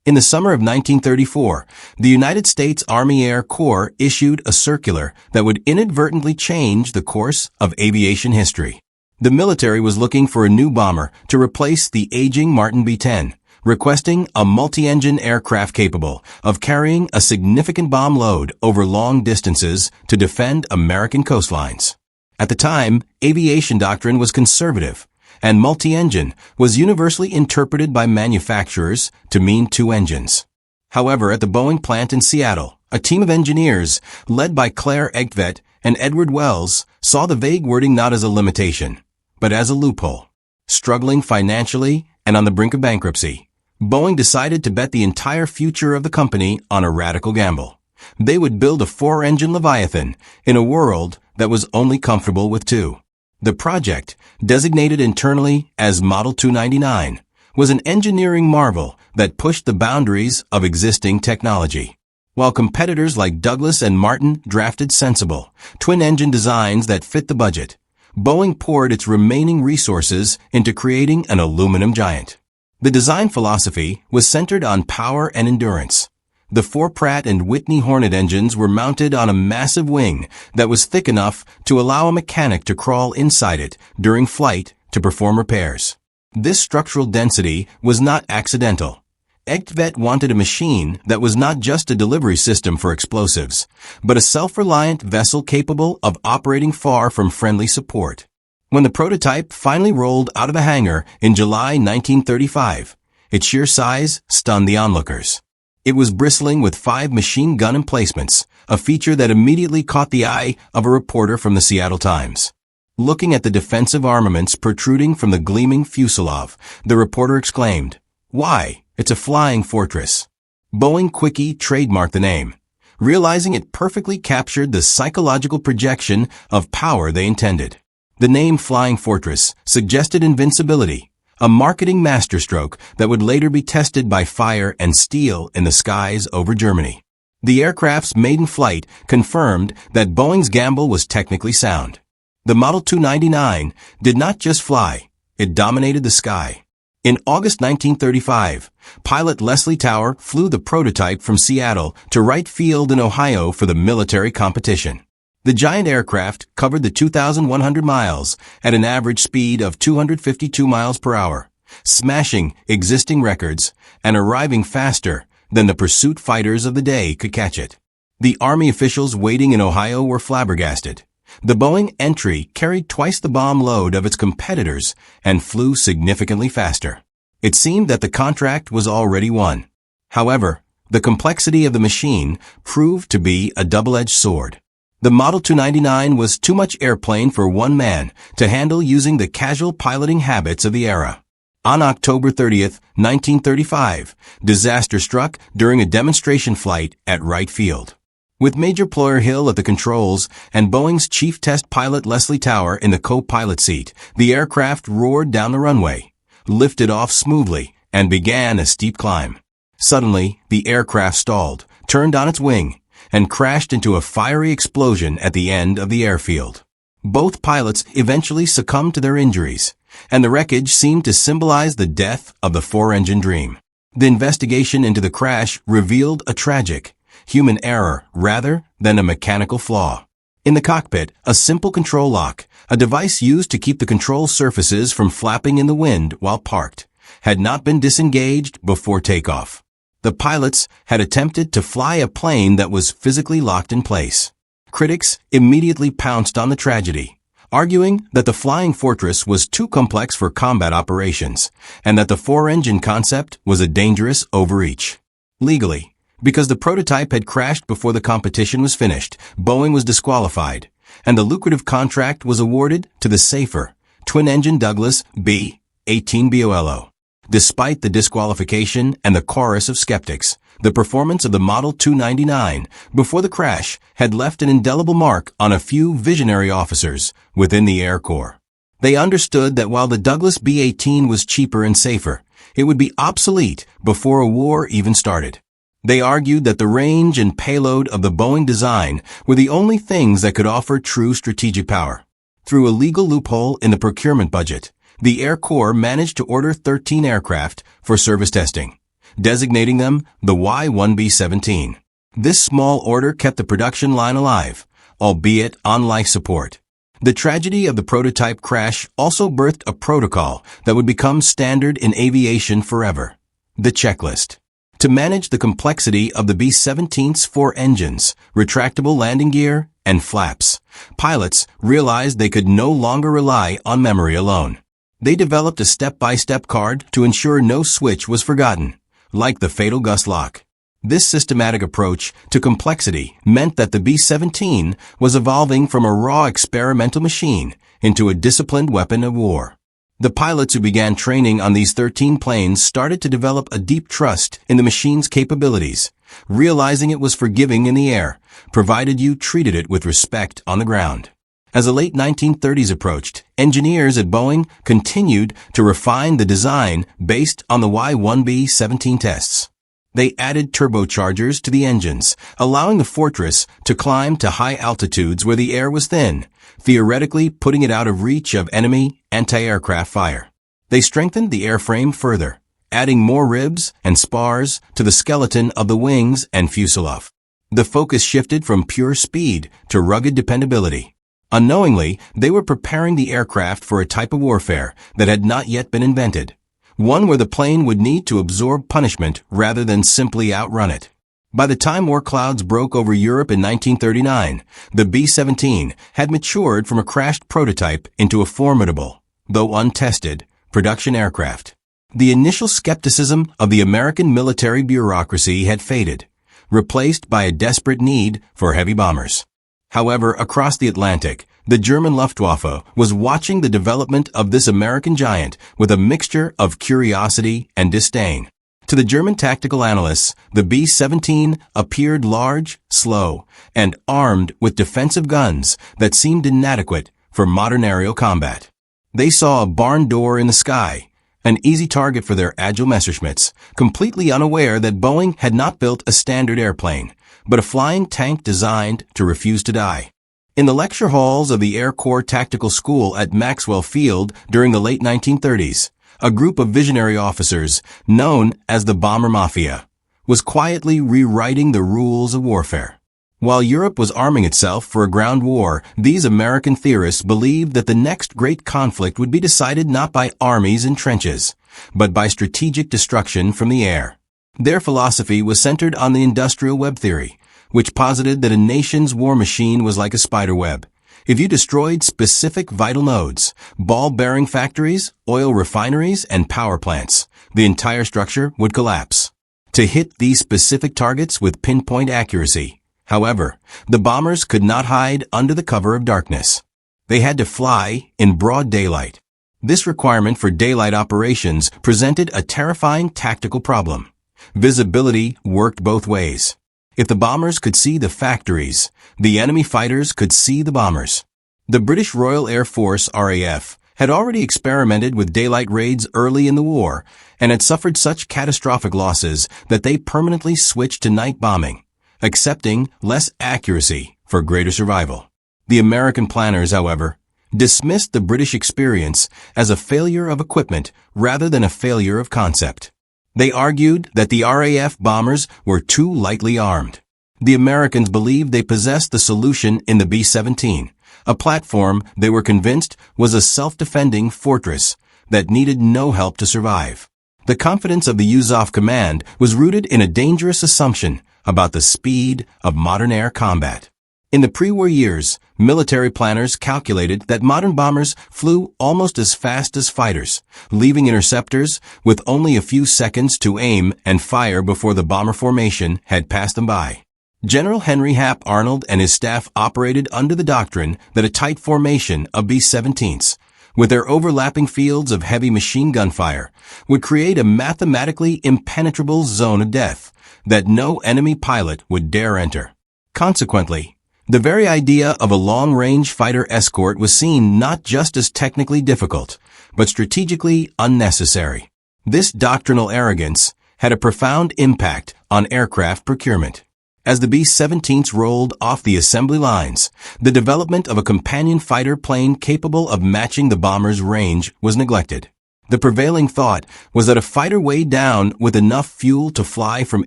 In the summer of 1934, the United States Army Air Corps issued a circular that would inadvertently change the course of aviation history. The military was looking for a new bomber to replace the aging Martin B-10, requesting a multi-engine aircraft capable of carrying a significant bomb load over long distances to defend American coastlines. At the time, aviation doctrine was conservative, and multi-engine was universally interpreted by manufacturers to mean two engines. However, at the Boeing plant in Seattle, a team of engineers, led by Claire Egtvedt and Edward Wells, saw the vague wording not as a limitation, but as a loophole. Struggling financially and on the brink of bankruptcy, Boeing decided to bet the entire future of the company on a radical gamble. They would build a four-engine Leviathan in a world that was only comfortable with two. The project, designated internally as Model 299, was an engineering marvel that pushed the boundaries of existing technology. While competitors like Douglas and Martin drafted sensible, twin-engine designs that fit the budget, Boeing poured its remaining resources into creating an aluminum giant. The design philosophy was centered on power and endurance. The four Pratt & Whitney Hornet engines were mounted on a massive wing that was thick enough to allow a mechanic to crawl inside it during flight to perform repairs. This structural density was not accidental. Egtvedt wanted a machine that was not just a delivery system for explosives, but a self-reliant vessel capable of operating far from friendly support. When the prototype finally rolled out of the hangar in July 1935, its sheer size stunned the onlookers. It was bristling with 5 machine gun emplacements, a feature that immediately caught the eye of a reporter from the Seattle Times. Looking at the defensive armaments protruding from the gleaming fuselage, the reporter exclaimed, "Why, it's a flying fortress." Boeing quickly trademarked the name, realizing it perfectly captured the psychological projection of power they intended. The name Flying Fortress suggested invincibility, a marketing masterstroke that would later be tested by fire and steel in the skies over Germany. The aircraft's maiden flight confirmed that Boeing's gamble was technically sound. The Model 299 did not just fly, it dominated the sky. In August 1935, pilot Leslie Tower flew the prototype from Seattle to Wright Field in Ohio for the military competition. The giant aircraft covered the 2,100 miles at an average speed of 252 miles per hour, smashing existing records and arriving faster than the pursuit fighters of the day could catch it. The Army officials waiting in Ohio were flabbergasted. The Boeing entry carried twice the bomb load of its competitors and flew significantly faster. It seemed that the contract was already won. However, the complexity of the machine proved to be a double-edged sword. The Model 299 was too much airplane for one man to handle using the casual piloting habits of the era. On October 30, 1935, disaster struck during a demonstration flight at Wright Field. With Major Ployer Hill at the controls and Boeing's chief test pilot Leslie Tower in the co-pilot seat, the aircraft roared down the runway, lifted off smoothly, and began a steep climb. Suddenly, the aircraft stalled, turned on its wing, and crashed into a fiery explosion at the end of the airfield. Both pilots eventually succumbed to their injuries, and the wreckage seemed to symbolize the death of the four-engine dream. The investigation into the crash revealed a tragic, human error rather than a mechanical flaw. In the cockpit, a simple control lock, a device used to keep the control surfaces from flapping in the wind while parked, had not been disengaged before takeoff. The pilots had attempted to fly a plane that was physically locked in place. Critics immediately pounced on the tragedy, arguing that the Flying Fortress was too complex for combat operations and that the four-engine concept was a dangerous overreach. Legally, because the prototype had crashed before the competition was finished, Boeing was disqualified, and the lucrative contract was awarded to the safer, twin-engine Douglas B-18 BOLO. Despite the disqualification and the chorus of skeptics, the performance of the Model 299 before the crash had left an indelible mark on a few visionary officers within the Air Corps. They understood that while the Douglas B-18 was cheaper and safer, it would be obsolete before a war even started. They argued that the range and payload of the Boeing design were the only things that could offer true strategic power. Through a legal loophole in the procurement budget, the Air Corps managed to order 13 aircraft for service testing. designating them the Y-1B-17. This small order kept the production line alive, albeit on life support. The tragedy of the prototype crash also birthed a protocol that would become standard in aviation forever: the checklist. To manage the complexity of the B-17's 4 engines, retractable landing gear, and flaps, pilots realized they could no longer rely on memory alone. They developed a step-by-step card to ensure no switch was forgotten, like the fatal gust lock. This systematic approach to complexity meant that the B-17 was evolving from a raw experimental machine into a disciplined weapon of war. The pilots who began training on these 13 planes started to develop a deep trust in the machine's capabilities, realizing it was forgiving in the air, provided you treated it with respect on the ground. As the late 1930s approached, engineers at Boeing continued to refine the design based on the Y-1B-17 tests. They added turbochargers to the engines, allowing the Fortress to climb to high altitudes where the air was thin, theoretically putting it out of reach of enemy anti-aircraft fire. They strengthened the airframe further, adding more ribs and spars to the skeleton of the wings and fuselage. The focus shifted from pure speed to rugged dependability. Unknowingly, they were preparing the aircraft for a type of warfare that had not yet been invented. One where the plane would need to absorb punishment rather than simply outrun it. By the time war clouds broke over Europe in 1939, the B-17 had matured from a crashed prototype into a formidable, though untested, production aircraft. The initial skepticism of the American military bureaucracy had faded, replaced by a desperate need for heavy bombers. However, across the Atlantic, the German Luftwaffe was watching the development of this American giant with a mixture of curiosity and disdain. To the German tactical analysts, the B-17 appeared large, slow, and armed with defensive guns that seemed inadequate for modern aerial combat. They saw a barn door in the sky, an easy target for their agile Messerschmitts, completely unaware that Boeing had not built a standard airplane, but a flying tank designed to refuse to die. In the lecture halls of the Air Corps Tactical School at Maxwell Field during the late 1930s, a group of visionary officers, known as the Bomber Mafia, was quietly rewriting the rules of warfare. While Europe was arming itself for a ground war, these American theorists believed that the next great conflict would be decided not by armies in trenches, but by strategic destruction from the air. Their philosophy was centered on the industrial web theory, which posited that a nation's war machine was like a spider web. If you destroyed specific vital nodes, ball-bearing factories, oil refineries, and power plants, the entire structure would collapse. To hit these specific targets with pinpoint accuracy, however, the bombers could not hide under the cover of darkness. They had to fly in broad daylight. This requirement for daylight operations presented a terrifying tactical problem. Visibility worked both ways. If the bombers could see the factories, the enemy fighters could see the bombers. The British Royal Air Force RAF had already experimented with daylight raids early in the war and had suffered such catastrophic losses that they permanently switched to night bombing, accepting less accuracy for greater survival. The American planners, however, dismissed the British experience as a failure of equipment rather than a failure of concept. They argued that the RAF bombers were too lightly armed. The Americans believed they possessed the solution in the B-17, a platform they were convinced was a self-defending fortress that needed no help to survive. The confidence of the USAF command was rooted in a dangerous assumption about the speed of modern air combat. In the pre-war years, military planners calculated that modern bombers flew almost as fast as fighters, leaving interceptors with only a few seconds to aim and fire before the bomber formation had passed them by. General Henry Hap Arnold and his staff operated under the doctrine that a tight formation of B-17s, with their overlapping fields of heavy machine gun fire, would create a mathematically impenetrable zone of death that no enemy pilot would dare enter. Consequently, the very idea of a long-range fighter escort was seen not just as technically difficult, but strategically unnecessary. This doctrinal arrogance had a profound impact on aircraft procurement. As the B-17s rolled off the assembly lines, the development of a companion fighter plane capable of matching the bomber's range was neglected. The prevailing thought was that a fighter weighed down with enough fuel to fly from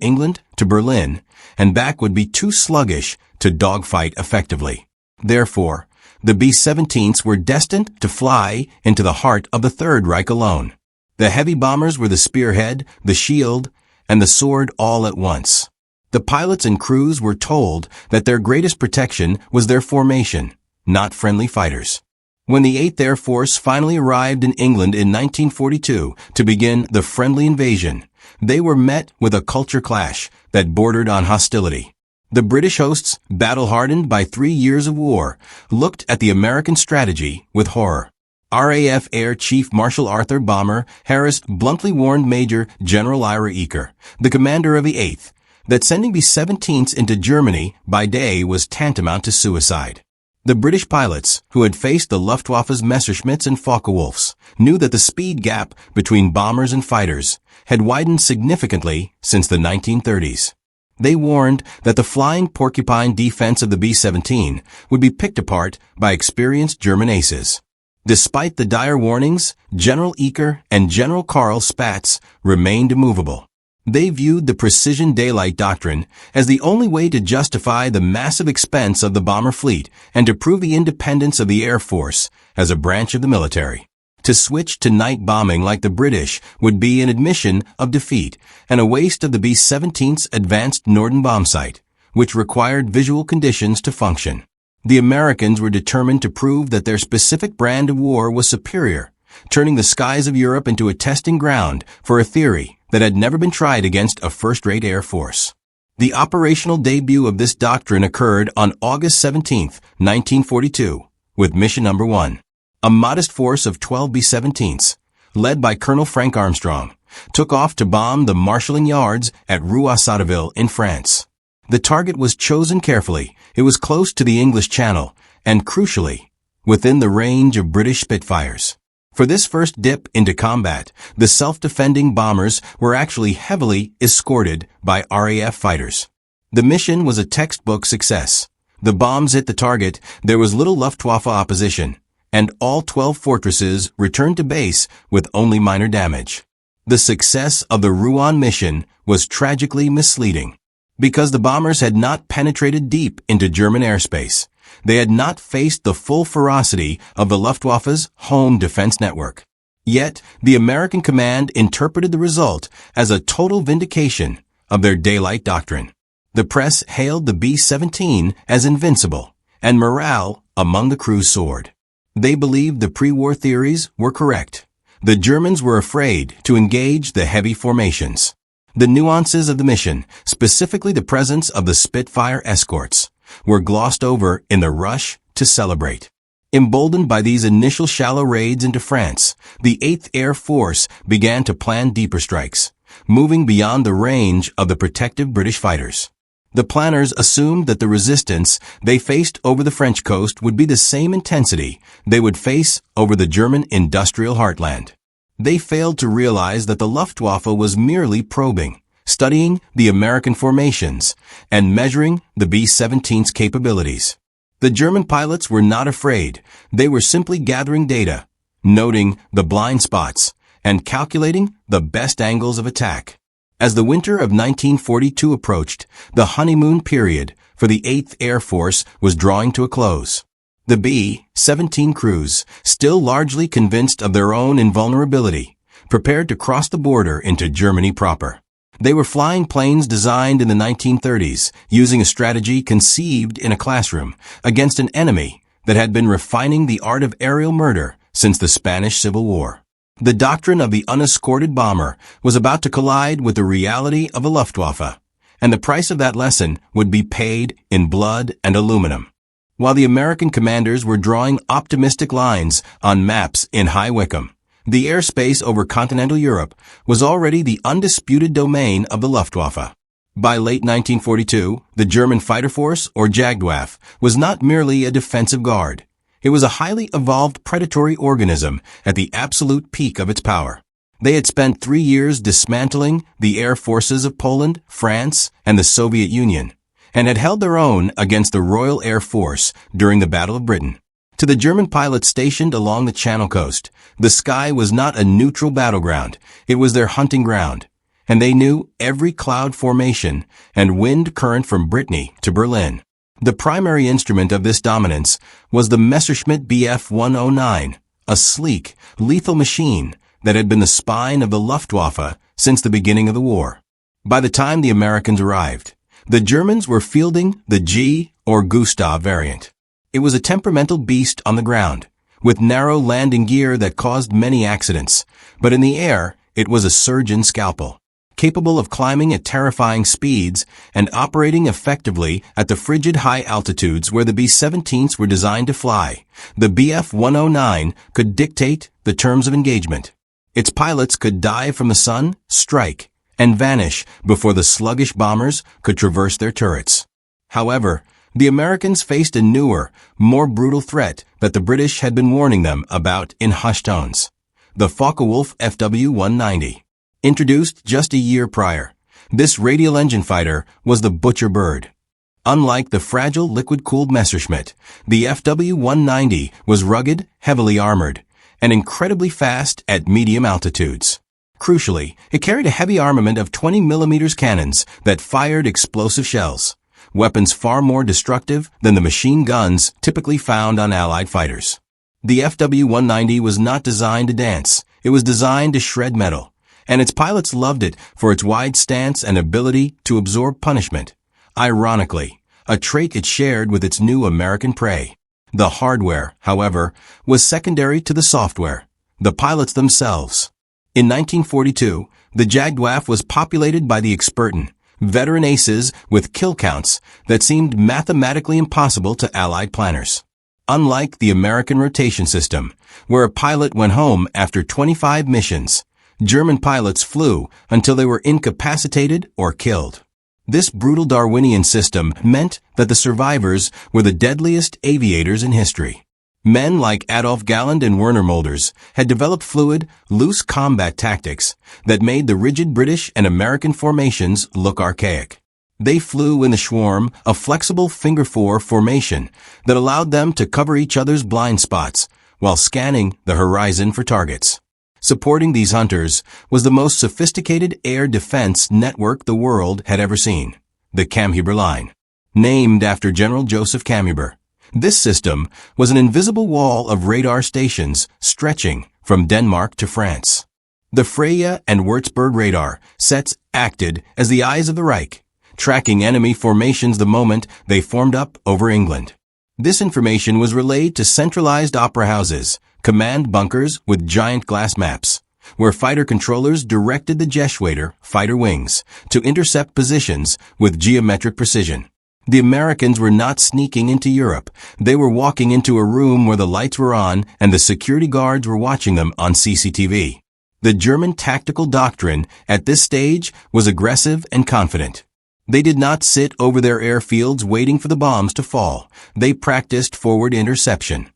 England to Berlin and back would be too sluggish to dogfight effectively. Therefore, the B-17s were destined to fly into the heart of the Third Reich alone. The heavy bombers were the spearhead, the shield, and the sword all at once. The pilots and crews were told that their greatest protection was their formation, not friendly fighters. When the 8th Air Force finally arrived in England in 1942 to begin the friendly invasion, they were met with a culture clash that bordered on hostility. The British hosts, battle-hardened by 3 years of war, looked at the American strategy with horror. RAF Air Chief Marshal Arthur Bomber Harris bluntly warned Major General Ira Eaker, the commander of the 8th, that sending B-17s into Germany by day was tantamount to suicide. The British pilots, who had faced the Luftwaffe's Messerschmitts and Focke-Wulfs, knew that the speed gap between bombers and fighters had widened significantly since the 1930s. They warned that the flying porcupine defense of the B-17 would be picked apart by experienced German aces. Despite the dire warnings, General Eaker and General Karl Spaatz remained immovable. They viewed the precision daylight doctrine as the only way to justify the massive expense of the bomber fleet and to prove the independence of the Air Force as a branch of the military. To switch to night bombing like the British would be an admission of defeat and a waste of the B-17's advanced Norden bombsight, which required visual conditions to function. The Americans were determined to prove that their specific brand of war was superior, turning the skies of Europe into a testing ground for a theory that had never been tried against a first-rate Air Force. The operational debut of this doctrine occurred on August 17, 1942, with Mission Number 1. A modest force of 12 B-17s, led by Colonel Frank Armstrong, took off to bomb the marshalling yards at Rouen-Sotteville in France. The target was chosen carefully. It was close to the English Channel and, crucially, within the range of British Spitfires. For this first dip into combat, the self-defending bombers were actually heavily escorted by RAF fighters. The mission was a textbook success. The bombs hit the target, there was little Luftwaffe opposition, and all 12 fortresses returned to base with only minor damage. The success of the Rouen mission was tragically misleading. Because the bombers had not penetrated deep into German airspace, they had not faced the full ferocity of the Luftwaffe's home defense network. Yet, the American command interpreted the result as a total vindication of their daylight doctrine. The press hailed the B-17 as invincible, and morale among the crew soared. They believed the pre-war theories were correct. The Germans were afraid to engage the heavy formations. The nuances of the mission, specifically the presence of the Spitfire escorts, were glossed over in the rush to celebrate. Emboldened by these initial shallow raids into France, the 8th Air Force began to plan deeper strikes, moving beyond the range of the protective British fighters. The planners assumed that the resistance they faced over the French coast would be the same intensity they would face over the German industrial heartland. They failed to realize that the Luftwaffe was merely probing, studying the American formations, and measuring the B-17's capabilities. The German pilots were not afraid. They were simply gathering data, noting the blind spots, and calculating the best angles of attack. As the winter of 1942 approached, the honeymoon period for the 8th Air Force was drawing to a close. The B-17 crews, still largely convinced of their own invulnerability, prepared to cross the border into Germany proper. They were flying planes designed in the 1930s, using a strategy conceived in a classroom against an enemy that had been refining the art of aerial murder since the Spanish Civil War. The doctrine of the unescorted bomber was about to collide with the reality of the Luftwaffe, and the price of that lesson would be paid in blood and aluminum. While the American commanders were drawing optimistic lines on maps in High Wycombe, the airspace over continental Europe was already the undisputed domain of the Luftwaffe. By late 1942, the German fighter force, or Jagdwaffe, was not merely a defensive guard. It was a highly evolved predatory organism at the absolute peak of its power. They had spent 3 years dismantling the air forces of Poland, France, and the Soviet Union, and had held their own against the Royal Air Force during the Battle of Britain. To the German pilots stationed along the Channel coast, the sky was not a neutral battleground, it was their hunting ground. And they knew every cloud formation and wind current from Brittany to Berlin. The primary instrument of this dominance was the Messerschmitt Bf-109, a sleek, lethal machine that had been the spine of the Luftwaffe since the beginning of the war. By the time the Americans arrived, the Germans were fielding the G or Gustav variant. It was a temperamental beast on the ground, with narrow landing gear that caused many accidents, but in the air, it was a surgeon's scalpel, capable of climbing at terrifying speeds and operating effectively at the frigid high altitudes where the B-17s were designed to fly. The Bf-109 could dictate the terms of engagement. Its pilots could dive from the sun, strike, and vanish before the sluggish bombers could traverse their turrets. However, the Americans faced a newer, more brutal threat that the British had been warning them about in hushed tones. The Focke-Wulf FW-190. Introduced just a year prior, this radial engine fighter was the butcher bird. Unlike the fragile liquid-cooled Messerschmitt, the FW-190 was rugged, heavily armored, and incredibly fast at medium altitudes. Crucially, it carried a heavy armament of 20mm cannons that fired explosive shells, weapons far more destructive than the machine guns typically found on Allied fighters. The FW-190 was not designed to dance, it was designed to shred metal, and its pilots loved it for its wide stance and ability to absorb punishment. Ironically, a trait it shared with its new American prey. The hardware, however, was secondary to the software, the pilots themselves. In 1942, the Jagdwaffe was populated by the experten, veteran aces with kill counts that seemed mathematically impossible to Allied planners. Unlike the American rotation system, where a pilot went home after 25 missions, German pilots flew until they were incapacitated or killed. This brutal Darwinian system meant that the survivors were the deadliest aviators in history. Men like Adolf Galland and Werner Mulders had developed fluid, loose combat tactics that made the rigid British and American formations look archaic. They flew in the Schwarm, a flexible finger-four formation that allowed them to cover each other's blind spots while scanning the horizon for targets. Supporting these hunters was the most sophisticated air defense network the world had ever seen, the Kammhuber Line. Named after General Joseph Kammhuber, this system was an invisible wall of radar stations stretching from Denmark to France. The Freya and Würzburg radar sets acted as the eyes of the Reich, tracking enemy formations the moment they formed up over England. This information was relayed to centralized opera houses, command bunkers with giant glass maps, where fighter controllers directed the Geschwader fighter wings to intercept positions with geometric precision. The Americans were not sneaking into Europe. They were walking into a room where the lights were on and the security guards were watching them on CCTV. The German tactical doctrine at this stage was aggressive and confident. They did not sit over their airfields waiting for the bombs to fall. They practiced forward interception.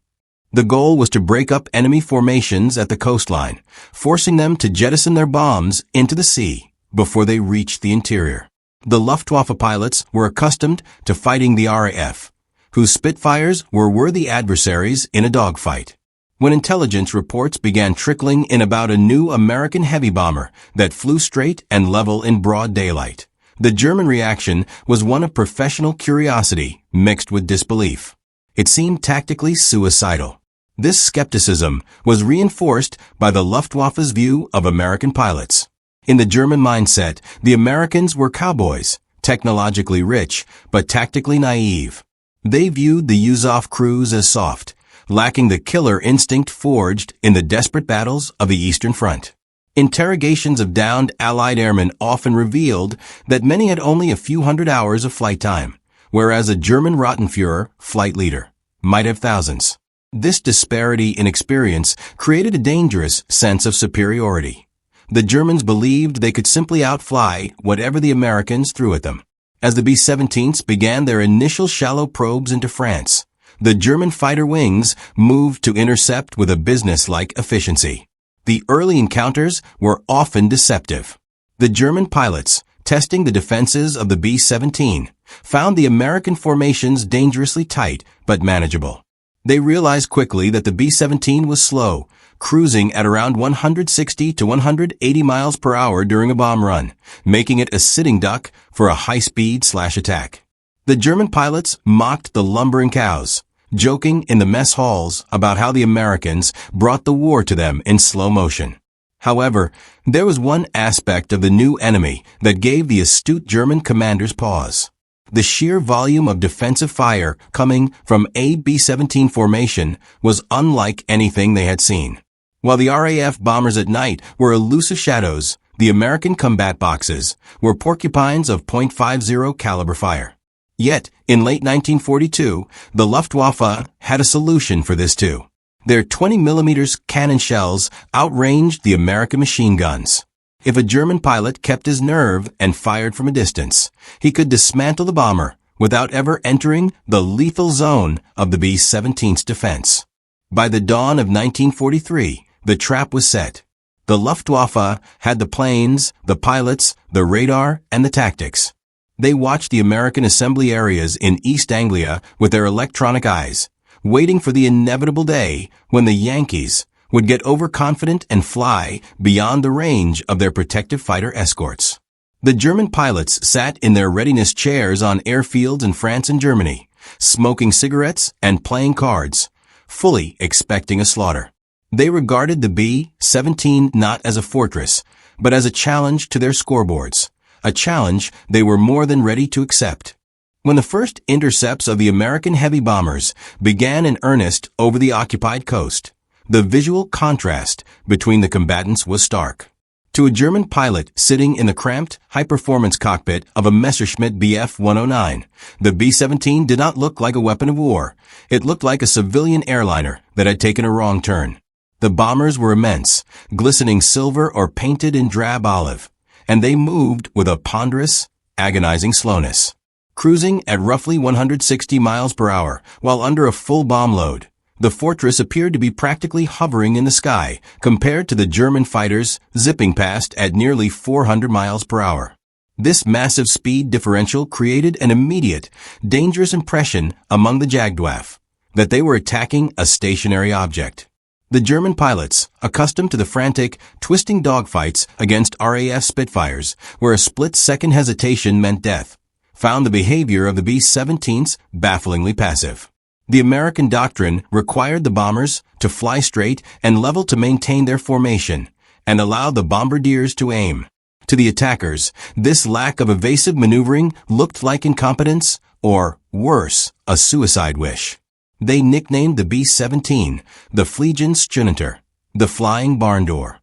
The goal was to break up enemy formations at the coastline, forcing them to jettison their bombs into the sea before they reached the interior. The Luftwaffe pilots were accustomed to fighting the RAF, whose Spitfires were worthy adversaries in a dogfight. When intelligence reports began trickling in about a new American heavy bomber that flew straight and level in broad daylight, the German reaction was one of professional curiosity mixed with disbelief. It seemed tactically suicidal. This skepticism was reinforced by the Luftwaffe's view of American pilots. In the German mindset, the Americans were cowboys, technologically rich, but tactically naive. They viewed the Yuzov crews as soft, lacking the killer instinct forged in the desperate battles of the Eastern Front. Interrogations of downed Allied airmen often revealed that many had only a few hundred hours of flight time, whereas a German Rottenführer, flight leader, might have thousands. This disparity in experience created a dangerous sense of superiority. The Germans believed they could simply outfly whatever the Americans threw at them. As the B-17s began their initial shallow probes into France, the German fighter wings moved to intercept with a business-like efficiency. The early encounters were often deceptive. The German pilots, testing the defenses of the B-17, found the American formations dangerously tight but manageable. They realized quickly that the B-17 was slow, cruising at around 160 to 180 miles per hour during a bomb run, making it a sitting duck for a high-speed attack. The German pilots mocked the lumbering cows, joking in the mess halls about how the Americans brought the war to them in slow motion. However, there was one aspect of the new enemy that gave the astute German commanders pause. The sheer volume of defensive fire coming from a B-17 formation was unlike anything they had seen. While the RAF bombers at night were elusive shadows, the American combat boxes were porcupines of .50 caliber fire. Yet, in late 1942, the Luftwaffe had a solution for this too. Their 20mm cannon shells outranged the American machine guns. If a German pilot kept his nerve and fired from a distance, he could dismantle the bomber without ever entering the lethal zone of the B-17's defense. By the dawn of 1943, the trap was set. The Luftwaffe had the planes, the pilots, the radar, and the tactics. They watched the American assembly areas in East Anglia with their electronic eyes, waiting for the inevitable day when the Yankees would get overconfident and fly beyond the range of their protective fighter escorts. The German pilots sat in their readiness chairs on airfields in France and Germany, smoking cigarettes and playing cards, fully expecting a slaughter. They regarded the B-17 not as a fortress, but as a challenge to their scoreboards, a challenge they were more than ready to accept. When the first intercepts of the American heavy bombers began in earnest over the occupied coast, the visual contrast between the combatants was stark. To a German pilot sitting in the cramped, high-performance cockpit of a Messerschmitt Bf 109, the B-17 did not look like a weapon of war. It looked like a civilian airliner that had taken a wrong turn. The bombers were immense, glistening silver or painted in drab olive, and they moved with a ponderous, agonizing slowness. Cruising at roughly 160 miles per hour while under a full bomb load, the fortress appeared to be practically hovering in the sky compared to the German fighters zipping past at nearly 400 miles per hour. This massive speed differential created an immediate, dangerous impression among the Jagdwaffe that they were attacking a stationary object. The German pilots, accustomed to the frantic, twisting dogfights against RAF Spitfires, where a split-second hesitation meant death, found the behavior of the B-17s bafflingly passive. The American doctrine required the bombers to fly straight and level to maintain their formation, and allow the bombardiers to aim. To the attackers, this lack of evasive maneuvering looked like incompetence, or, worse, a suicide wish. They nicknamed the B-17 the Fliegen Stunter, the flying barn door.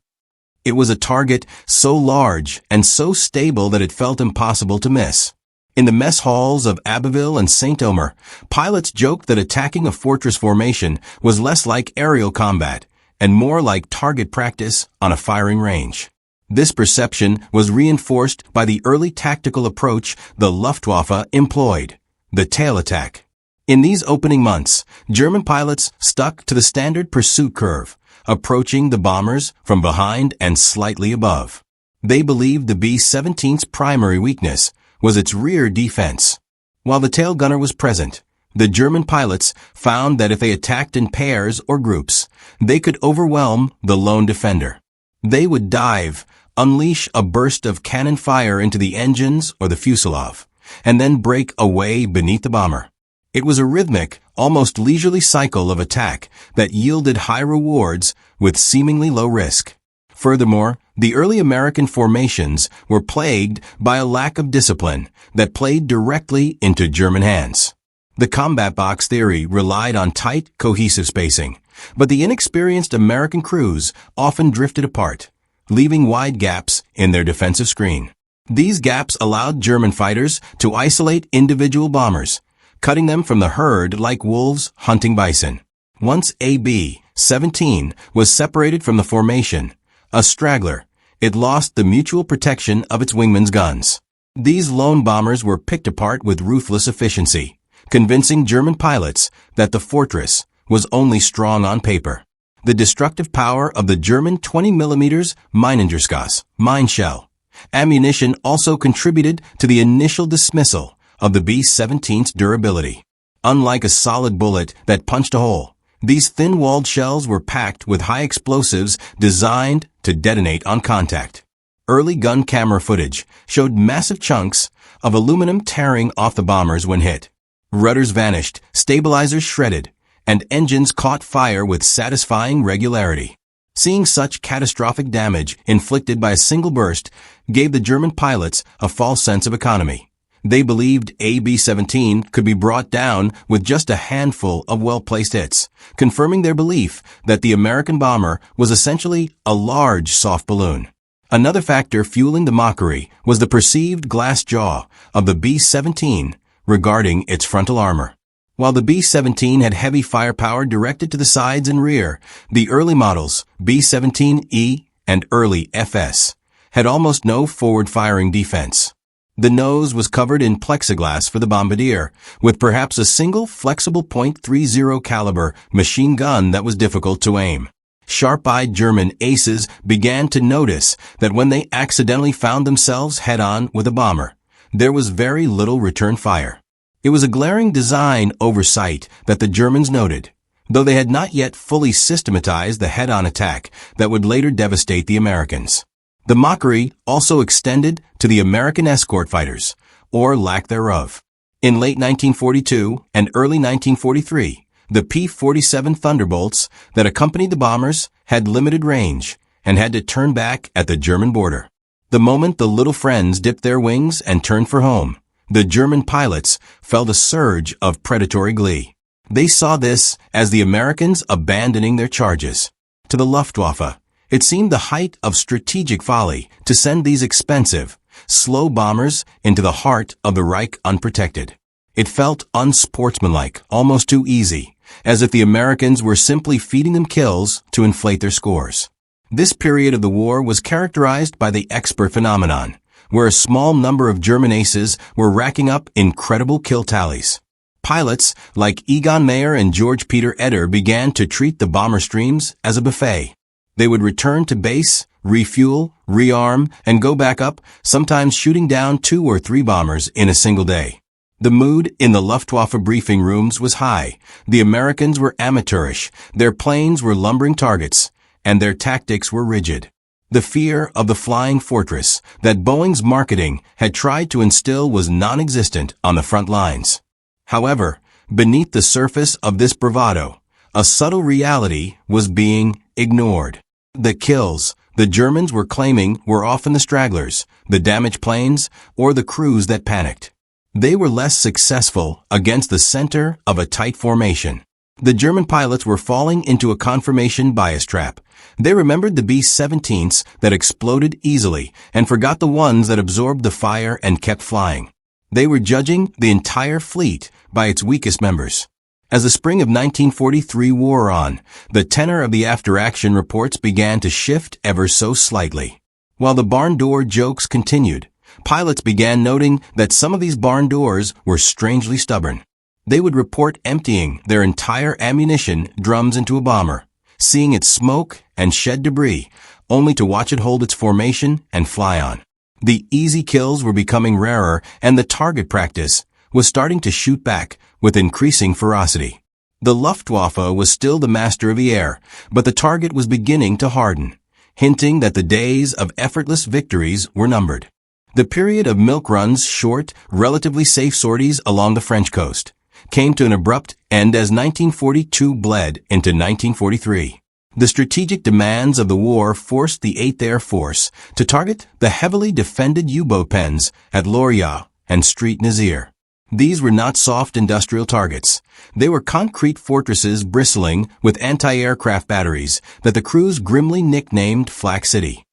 It was a target so large and so stable that it felt impossible to miss. In the mess halls of Abbeville and St. Omer, pilots joked that attacking a fortress formation was less like aerial combat and more like target practice on a firing range. This perception was reinforced by the early tactical approach the Luftwaffe employed, the tail attack. In these opening months, German pilots stuck to the standard pursuit curve, approaching the bombers from behind and slightly above. They believed the B-17's primary weakness was its rear defense. While the tail gunner was present, the German pilots found that if they attacked in pairs or groups, they could overwhelm the lone defender. They would dive, unleash a burst of cannon fire into the engines or the fuselage, and then break away beneath the bomber. It was a rhythmic, almost leisurely cycle of attack that yielded high rewards with seemingly low risk. Furthermore, the early American formations were plagued by a lack of discipline that played directly into German hands. The combat box theory relied on tight, cohesive spacing, but the inexperienced American crews often drifted apart, leaving wide gaps in their defensive screen. These gaps allowed German fighters to isolate individual bombers, cutting them from the herd like wolves hunting bison. Once a B-17 was separated from the formation, a straggler, it lost the mutual protection of its wingman's guns. These lone bombers were picked apart with ruthless efficiency, convincing German pilots that the fortress was only strong on paper. The destructive power of the German 20mm Minengeschoss mine shell ammunition also contributed to the initial dismissal of the B-17's durability. Unlike a solid bullet that punched a hole, these thin-walled shells were packed with high explosives designed to detonate on contact. Early gun camera footage showed massive chunks of aluminum tearing off the bombers when hit. Rudders vanished, stabilizers shredded, and engines caught fire with satisfying regularity. Seeing such catastrophic damage inflicted by a single burst gave the German pilots a false sense of economy. They believed a B-17 could be brought down with just a handful of well-placed hits, confirming their belief that the American bomber was essentially a large soft balloon. Another factor fueling the mockery was the perceived glass jaw of the B-17 regarding its frontal armor. While the B-17 had heavy firepower directed to the sides and rear, the early models, B-17E and early FS, had almost no forward-firing defense. The nose was covered in plexiglass for the bombardier, with perhaps a single flexible .30 caliber machine gun that was difficult to aim. Sharp-eyed German aces began to notice that when they accidentally found themselves head-on with a bomber, there was very little return fire. It was a glaring design oversight that the Germans noted, though they had not yet fully systematized the head-on attack that would later devastate the Americans. The mockery also extended to the American escort fighters, or lack thereof. In late 1942 and early 1943, the P-47 Thunderbolts that accompanied the bombers had limited range and had to turn back at the German border. The moment the little friends dipped their wings and turned for home, the German pilots felt a surge of predatory glee. They saw this as the Americans abandoning their charges. To the Luftwaffe, it seemed the height of strategic folly to send these expensive, slow bombers into the heart of the Reich unprotected. It felt unsportsmanlike, almost too easy, as if the Americans were simply feeding them kills to inflate their scores. This period of the war was characterized by the expert phenomenon, where a small number of German aces were racking up incredible kill tallies. Pilots like Egon Mayer and George Peter Eder began to treat the bomber streams as a buffet. They would return to base, refuel, rearm, and go back up, sometimes shooting down 2 or 3 bombers in a single day. The mood in the Luftwaffe briefing rooms was high. The Americans were amateurish, their planes were lumbering targets, and their tactics were rigid. The fear of the flying fortress that Boeing's marketing had tried to instill was non-existent on the front lines. However, beneath the surface of this bravado, a subtle reality was being ignored. The kills the Germans were claiming were often the stragglers, the damaged planes, or the crews that panicked. They were less successful against the center of a tight formation. The German pilots were falling into a confirmation bias trap. They remembered the B-17s that exploded easily and forgot the ones that absorbed the fire and kept flying. They were judging the entire fleet by its weakest members. As the spring of 1943 wore on, the tenor of the after-action reports began to shift ever so slightly. While the barn door jokes continued, pilots began noting that some of these barn doors were strangely stubborn. They would report emptying their entire ammunition drums into a bomber, seeing it smoke and shed debris, only to watch it hold its formation and fly on. The easy kills were becoming rarer, and the target practice was starting to shoot back with increasing ferocity. The Luftwaffe was still the master of the air, but the target was beginning to harden, hinting that the days of effortless victories were numbered. The period of milk runs, short, relatively safe sorties along the French coast, came to an abrupt end as 1942 bled into 1943. The strategic demands of the war forced the 8th Air Force to target the heavily defended U-boat pens at Lorient and Street Nazir. These were not soft industrial targets. They were concrete fortresses bristling with anti-aircraft batteries that the crews grimly nicknamed Flak City.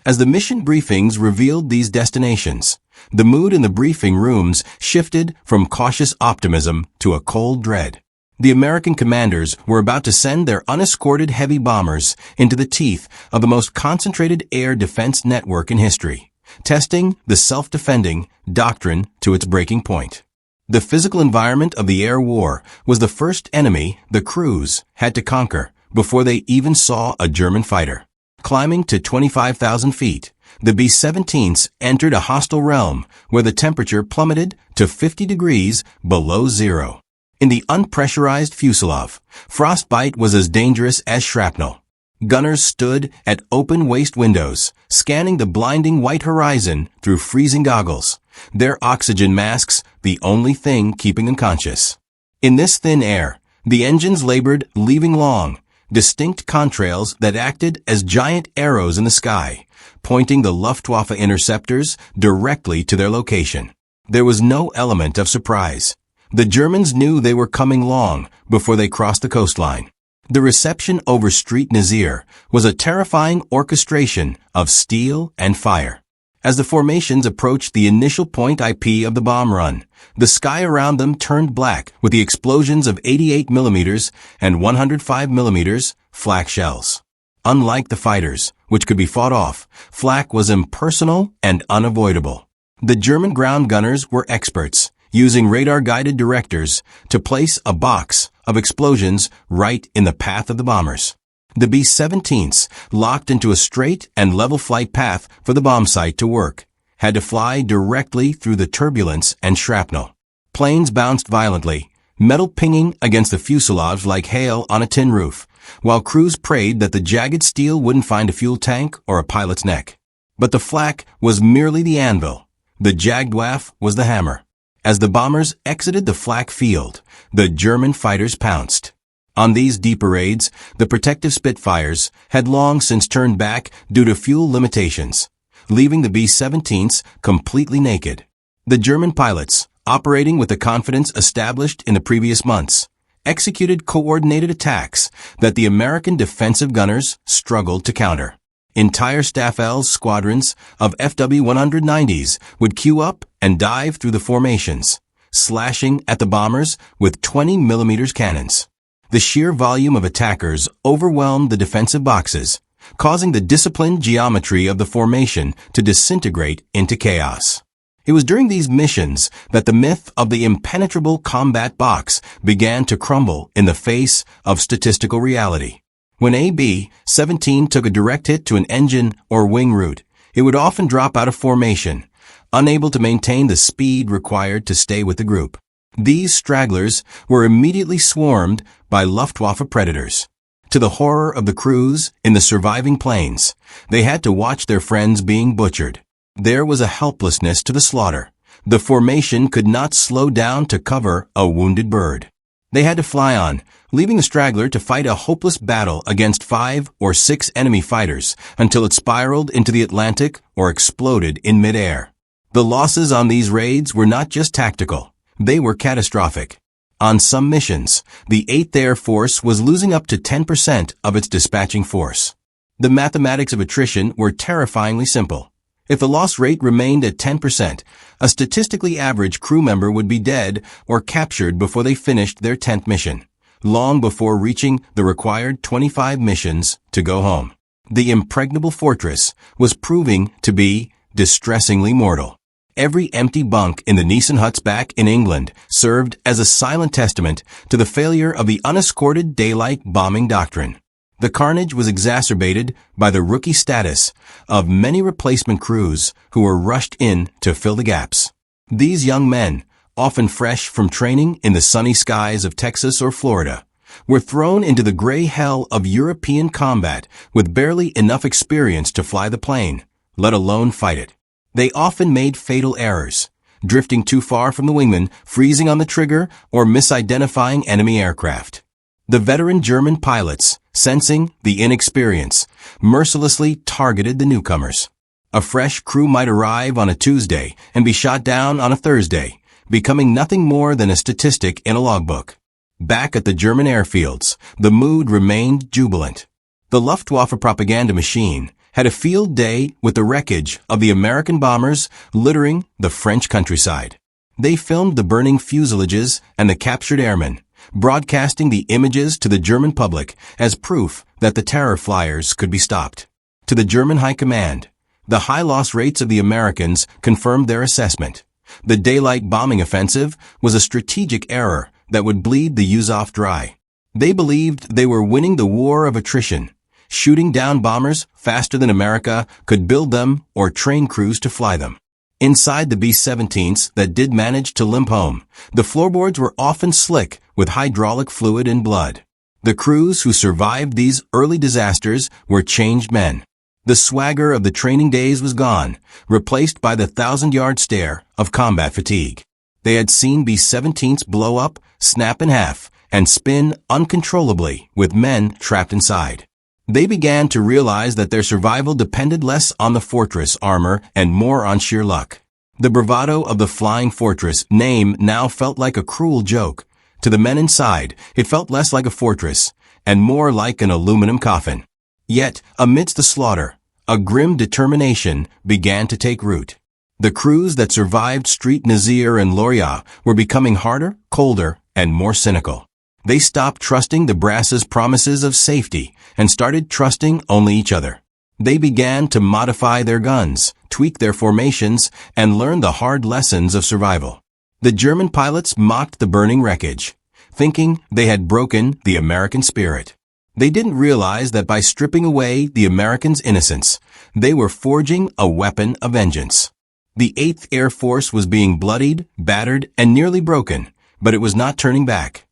As the mission briefings revealed these destinations, the mood in the briefing rooms shifted from cautious optimism to a cold dread. The American commanders were about to send their unescorted heavy bombers into the teeth of the most concentrated air defense network in history, testing the self-defending doctrine to its breaking point. The physical environment of the air war was the first enemy the crews had to conquer before they even saw a German fighter. Climbing to 25,000 feet, the B-17s entered a hostile realm where the temperature plummeted to 50 degrees below zero. In the unpressurized fuselage, frostbite was as dangerous as shrapnel. Gunners stood at open waist windows, scanning the blinding white horizon through freezing goggles, their oxygen masks the only thing keeping them conscious. In this thin air, the engines labored, leaving long, distinct contrails that acted as giant arrows in the sky, pointing the Luftwaffe interceptors directly to their location. There was no element of surprise. The Germans knew they were coming long before they crossed the coastline. The reception over Street Nazir was a terrifying orchestration of steel and fire. As the formations approached the initial point IP of the bomb run, the sky around them turned black with the explosions of 88mm and 105mm flak shells. Unlike the fighters, which could be fought off, flak was impersonal and unavoidable. The German ground gunners were experts, using radar-guided directors to place a box of explosions right in the path of the bombers. The B-17s, locked into a straight and level flight path for the bomb site to work, had to fly directly through the turbulence and shrapnel. Planes bounced violently, metal pinging against the fuselage like hail on a tin roof, while crews prayed that the jagged steel wouldn't find a fuel tank or a pilot's neck. But the flak was merely the anvil. The Jagdwaffe was the hammer. As the bombers exited the flak field, the German fighters pounced. On these deeper raids, the protective Spitfires had long since turned back due to fuel limitations, leaving the B-17s completely naked. The German pilots, operating with the confidence established in the previous months, executed coordinated attacks that the American defensive gunners struggled to counter. Entire Staffels squadrons of FW-190s would queue up and dive through the formations, slashing at the bombers with 20mm cannons. The sheer volume of attackers overwhelmed the defensive boxes, causing the disciplined geometry of the formation to disintegrate into chaos. It was during these missions that the myth of the impenetrable combat box began to crumble in the face of statistical reality. When a B-17 took a direct hit to an engine or wing root, it would often drop out of formation, unable to maintain the speed required to stay with the group. These stragglers were immediately swarmed by Luftwaffe predators. To the horror of the crews in the surviving planes, they had to watch their friends being butchered. There was a helplessness to the slaughter. The formation could not slow down to cover a wounded bird. They had to fly on, leaving the straggler to fight a hopeless battle against 5 or 6 enemy fighters until it spiraled into the Atlantic or exploded in midair. The losses on these raids were not just tactical, they were catastrophic. On some missions, the 8th Air Force was losing up to 10% of its dispatching force. The mathematics of attrition were terrifyingly simple. If the loss rate remained at 10%, a statistically average crew member would be dead or captured before they finished their 10th mission, long before reaching the required 25 missions to go home. The impregnable fortress was proving to be distressingly mortal. Every empty bunk in the Nissen huts back in England served as a silent testament to the failure of the unescorted daylight bombing doctrine. The carnage was exacerbated by the rookie status of many replacement crews who were rushed in to fill the gaps. These young men, often fresh from training in the sunny skies of Texas or Florida, were thrown into the gray hell of European combat with barely enough experience to fly the plane, let alone fight it. They often made fatal errors, drifting too far from the wingman, freezing on the trigger, or misidentifying enemy aircraft. The veteran German pilots, sensing the inexperience, mercilessly targeted the newcomers. A fresh crew might arrive on a Tuesday and be shot down on a Thursday, becoming nothing more than a statistic in a logbook. Back at the German airfields, the mood remained jubilant. The Luftwaffe propaganda machine had a field day with the wreckage of the American bombers littering the French countryside. They filmed the burning fuselages and the captured airmen, broadcasting the images to the German public as proof that the terror flyers could be stopped. To the German High Command, the high loss rates of the Americans confirmed their assessment. The daylight bombing offensive was a strategic error that would bleed the USAF dry. They believed they were winning the war of attrition, shooting down bombers faster than America could build them or train crews to fly them. Inside the B-17s that did manage to limp home, the floorboards were often slick with hydraulic fluid and blood. The crews who survived these early disasters were changed men. The swagger of the training days was gone, replaced by the 1,000-yard stare of combat fatigue. They had seen B-17s blow up, snap in half, and spin uncontrollably with men trapped inside. They began to realize that their survival depended less on the fortress armor and more on sheer luck. The bravado of the Flying Fortress name now felt like a cruel joke. To the men inside, it felt less like a fortress and more like an aluminum coffin. Yet, amidst the slaughter, a grim determination began to take root. The crews that survived Street Nazir and Loria were becoming harder, colder, and more cynical. They stopped trusting the brass's promises of safety and started trusting only each other. They began to modify their guns, tweak their formations, and learn the hard lessons of survival. The German pilots mocked the burning wreckage, thinking they had broken the American spirit. They didn't realize that by stripping away the Americans' innocence, they were forging a weapon of vengeance. The 8th Air Force was being bloodied, battered, and nearly broken, but it was not turning back.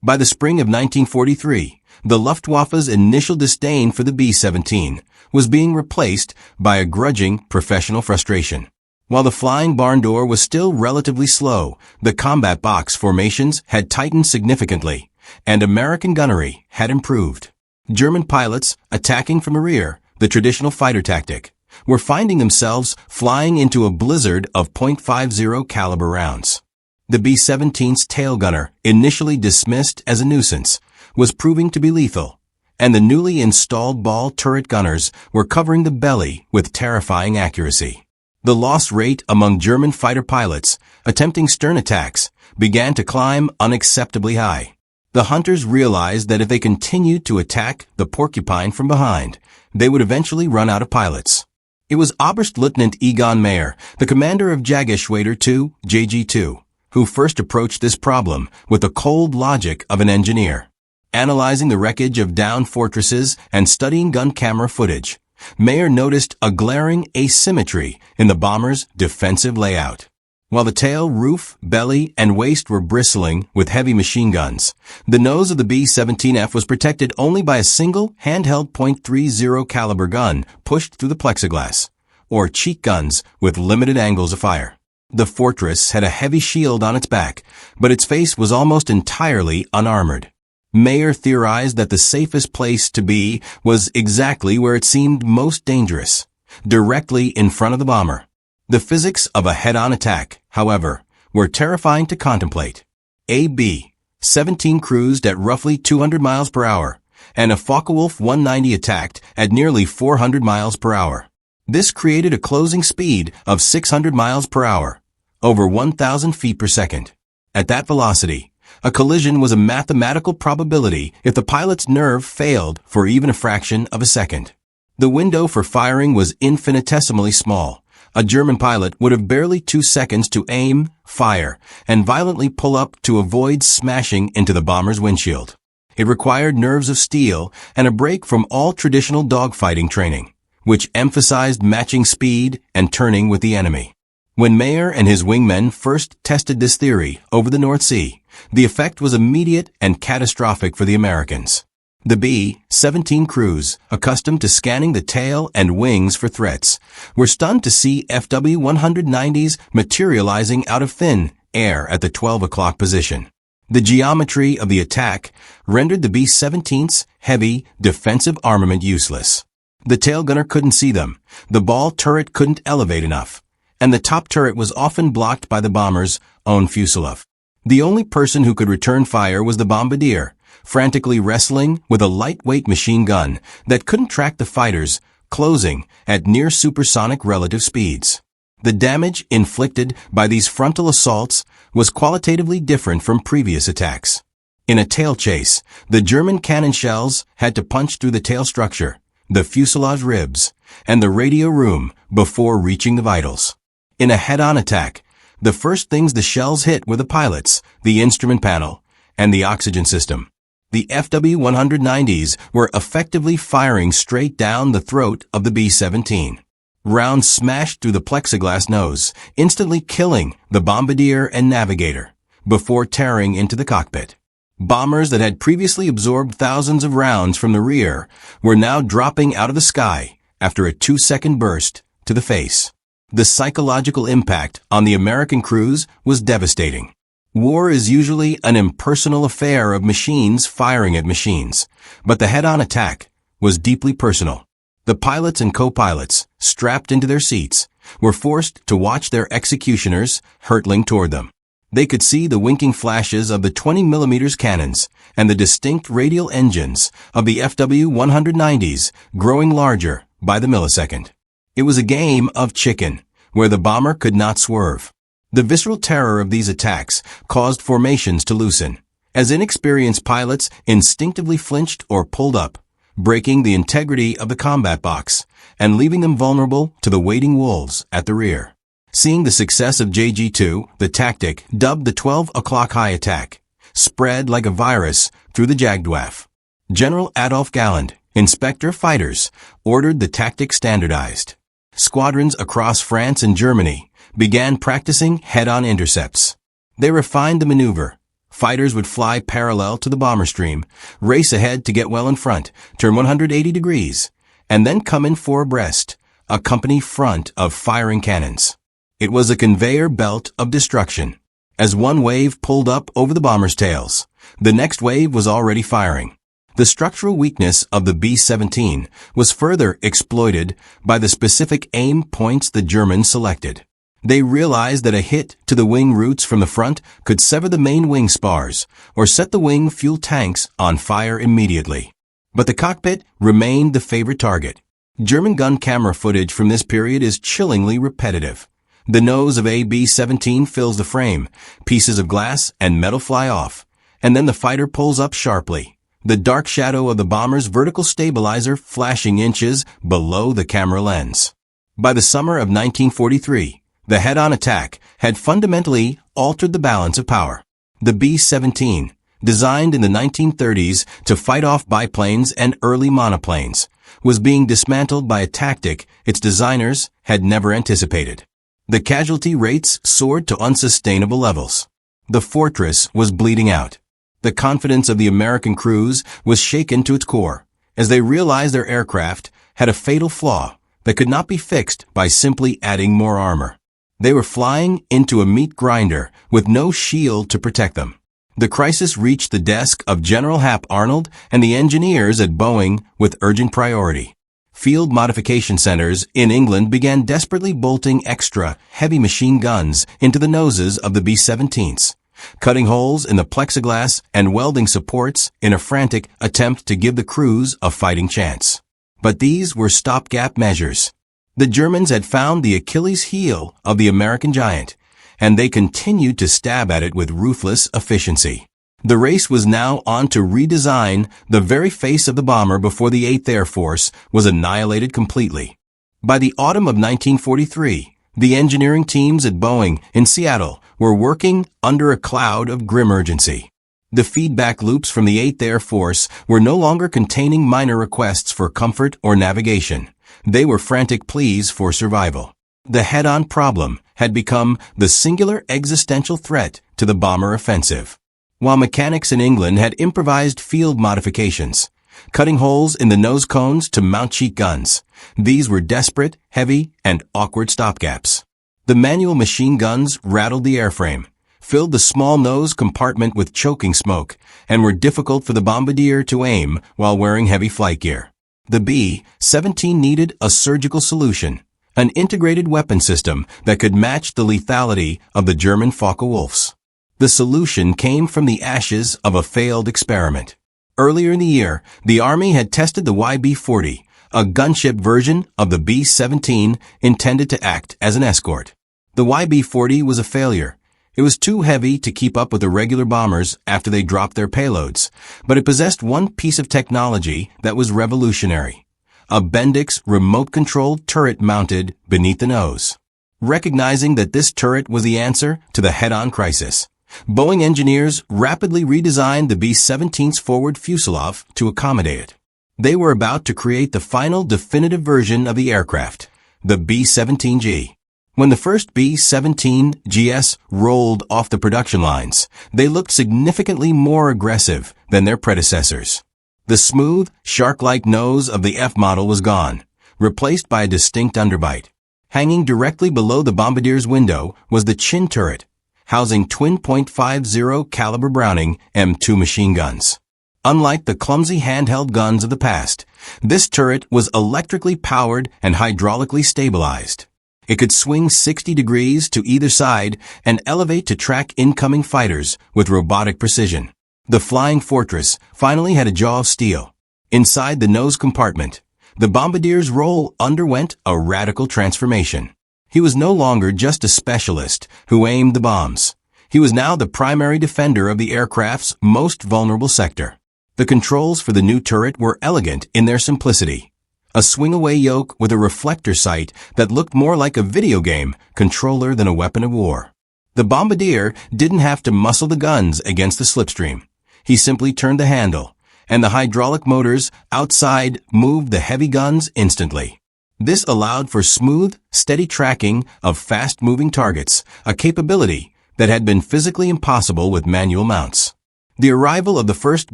By the spring of 1943, the Luftwaffe's initial disdain for the B-17 was being replaced by a grudging professional frustration. While the flying barn door was still relatively slow, the combat box formations had tightened significantly, and American gunnery had improved. German pilots, attacking from the rear, the traditional fighter tactic, were finding themselves flying into a blizzard of .50 caliber rounds. The B-17's tail gunner, initially dismissed as a nuisance, was proving to be lethal, and the newly installed ball turret gunners were covering the belly with terrifying accuracy. The loss rate among German fighter pilots attempting stern attacks began to climb unacceptably high. The hunters realized that if they continued to attack the porcupine from behind, they would eventually run out of pilots. It was Oberstleutnant Egon Mayer, the commander of Jägerschwader II, JG2, who first approached this problem with the cold logic of an engineer. Analyzing the wreckage of downed fortresses and studying gun camera footage, Mayer noticed a glaring asymmetry in the bomber's defensive layout. While the tail, roof, belly, and waist were bristling with heavy machine guns, the nose of the B-17F was protected only by a single handheld .30 caliber gun pushed through the plexiglass, or cheek guns with limited angles of fire. The Fortress had a heavy shield on its back, but its face was almost entirely unarmored. Mayer theorized that the safest place to be was exactly where it seemed most dangerous, directly in front of the bomber. The physics of a head-on attack, however, were terrifying to contemplate. A B-17 cruised at roughly 200 miles per hour, and a Focke-Wulf 190 attacked at nearly 400 miles per hour. This created a closing speed of 600 miles per hour, over 1,000 feet per second. At that velocity, a collision was a mathematical probability if the pilot's nerve failed for even a fraction of a second. The window for firing was infinitesimally small. A German pilot would have barely 2 seconds to aim, fire, and violently pull up to avoid smashing into the bomber's windshield. It required nerves of steel and a break from all traditional dogfighting training, which emphasized matching speed and turning with the enemy. When Mayer and his wingmen first tested this theory over the North Sea, the effect was immediate and catastrophic for the Americans. The B-17 crews, accustomed to scanning the tail and wings for threats, were stunned to see FW-190s materializing out of thin air at the 12 o'clock position. The geometry of the attack rendered the B-17's heavy defensive armament useless. The tail gunner couldn't see them, the ball turret couldn't elevate enough, and the top turret was often blocked by the bomber's own fuselage. The only person who could return fire was the bombardier, frantically wrestling with a lightweight machine gun that couldn't track the fighters, closing at near supersonic relative speeds. The damage inflicted by these frontal assaults was qualitatively different from previous attacks. In a tail chase, the German cannon shells had to punch through the tail structure, the fuselage ribs, and the radio room before reaching the vitals. In a head-on attack, the first things the shells hit were the pilots, the instrument panel, and the oxygen system. The FW-190s were effectively firing straight down the throat of the B-17. Rounds smashed through the plexiglass nose, instantly killing the bombardier and navigator, before tearing into the cockpit. Bombers that had previously absorbed thousands of rounds from the rear were now dropping out of the sky after a 2-second burst to the face. The psychological impact on the American crews was devastating. War is usually an impersonal affair of machines firing at machines, but the head-on attack was deeply personal. The pilots and co-pilots, strapped into their seats, were forced to watch their executioners hurtling toward them. They could see the winking flashes of the 20mm cannons and the distinct radial engines of the FW-190s growing larger by the millisecond. It was a game of chicken, where the bomber could not swerve. The visceral terror of these attacks caused formations to loosen, as inexperienced pilots instinctively flinched or pulled up, breaking the integrity of the combat box and leaving them vulnerable to the waiting wolves at the rear. Seeing the success of JG-2, the tactic, dubbed the 12 o'clock high attack, spread like a virus through the Jagdwaffe. General Adolf Galland, Inspector Fighters, ordered the tactic standardized. Squadrons across France and Germany began practicing head-on intercepts. They refined the maneuver. Fighters would fly parallel to the bomber stream, race ahead to get well in front, turn 180 degrees, and then come in four abreast, a company front of firing cannons. It was a conveyor belt of destruction. As one wave pulled up over the bombers' tails, the next wave was already firing. The structural weakness of the B-17 was further exploited by the specific aim points the Germans selected. They realized that a hit to the wing roots from the front could sever the main wing spars or set the wing fuel tanks on fire immediately. But the cockpit remained the favorite target. German gun camera footage from this period is chillingly repetitive. The nose of a B-17 fills the frame, pieces of glass and metal fly off, and then the fighter pulls up sharply, the dark shadow of the bomber's vertical stabilizer flashing inches below the camera lens. By the summer of 1943, the head-on attack had fundamentally altered the balance of power. The B-17, designed in the 1930s to fight off biplanes and early monoplanes, was being dismantled by a tactic its designers had never anticipated. The casualty rates soared to unsustainable levels. The fortress was bleeding out. The confidence of the American crews was shaken to its core, as they realized their aircraft had a fatal flaw that could not be fixed by simply adding more armor. They were flying into a meat grinder with no shield to protect them. The crisis reached the desk of General Hap Arnold and the engineers at Boeing with urgent priority. Field modification centers in England began desperately bolting extra heavy machine guns into the noses of the B-17s, cutting holes in the plexiglass and welding supports in a frantic attempt to give the crews a fighting chance. But these were stopgap measures. The Germans had found the Achilles heel of the American giant, and they continued to stab at it with ruthless efficiency. The race was now on to redesign the very face of the bomber before the 8th Air Force was annihilated completely. By the autumn of 1943, the engineering teams at Boeing in Seattle were working under a cloud of grim urgency. The feedback loops from the 8th Air Force were no longer containing minor requests for comfort or navigation. They were frantic pleas for survival. The head-on problem had become the singular existential threat to the bomber offensive. While mechanics in England had improvised field modifications, cutting holes in the nose cones to mount cheek guns, these were desperate, heavy, and awkward stopgaps. The manual machine guns rattled the airframe, filled the small nose compartment with choking smoke, and were difficult for the bombardier to aim while wearing heavy flight gear. The B-17 needed a surgical solution, an integrated weapon system that could match the lethality of the German Focke-Wulfs. The solution came from the ashes of a failed experiment. Earlier in the year, the Army had tested the YB-40, a gunship version of the B-17 intended to act as an escort. The YB-40 was a failure. It was too heavy to keep up with the regular bombers after they dropped their payloads, but it possessed one piece of technology that was revolutionary: a Bendix remote-controlled turret mounted beneath the nose. Recognizing that this turret was the answer to the head-on crisis, Boeing engineers rapidly redesigned the B-17's forward fuselage to accommodate it. They were about to create the final definitive version of the aircraft, the B-17G. When the first B-17GS rolled off the production lines, they looked significantly more aggressive than their predecessors. The smooth, shark-like nose of the F model was gone, replaced by a distinct underbite. Hanging directly below the bombardier's window was the chin turret, housing twin .50 caliber Browning M2 machine guns. Unlike the clumsy handheld guns of the past, this turret was electrically powered and hydraulically stabilized. It could swing 60 degrees to either side and elevate to track incoming fighters with robotic precision. The Flying Fortress finally had a jaw of steel. Inside the nose compartment, the bombardier's role underwent a radical transformation. He was no longer just a specialist who aimed the bombs. He was now the primary defender of the aircraft's most vulnerable sector. The controls for the new turret were elegant in their simplicity. A swing-away yoke with a reflector sight that looked more like a video game controller than a weapon of war. The bombardier didn't have to muscle the guns against the slipstream. He simply turned the handle, and the hydraulic motors outside moved the heavy guns instantly. This allowed for smooth, steady tracking of fast-moving targets, a capability that had been physically impossible with manual mounts. The arrival of the first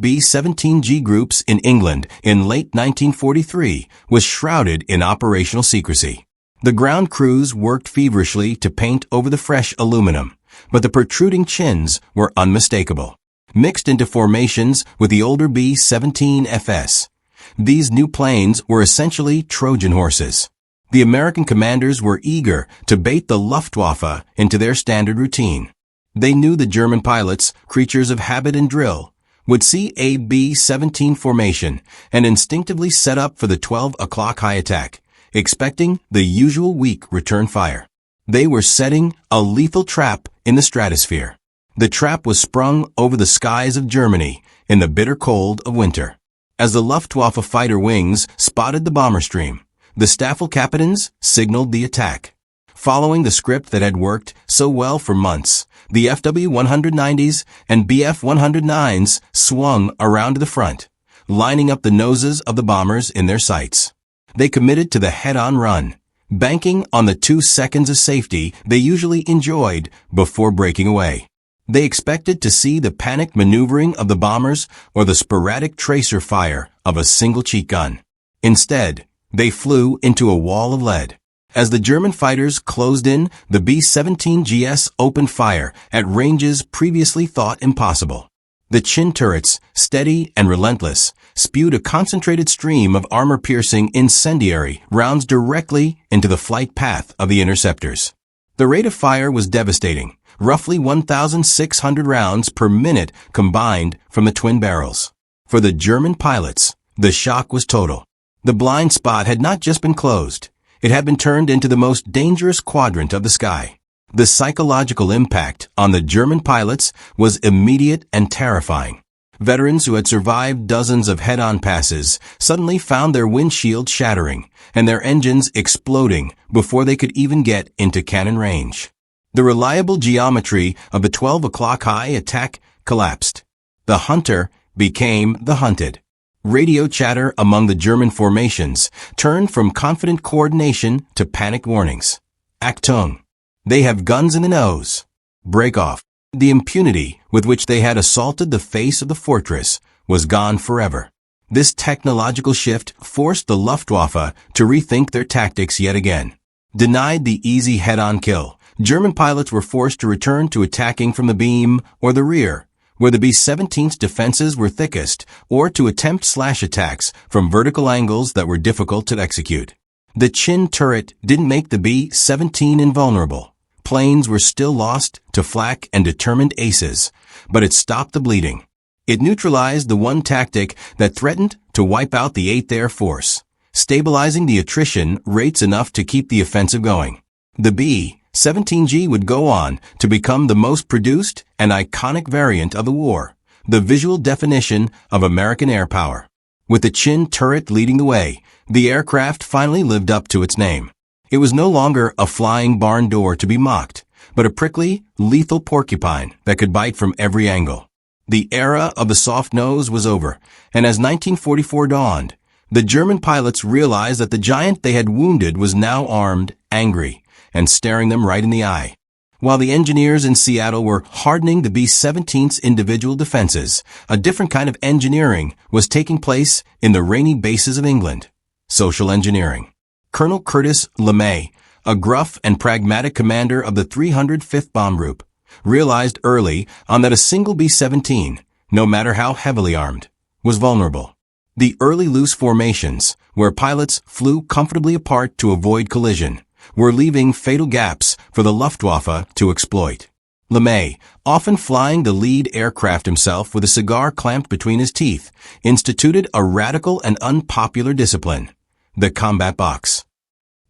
B-17G groups in England in late 1943 was shrouded in operational secrecy. The ground crews worked feverishly to paint over the fresh aluminum, but the protruding chins were unmistakable. Mixed into formations with the older B-17FS, these new planes were essentially Trojan horses. The American commanders were eager to bait the Luftwaffe into their standard routine. They knew the German pilots, creatures of habit and drill, would see a B-17 formation and instinctively set up for the 12 o'clock high attack, expecting the usual weak return fire. They were setting a lethal trap in the stratosphere. The trap was sprung over the skies of Germany in the bitter cold of winter. As the Luftwaffe fighter wings spotted the bomber stream, the Staffelkapitans signaled the attack. Following the script that had worked so well for months, the FW-190s and Bf-109s swung around to the front, lining up the noses of the bombers in their sights. They committed to the head-on run, banking on the 2 seconds of safety they usually enjoyed before breaking away. They expected to see the panicked maneuvering of the bombers or the sporadic tracer fire of a single cheat gun. Instead, they flew into a wall of lead. As the German fighters closed in, the B-17GS opened fire at ranges previously thought impossible. The chin turrets, steady and relentless, spewed a concentrated stream of armor-piercing incendiary rounds directly into the flight path of the interceptors. The rate of fire was devastating, roughly 1,600 rounds per minute combined from the twin barrels. For the German pilots, the shock was total. The blind spot had not just been closed. It had been turned into the most dangerous quadrant of the sky. The psychological impact on the German pilots was immediate and terrifying. Veterans who had survived dozens of head-on passes suddenly found their windshield shattering and their engines exploding before they could even get into cannon range. The reliable geometry of the 12 o'clock high attack collapsed. The hunter became the hunted. Radio chatter among the German formations turned from confident coordination to panicked warnings. Achtung! They have guns in the nose. Break off. The impunity with which they had assaulted the face of the fortress was gone forever. This technological shift forced the Luftwaffe to rethink their tactics yet again. Denied the easy head-on kill, German pilots were forced to return to attacking from the beam or the rear, where the B-17's defenses were thickest, or to attempt slash attacks from vertical angles that were difficult to execute. The chin turret didn't make the B-17 invulnerable. Planes were still lost to flak and determined aces, but it stopped the bleeding. It neutralized the one tactic that threatened to wipe out the 8th Air Force, stabilizing the attrition rates enough to keep the offensive going. The B-17G would go on to become the most produced and iconic variant of the war, the visual definition of American air power. With the chin turret leading the way, the aircraft finally lived up to its name. It was no longer a flying barn door to be mocked, but a prickly, lethal porcupine that could bite from every angle. The era of the soft nose was over, and as 1944 dawned, The German pilots realized that the giant they had wounded was now armed, angry, and staring them right in the eye. While the engineers in Seattle were hardening the B-17's individual defenses, a different kind of engineering was taking place in the rainy bases of England. Social engineering. Colonel Curtis LeMay, a gruff and pragmatic commander of the 305th Bomb Group, realized early on that a single B-17, no matter how heavily armed, was vulnerable. The early loose formations, where pilots flew comfortably apart to avoid collision, were leaving fatal gaps for the Luftwaffe to exploit. LeMay, often flying the lead aircraft himself with a cigar clamped between his teeth, instituted a radical and unpopular discipline, the combat box.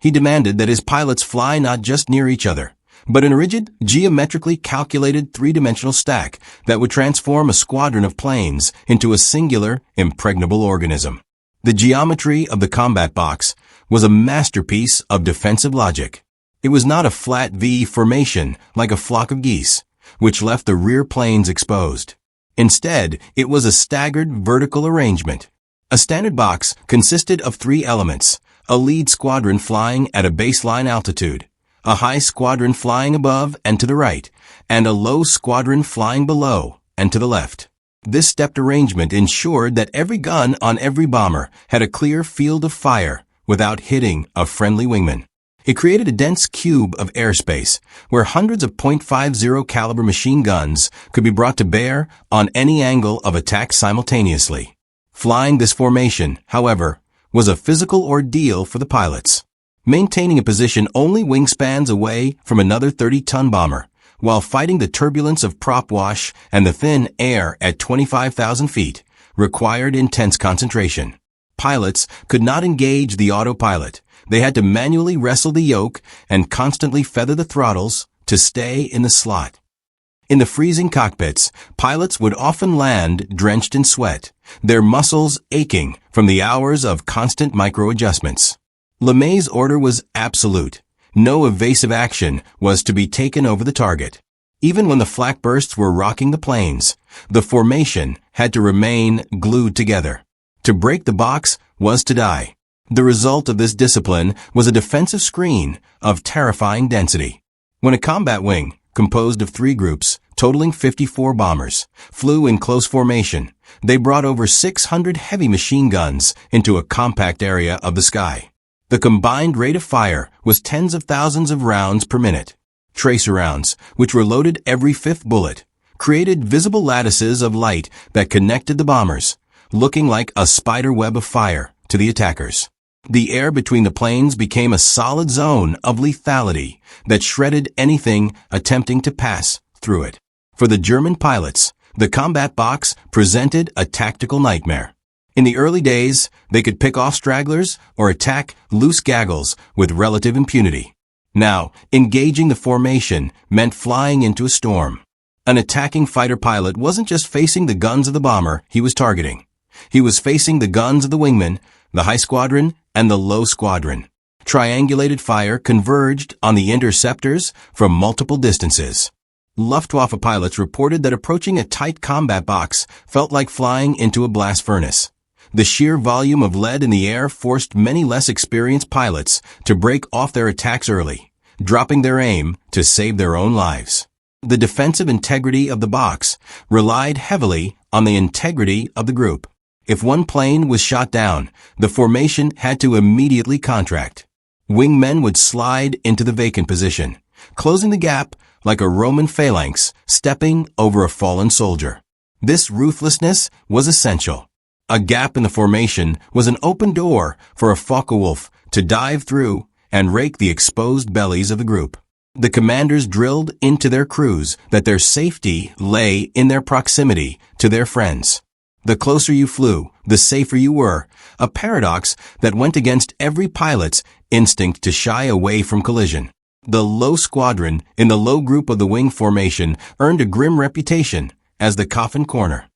He demanded that his pilots fly not just near each other, but in a rigid, geometrically calculated three-dimensional stack that would transform a squadron of planes into a singular, impregnable organism. The geometry of the combat box was a masterpiece of defensive logic. It was not a flat V formation like a flock of geese, which left the rear planes exposed. Instead, it was a staggered vertical arrangement. A standard box consisted of three elements: a lead squadron flying at a baseline altitude, a high squadron flying above and to the right, and a low squadron flying below and to the left. This stepped arrangement ensured that every gun on every bomber had a clear field of fire without hitting a friendly wingman. It created a dense cube of airspace where hundreds of .50 caliber machine guns could be brought to bear on any angle of attack simultaneously. Flying this formation, however, was a physical ordeal for the pilots. Maintaining a position only wingspans away from another 30-ton bomber, while fighting the turbulence of prop wash and the thin air at 25,000 feet, required intense concentration. Pilots could not engage the autopilot. They had to manually wrestle the yoke and constantly feather the throttles to stay in the slot. In the freezing cockpits, pilots would often land drenched in sweat, their muscles aching from the hours of constant micro-adjustments. LeMay's order was absolute. No evasive action was to be taken over the target. Even when the flak bursts were rocking the planes, the formation had to remain glued together. To break the box was to die. The result of this discipline was a defensive screen of terrifying density. When a combat wing, composed of three groups, totaling 54 bombers, flew in close formation, they brought over 600 heavy machine guns into a compact area of the sky. The combined rate of fire was tens of thousands of rounds per minute. Tracer rounds, which were loaded every fifth bullet, created visible lattices of light that connected the bombers, looking like a spider web of fire, to the attackers. The air between the planes became a solid zone of lethality that shredded anything attempting to pass through it. For the German pilots, the combat box presented a tactical nightmare. In the early days, they could pick off stragglers or attack loose gaggles with relative impunity. Now, engaging the formation meant flying into a storm. An attacking fighter pilot wasn't just facing the guns of the bomber he was targeting. He was facing the guns of the wingman, the high squadron, and the low squadron. Triangulated fire converged on the interceptors from multiple distances. Luftwaffe pilots reported that approaching a tight combat box felt like flying into a blast furnace. The sheer volume of lead in the air forced many less experienced pilots to break off their attacks early, dropping their aim to save their own lives. The defensive integrity of the box relied heavily on the integrity of the group. If one plane was shot down, the formation had to immediately contract. Wingmen would slide into the vacant position, closing the gap like a Roman phalanx stepping over a fallen soldier. This ruthlessness was essential. A gap in the formation was an open door for a Focke-Wulf to dive through and rake the exposed bellies of the group. The commanders drilled into their crews that their safety lay in their proximity to their friends. The closer you flew, the safer you were, a paradox that went against every pilot's instinct to shy away from collision. The low squadron in the low group of the wing formation earned a grim reputation as the coffin corner.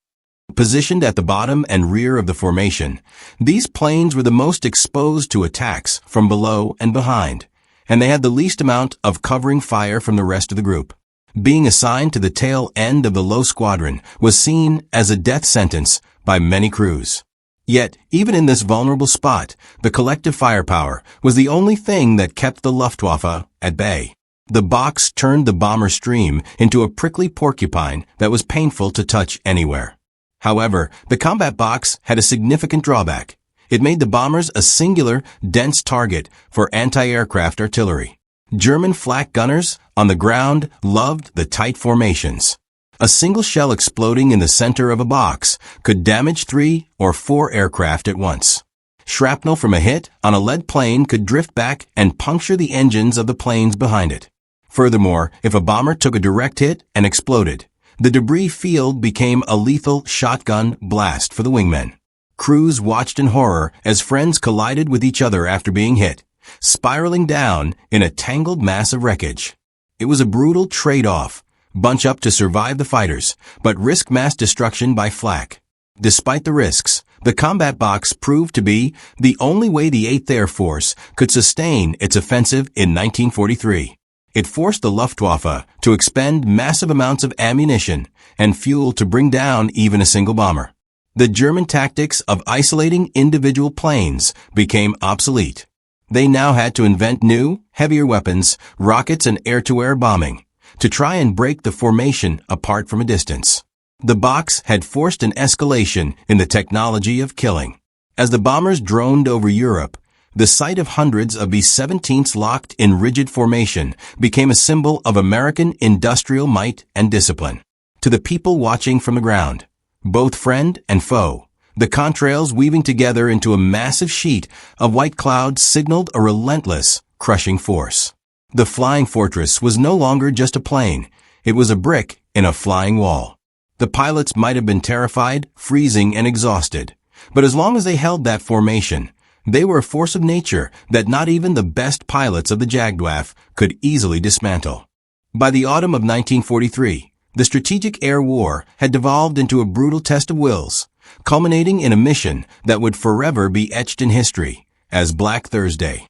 Positioned at the bottom and rear of the formation, these planes were the most exposed to attacks from below and behind, and they had the least amount of covering fire from the rest of the group. Being assigned to the tail end of the low squadron was seen as a death sentence by many crews. Yet, even in this vulnerable spot, the collective firepower was the only thing that kept the Luftwaffe at bay. The box turned the bomber stream into a prickly porcupine that was painful to touch anywhere. However, the combat box had a significant drawback. It made the bombers a singular, dense target for anti-aircraft artillery. German flak gunners on the ground loved the tight formations. A single shell exploding in the center of a box could damage 3 or 4 aircraft at once. Shrapnel from a hit on a lead plane could drift back and puncture the engines of the planes behind it. Furthermore, if a bomber took a direct hit and exploded, the debris field became a lethal shotgun blast for the wingmen. Crews watched in horror as friends collided with each other after being hit, spiraling down in a tangled mass of wreckage. It was a brutal trade-off. Bunch up to survive the fighters, but risk mass destruction by flak. Despite the risks, the combat box proved to be the only way the 8th Air Force could sustain its offensive in 1943. It forced the Luftwaffe to expend massive amounts of ammunition and fuel to bring down even a single bomber. The German tactics of isolating individual planes became obsolete. They now had to invent new, heavier weapons, rockets and air-to-air bombing, to try and break the formation apart from a distance. The box had forced an escalation in the technology of killing. As the bombers droned over Europe, the sight of hundreds of B-17s locked in rigid formation became a symbol of American industrial might and discipline. To the people watching from the ground, both friend and foe, the contrails weaving together into a massive sheet of white cloud signaled a relentless, crushing force. The flying fortress was no longer just a plane. It was a brick in a flying wall. The pilots might have been terrified, freezing, and exhausted, but as long as they held that formation, they were a force of nature that not even the best pilots of the Jagdwaffe could easily dismantle. By the autumn of 1943, the strategic air war had devolved into a brutal test of wills, culminating in a mission that would forever be etched in history as Black Thursday.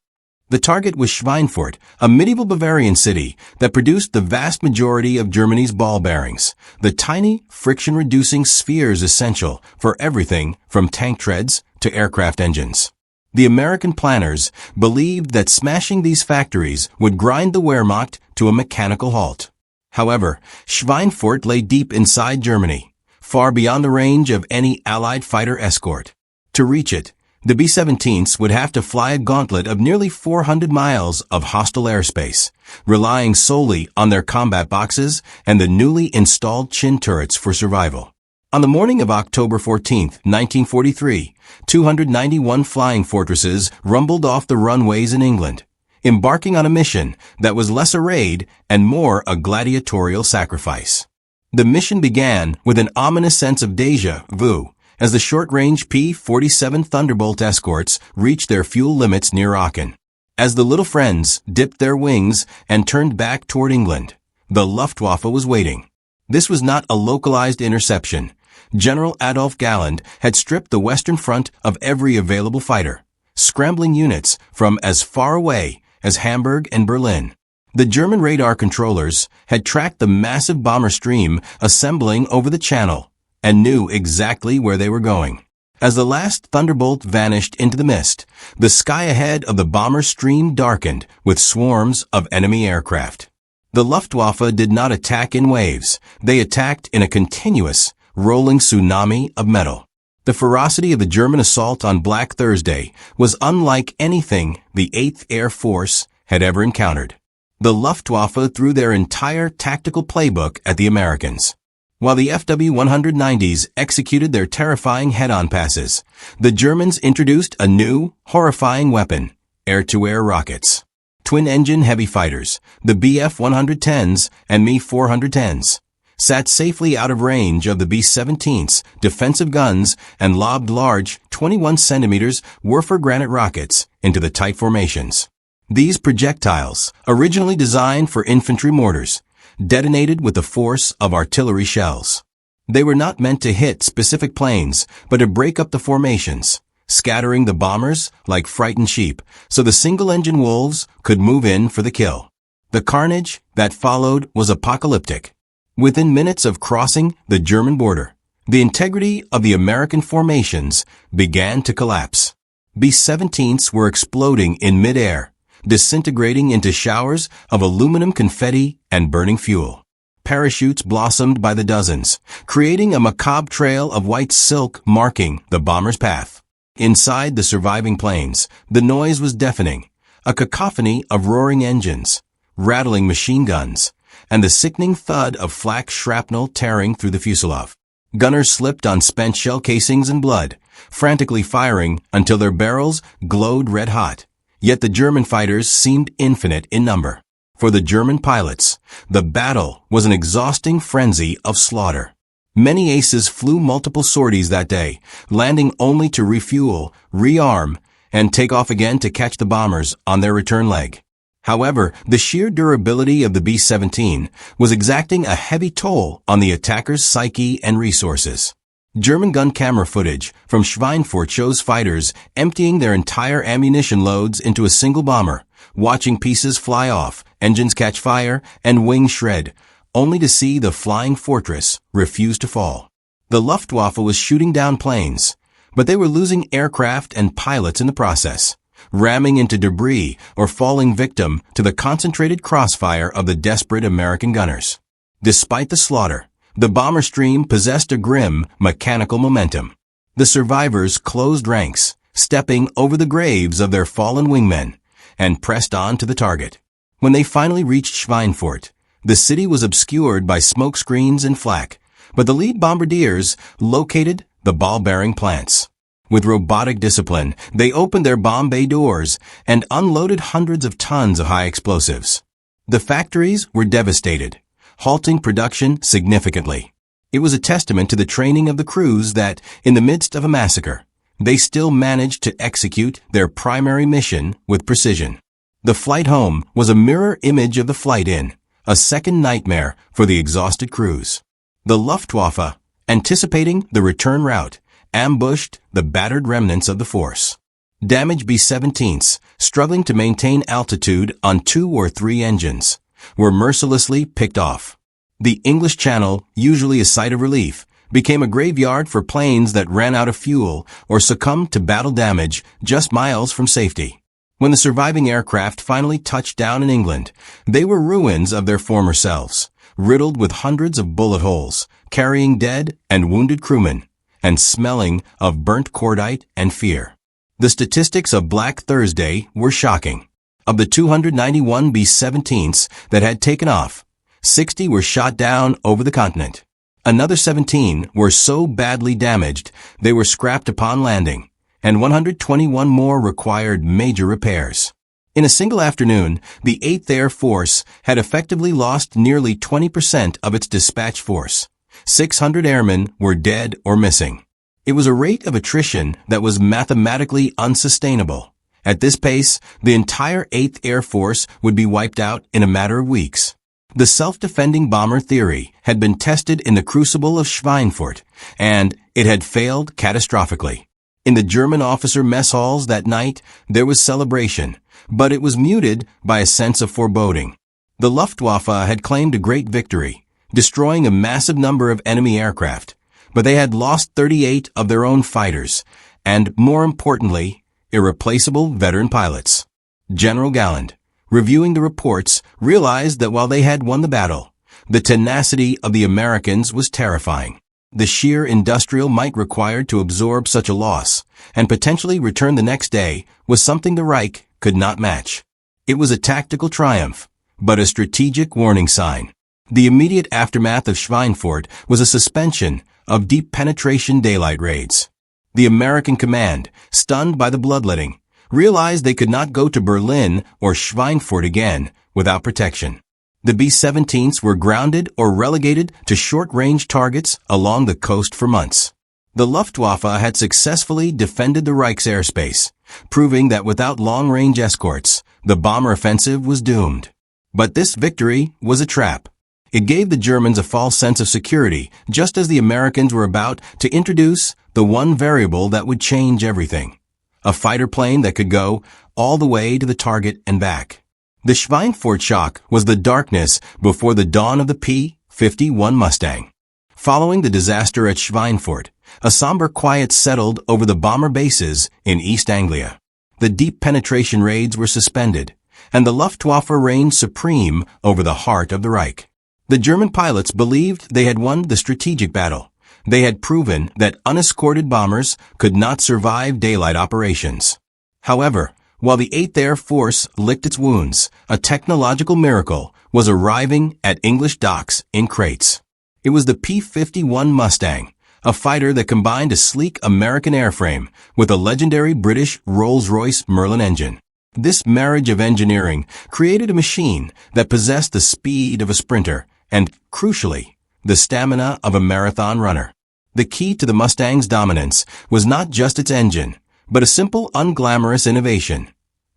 The target was Schweinfurt, a medieval Bavarian city that produced the vast majority of Germany's ball bearings, the tiny, friction-reducing spheres essential for everything from tank treads to aircraft engines. The American planners believed that smashing these factories would grind the Wehrmacht to a mechanical halt. However, Schweinfurt lay deep inside Germany, far beyond the range of any Allied fighter escort. To reach it, the B-17s would have to fly a gauntlet of nearly 400 miles of hostile airspace, relying solely on their combat boxes and the newly installed chin turrets for survival. On the morning of October 14, 1943, 291 flying fortresses rumbled off the runways in England, embarking on a mission that was less a raid and more a gladiatorial sacrifice. The mission began with an ominous sense of déjà vu, as the short-range P-47 Thunderbolt escorts reached their fuel limits near Aachen. As the little friends dipped their wings and turned back toward England, the Luftwaffe was waiting. This was not a localized interception. General Adolf Galland had stripped the Western Front of every available fighter, scrambling units from as far away as Hamburg and Berlin. The German radar controllers had tracked the massive bomber stream assembling over the Channel and knew exactly where they were going. As the last Thunderbolt vanished into the mist, the sky ahead of the bomber stream darkened with swarms of enemy aircraft. The Luftwaffe did not attack in waves. They attacked in a continuous, rolling tsunami of metal. The ferocity of the German assault on Black Thursday was unlike anything the 8th Air Force had ever encountered. The Luftwaffe threw their entire tactical playbook at the Americans. While the FW-190s executed their terrifying head-on passes, the Germans introduced a new, horrifying weapon, air-to-air rockets. Twin-engine heavy fighters, the Bf-110s and Me-410s, sat safely out of range of the B-17's defensive guns and lobbed large 21 centimeters Werfer granite rockets into the tight formations. These projectiles, originally designed for infantry mortars, detonated with the force of artillery shells. They were not meant to hit specific planes, but to break up the formations, scattering the bombers like frightened sheep, so the single-engine wolves could move in for the kill. The carnage that followed was apocalyptic. Within minutes of crossing the German border, The integrity of the American formations began to collapse. B-17s were exploding in midair, disintegrating into showers of aluminum confetti and burning fuel. Parachutes blossomed by the dozens, creating a macabre trail of white silk marking the bomber's path. Inside the surviving planes, the noise was deafening, a cacophony of roaring engines, rattling machine guns, and the sickening thud of flak shrapnel tearing through the fuselage. Gunners slipped on spent shell casings and blood, frantically firing until their barrels glowed red-hot. Yet the German fighters seemed infinite in number. For the German pilots, the battle was an exhausting frenzy of slaughter. Many aces flew multiple sorties that day, landing only to refuel, rearm, and take off again to catch the bombers on their return leg. However, the sheer durability of the B-17 was exacting a heavy toll on the attacker's psyche and resources. German gun camera footage from Schweinfurt shows fighters emptying their entire ammunition loads into a single bomber, watching pieces fly off, engines catch fire, and wings shred, only to see the flying fortress refuse to fall. The Luftwaffe was shooting down planes, but they were losing aircraft and pilots in the process, ramming into debris or falling victim to the concentrated crossfire of the desperate American gunners. Despite the slaughter, the bomber stream possessed a grim, mechanical momentum. The survivors closed ranks, stepping over the graves of their fallen wingmen, and pressed on to the target. When they finally reached Schweinfurt, the city was obscured by smoke screens and flak, but the lead bombardiers located the ball-bearing plants. With robotic discipline, they opened their bomb bay doors and unloaded hundreds of tons of high explosives. The factories were devastated, halting production significantly. It was a testament to the training of the crews that, in the midst of a massacre, they still managed to execute their primary mission with precision. The flight home was a mirror image of the flight in, a second nightmare for the exhausted crews. The Luftwaffe, anticipating the return route, ambushed the battered remnants of the force. Damaged B-17s, struggling to maintain altitude on 2 or 3 engines, were mercilessly picked off. The English Channel, usually a site of relief, became a graveyard for planes that ran out of fuel or succumbed to battle damage just miles from safety. When the surviving aircraft finally touched down in England, they were ruins of their former selves, riddled with hundreds of bullet holes, carrying dead and wounded crewmen, and smelling of burnt cordite and fear. The statistics of Black Thursday were shocking. Of the 291 B-17s that had taken off, 60 were shot down over the continent. Another 17 were so badly damaged they were scrapped upon landing, and 121 more required major repairs. In a single afternoon, the 8th Air Force had effectively lost nearly 20% of its dispatch force. 600 airmen were dead or missing. It was a rate of attrition that was mathematically unsustainable. At this pace, the entire 8th Air Force would be wiped out in a matter of weeks. The self-defending bomber theory had been tested in the crucible of Schweinfurt, and it had failed catastrophically. In the German officer mess halls that night, there was celebration, but it was muted by a sense of foreboding. The Luftwaffe had claimed a great victory, destroying a massive number of enemy aircraft, but they had lost 38 of their own fighters, and, more importantly, irreplaceable veteran pilots. General Galland, reviewing the reports, realized that while they had won the battle, the tenacity of the Americans was terrifying. The sheer industrial might required to absorb such a loss, and potentially return the next day, was something the Reich could not match. It was a tactical triumph, but a strategic warning sign. The immediate aftermath of Schweinfurt was a suspension of deep penetration daylight raids. The American command, stunned by the bloodletting, realized they could not go to Berlin or Schweinfurt again without protection. The B-17s were grounded or relegated to short-range targets along the coast for months. The Luftwaffe had successfully defended the Reich's airspace, proving that without long-range escorts, the bomber offensive was doomed. But this victory was a trap. It gave the Germans a false sense of security, just as the Americans were about to introduce the one variable that would change everything. A fighter plane that could go all the way to the target and back. The Schweinfurt shock was the darkness before the dawn of the P-51 Mustang. Following the disaster at Schweinfurt, a somber quiet settled over the bomber bases in East Anglia. The deep penetration raids were suspended, and the Luftwaffe reigned supreme over the heart of the Reich. The German pilots believed they had won the strategic battle. They had proven that unescorted bombers could not survive daylight operations. However, while the 8th Air Force licked its wounds, a technological miracle was arriving at English docks in crates. It was the P-51 Mustang, a fighter that combined a sleek American airframe with a legendary British Rolls-Royce Merlin engine. This marriage of engineering created a machine that possessed the speed of a sprinter and, crucially, the stamina of a marathon runner. The key to the Mustang's dominance was not just its engine, but a simple, unglamorous innovation: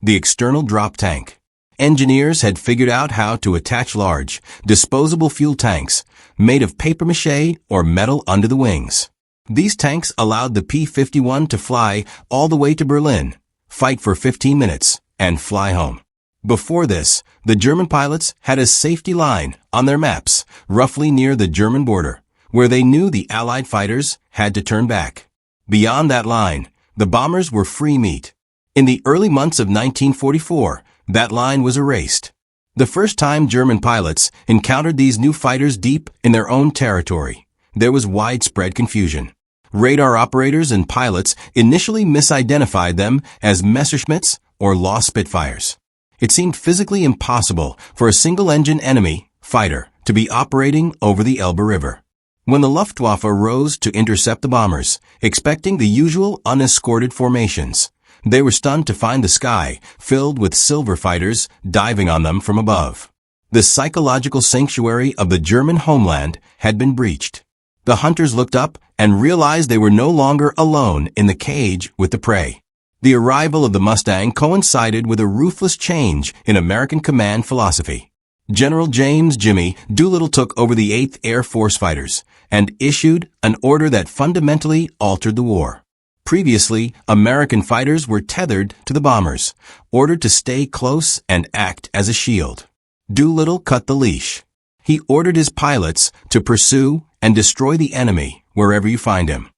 the external drop tank. Engineers had figured out how to attach large, disposable fuel tanks made of papier-mâché or metal under the wings. These tanks allowed the P-51 to fly all the way to Berlin, fight for 15 minutes, and fly home. Before this, the German pilots had a safety line on their maps, roughly near the German border, where they knew the Allied fighters had to turn back. Beyond that line, the bombers were free meat. In the early months of 1944, that line was erased. The first time German pilots encountered these new fighters deep in their own territory, there was widespread confusion. Radar operators and pilots initially misidentified them as Messerschmitts or Law Spitfires. It seemed physically impossible for a single-engine enemy fighter to be operating over the Elbe River. When the Luftwaffe rose to intercept the bombers, expecting the usual unescorted formations, they were stunned to find the sky filled with silver fighters diving on them from above. The psychological sanctuary of the German homeland had been breached. The hunters looked up and realized they were no longer alone in the cage with the prey. The arrival of the Mustang coincided with a ruthless change in American command philosophy. General James "Jimmy" Doolittle took over the 8th Air Force fighters and issued an order that fundamentally altered the war. Previously, American fighters were tethered to the bombers, ordered to stay close and act as a shield. Doolittle cut the leash. He ordered his pilots to pursue and destroy the enemy wherever you find him.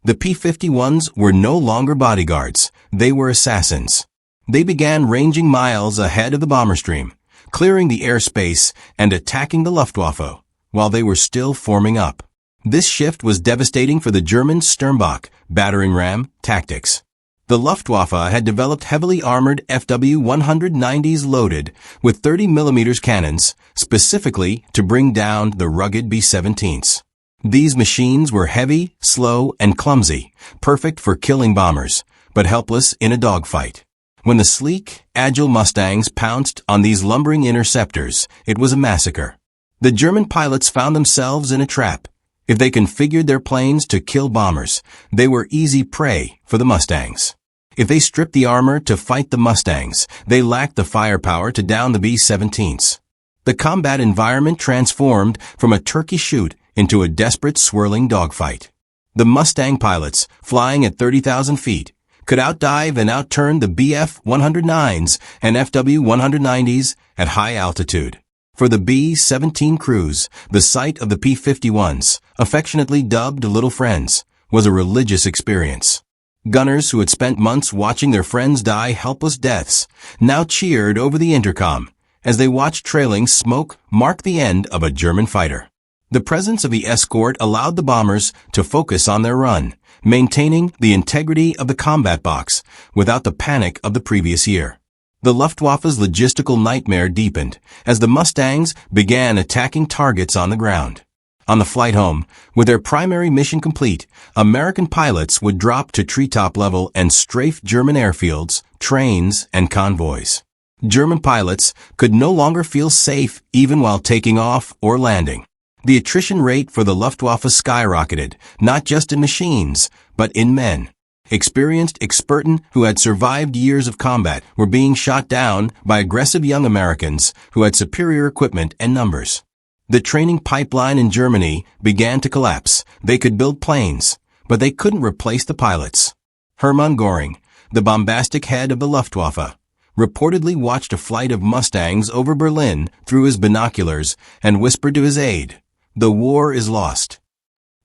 The P-51s were no longer bodyguards, they were assassins. They began ranging miles ahead of the bomber stream, clearing the airspace and attacking the Luftwaffe while they were still forming up. This shift was devastating for the German Sturmbach battering ram tactics. The Luftwaffe had developed heavily armored FW-190s loaded with 30mm cannons, specifically to bring down the rugged B-17s. These machines were heavy, slow, and clumsy, perfect for killing bombers, but helpless in a dogfight. When the sleek, agile Mustangs pounced on these lumbering interceptors, it was a massacre. The German pilots found themselves in a trap. If they configured their planes to kill bombers, they were easy prey for the Mustangs. If they stripped the armor to fight the Mustangs, they lacked the firepower to down the B-17s. The combat environment transformed from a turkey shoot into a desperate, swirling dogfight. The Mustang pilots, flying at 30,000 feet, could outdive and outturn the Bf-109s and FW-190s at high altitude. For the B-17 crews, the sight of the P-51s, affectionately dubbed Little Friends, was a religious experience. Gunners who had spent months watching their friends die helpless deaths now cheered over the intercom as they watched trailing smoke mark the end of a German fighter. The presence of the escort allowed the bombers to focus on their run, maintaining the integrity of the combat box without the panic of the previous year. The Luftwaffe's logistical nightmare deepened as the Mustangs began attacking targets on the ground. On the flight home, with their primary mission complete, American pilots would drop to treetop level and strafe German airfields, trains, and convoys. German pilots could no longer feel safe even while taking off or landing. The attrition rate for the Luftwaffe skyrocketed, not just in machines, but in men. Experienced Experten who had survived years of combat were being shot down by aggressive young Americans who had superior equipment and numbers. The training pipeline in Germany began to collapse. They could build planes, but they couldn't replace the pilots. Hermann Göring, the bombastic head of the Luftwaffe, reportedly watched a flight of Mustangs over Berlin through his binoculars and whispered to his aide, "The war is lost.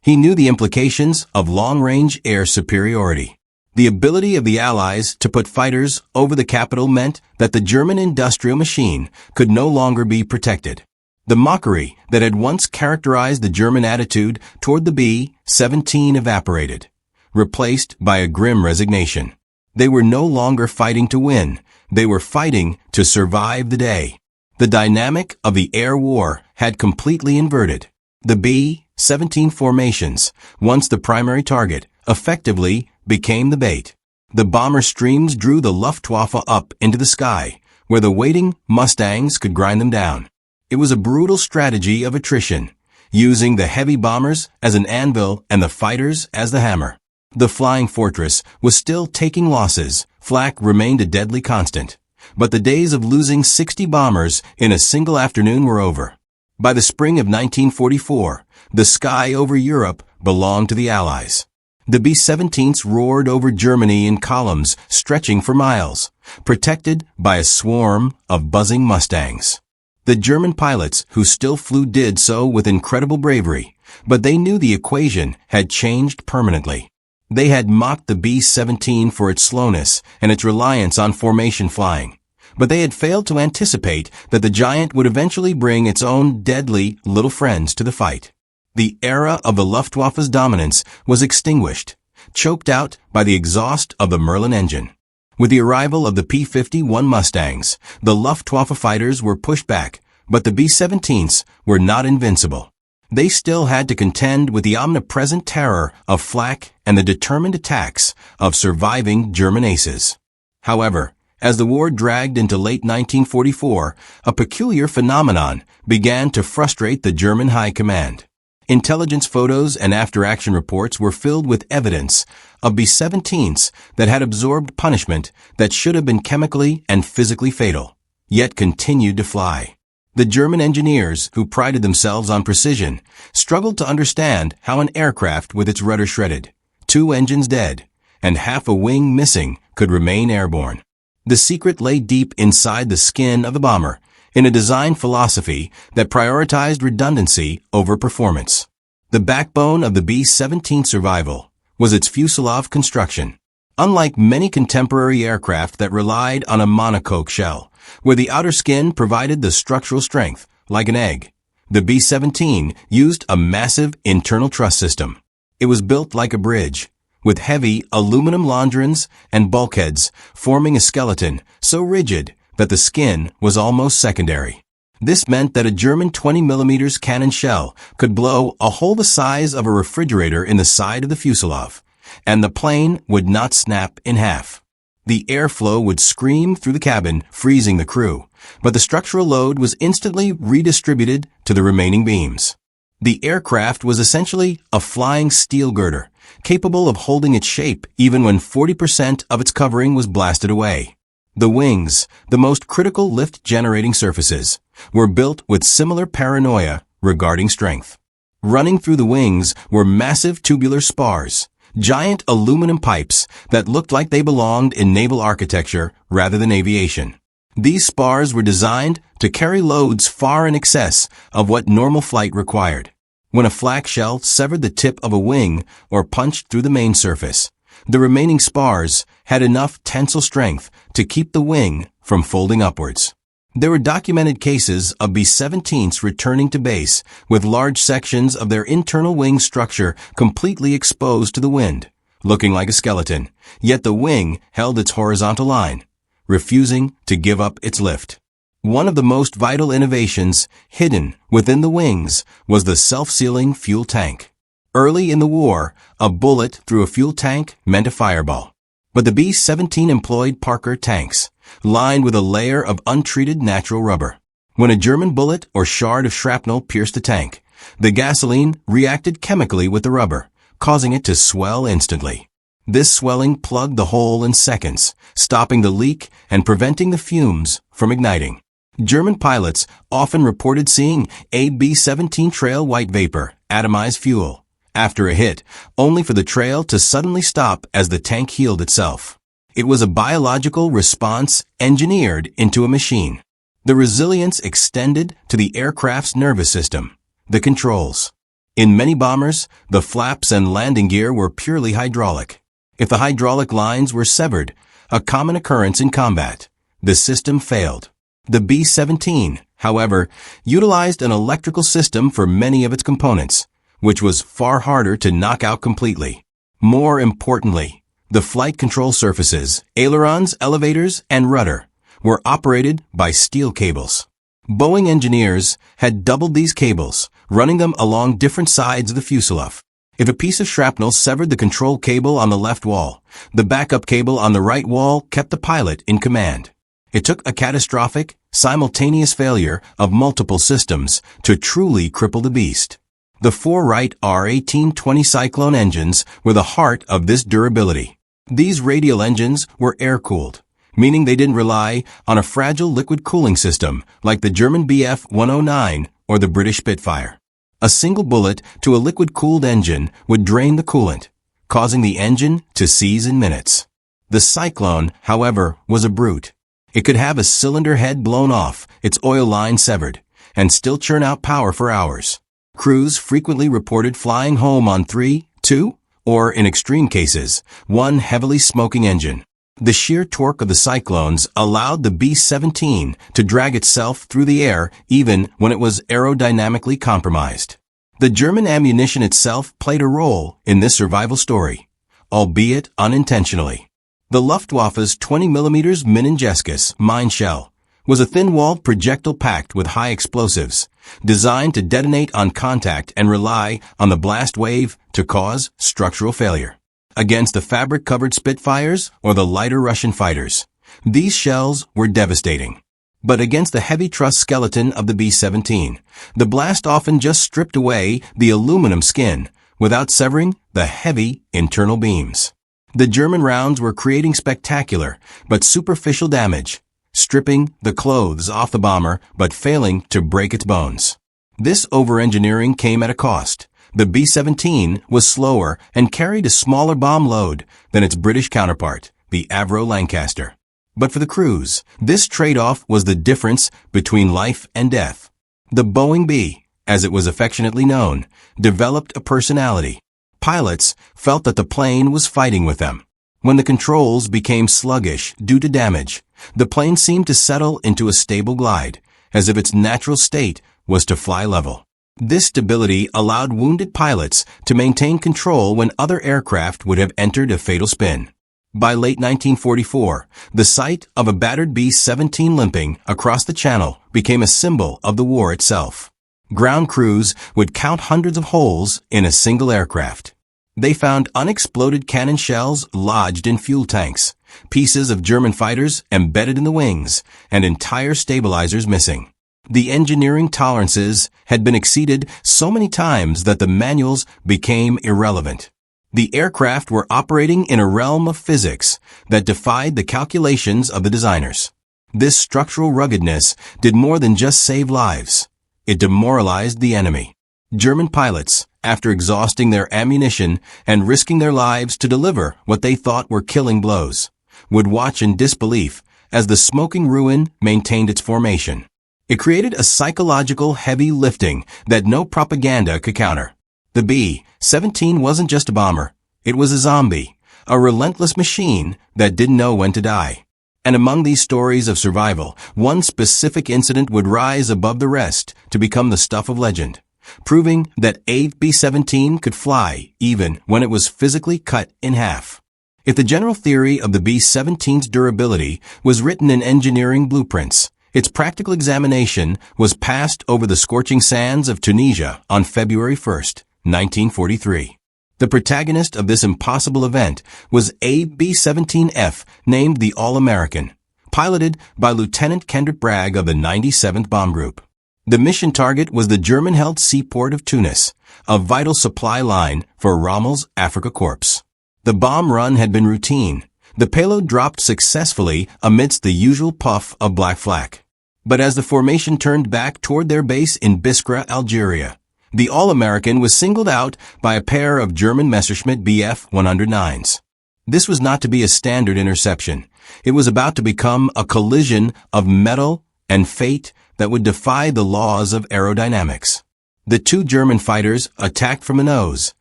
He knew the implications of long-range air superiority. The ability of the Allies to put fighters over the capital meant that the German industrial machine could no longer be protected. The mockery that had once characterized the German attitude toward the B-17 evaporated, replaced by a grim resignation. They were no longer fighting to win. They were fighting to survive the day. The dynamic of the air war had completely inverted. The B-17 formations, once the primary target, effectively became the bait. The bomber streams drew the Luftwaffe up into the sky, where the waiting Mustangs could grind them down. It was a brutal strategy of attrition, using the heavy bombers as an anvil and the fighters as the hammer. The flying fortress was still taking losses. Flak remained a deadly constant. But the days of losing 60 bombers in a single afternoon were over. By the spring of 1944, the sky over Europe belonged to the Allies. The B-17s roared over Germany in columns stretching for miles, protected by a swarm of buzzing Mustangs. The German pilots who still flew did so with incredible bravery, but they knew the equation had changed permanently. They had mocked the B-17 for its slowness and its reliance on formation flying, but they had failed to anticipate that the giant would eventually bring its own deadly little friends to the fight. The era of the Luftwaffe's dominance was extinguished, choked out by the exhaust of the Merlin engine. With the arrival of the P-51 Mustangs, the Luftwaffe fighters were pushed back, but the B-17s were not invincible. They still had to contend with the omnipresent terror of flak and the determined attacks of surviving German aces. However, as the war dragged into late 1944, a peculiar phenomenon began to frustrate the German high command. Intelligence photos and after-action reports were filled with evidence of B-17s that had absorbed punishment that should have been chemically and physically fatal, yet continued to fly. The German engineers, who prided themselves on precision, struggled to understand how an aircraft with its rudder shredded, 2 engines dead, and half a wing missing could remain airborne. The secret lay deep inside the skin of the bomber, in a design philosophy that prioritized redundancy over performance. The backbone of the B-17 survival was its fuselage construction. Unlike many contemporary aircraft that relied on a monocoque shell, where the outer skin provided the structural strength, like an egg, the B-17 used a massive internal truss system. It was built like a bridge, with heavy aluminum longerons and bulkheads forming a skeleton so rigid that the skin was almost secondary. This meant that a German 20mm cannon shell could blow a hole the size of a refrigerator in the side of the fuselage, and the plane would not snap in half. The airflow would scream through the cabin, freezing the crew, but the structural load was instantly redistributed to the remaining beams. The aircraft was essentially a flying steel girder, capable of holding its shape even when 40% of its covering was blasted away. The wings, the most critical lift-generating surfaces, were built with similar paranoia regarding strength. Running through the wings were massive tubular spars, giant aluminum pipes that looked like they belonged in naval architecture rather than aviation. These spars were designed to carry loads far in excess of what normal flight required. When a flak shell severed the tip of a wing or punched through the main surface, the remaining spars had enough tensile strength to keep the wing from folding upwards. There were documented cases of B-17s returning to base with large sections of their internal wing structure completely exposed to the wind, looking like a skeleton, yet the wing held its horizontal line, refusing to give up its lift. One of the most vital innovations hidden within the wings was the self-sealing fuel tank. Early in the war, a bullet through a fuel tank meant a fireball. But the B-17 employed Parker tanks, lined with a layer of untreated natural rubber. When a German bullet or shard of shrapnel pierced the tank, the gasoline reacted chemically with the rubber, causing it to swell instantly. This swelling plugged the hole in seconds, stopping the leak and preventing the fumes from igniting. German pilots often reported seeing a B-17 trail white vapor, atomized fuel, after a hit, only for the trail to suddenly stop as the tank healed itself. It was a biological response engineered into a machine. The resilience extended to the aircraft's nervous system, the controls. In many bombers, the flaps and landing gear were purely hydraulic. If the hydraulic lines were severed, a common occurrence in combat, the system failed. The B-17, however, utilized an electrical system for many of its components, which was far harder to knock out completely. More importantly, the flight control surfaces, ailerons, elevators, and rudder, were operated by steel cables. Boeing engineers had doubled these cables, running them along different sides of the fuselage. If a piece of shrapnel severed the control cable on the left wall, the backup cable on the right wall kept the pilot in command. It took a catastrophic, simultaneous failure of multiple systems to truly cripple the beast. The four Wright R-1820 Cyclone engines were the heart of this durability. These radial engines were air-cooled, meaning they didn't rely on a fragile liquid cooling system like the German Bf-109 or the British Spitfire. A single bullet to a liquid-cooled engine would drain the coolant, causing the engine to seize in minutes. The Cyclone, however, was a brute. It could have a cylinder head blown off, its oil line severed, and still churn out power for hours. Crews frequently reported flying home on 3, 2, or, in extreme cases, one heavily smoking engine. The sheer torque of the Cyclones allowed the B-17 to drag itself through the air even when it was aerodynamically compromised. The German ammunition itself played a role in this survival story, albeit unintentionally. The Luftwaffe's 20mm Minengeskus mine shell was a thin-walled projectile packed with high explosives, designed to detonate on contact and rely on the blast wave to cause structural failure. Against the fabric-covered Spitfires or the lighter Russian fighters, these shells were devastating. But against the heavy truss skeleton of the B-17, the blast often just stripped away the aluminum skin without severing the heavy internal beams. The German rounds were creating spectacular but superficial damage, stripping the clothes off the bomber but failing to break its bones. This over-engineering came at a cost. The B-17 was slower and carried a smaller bomb load than its British counterpart, the Avro Lancaster. But for the crews, this trade-off was the difference between life and death. The Boeing B, as it was affectionately known, developed a personality. Pilots felt that the plane was fighting with them. When the controls became sluggish due to damage, the plane seemed to settle into a stable glide, as if its natural state was to fly level. This stability allowed wounded pilots to maintain control when other aircraft would have entered a fatal spin. By late 1944, the sight of a battered B-17 limping across the channel became a symbol of the war itself. Ground crews would count hundreds of holes in a single aircraft. They found unexploded cannon shells lodged in fuel tanks, pieces of German fighters embedded in the wings, and entire stabilizers missing. The engineering tolerances had been exceeded so many times that the manuals became irrelevant. The aircraft were operating in a realm of physics that defied the calculations of the designers. This structural ruggedness did more than just save lives. It demoralized the enemy. German pilots, after exhausting their ammunition and risking their lives to deliver what they thought were killing blows, would watch in disbelief as the smoking ruin maintained its formation. It created a psychological heavy lifting that no propaganda could counter. The B-17 wasn't just a bomber. It was a zombie, a relentless machine that didn't know when to die. And among these stories of survival, one specific incident would rise above the rest to become the stuff of legend, proving that a B-17 could fly even when it was physically cut in half. If the general theory of the B-17's durability was written in engineering blueprints, its practical examination was passed over the scorching sands of Tunisia on February 1, 1943. The protagonist of this impossible event was a B-17F named the All-American, piloted by Lieutenant Kendrick Bragg of the 97th Bomb Group. The mission target was the German-held seaport of Tunis, a vital supply line for Rommel's Afrika Korps. The bomb run had been routine. The payload dropped successfully amidst the usual puff of black flak. But as the formation turned back toward their base in Biskra, Algeria, the All-American was singled out by a pair of German Messerschmitt Bf-109s. This was not to be a standard interception. It was about to become a collision of metal and fate that would defy the laws of aerodynamics. The two German fighters attacked from the nose,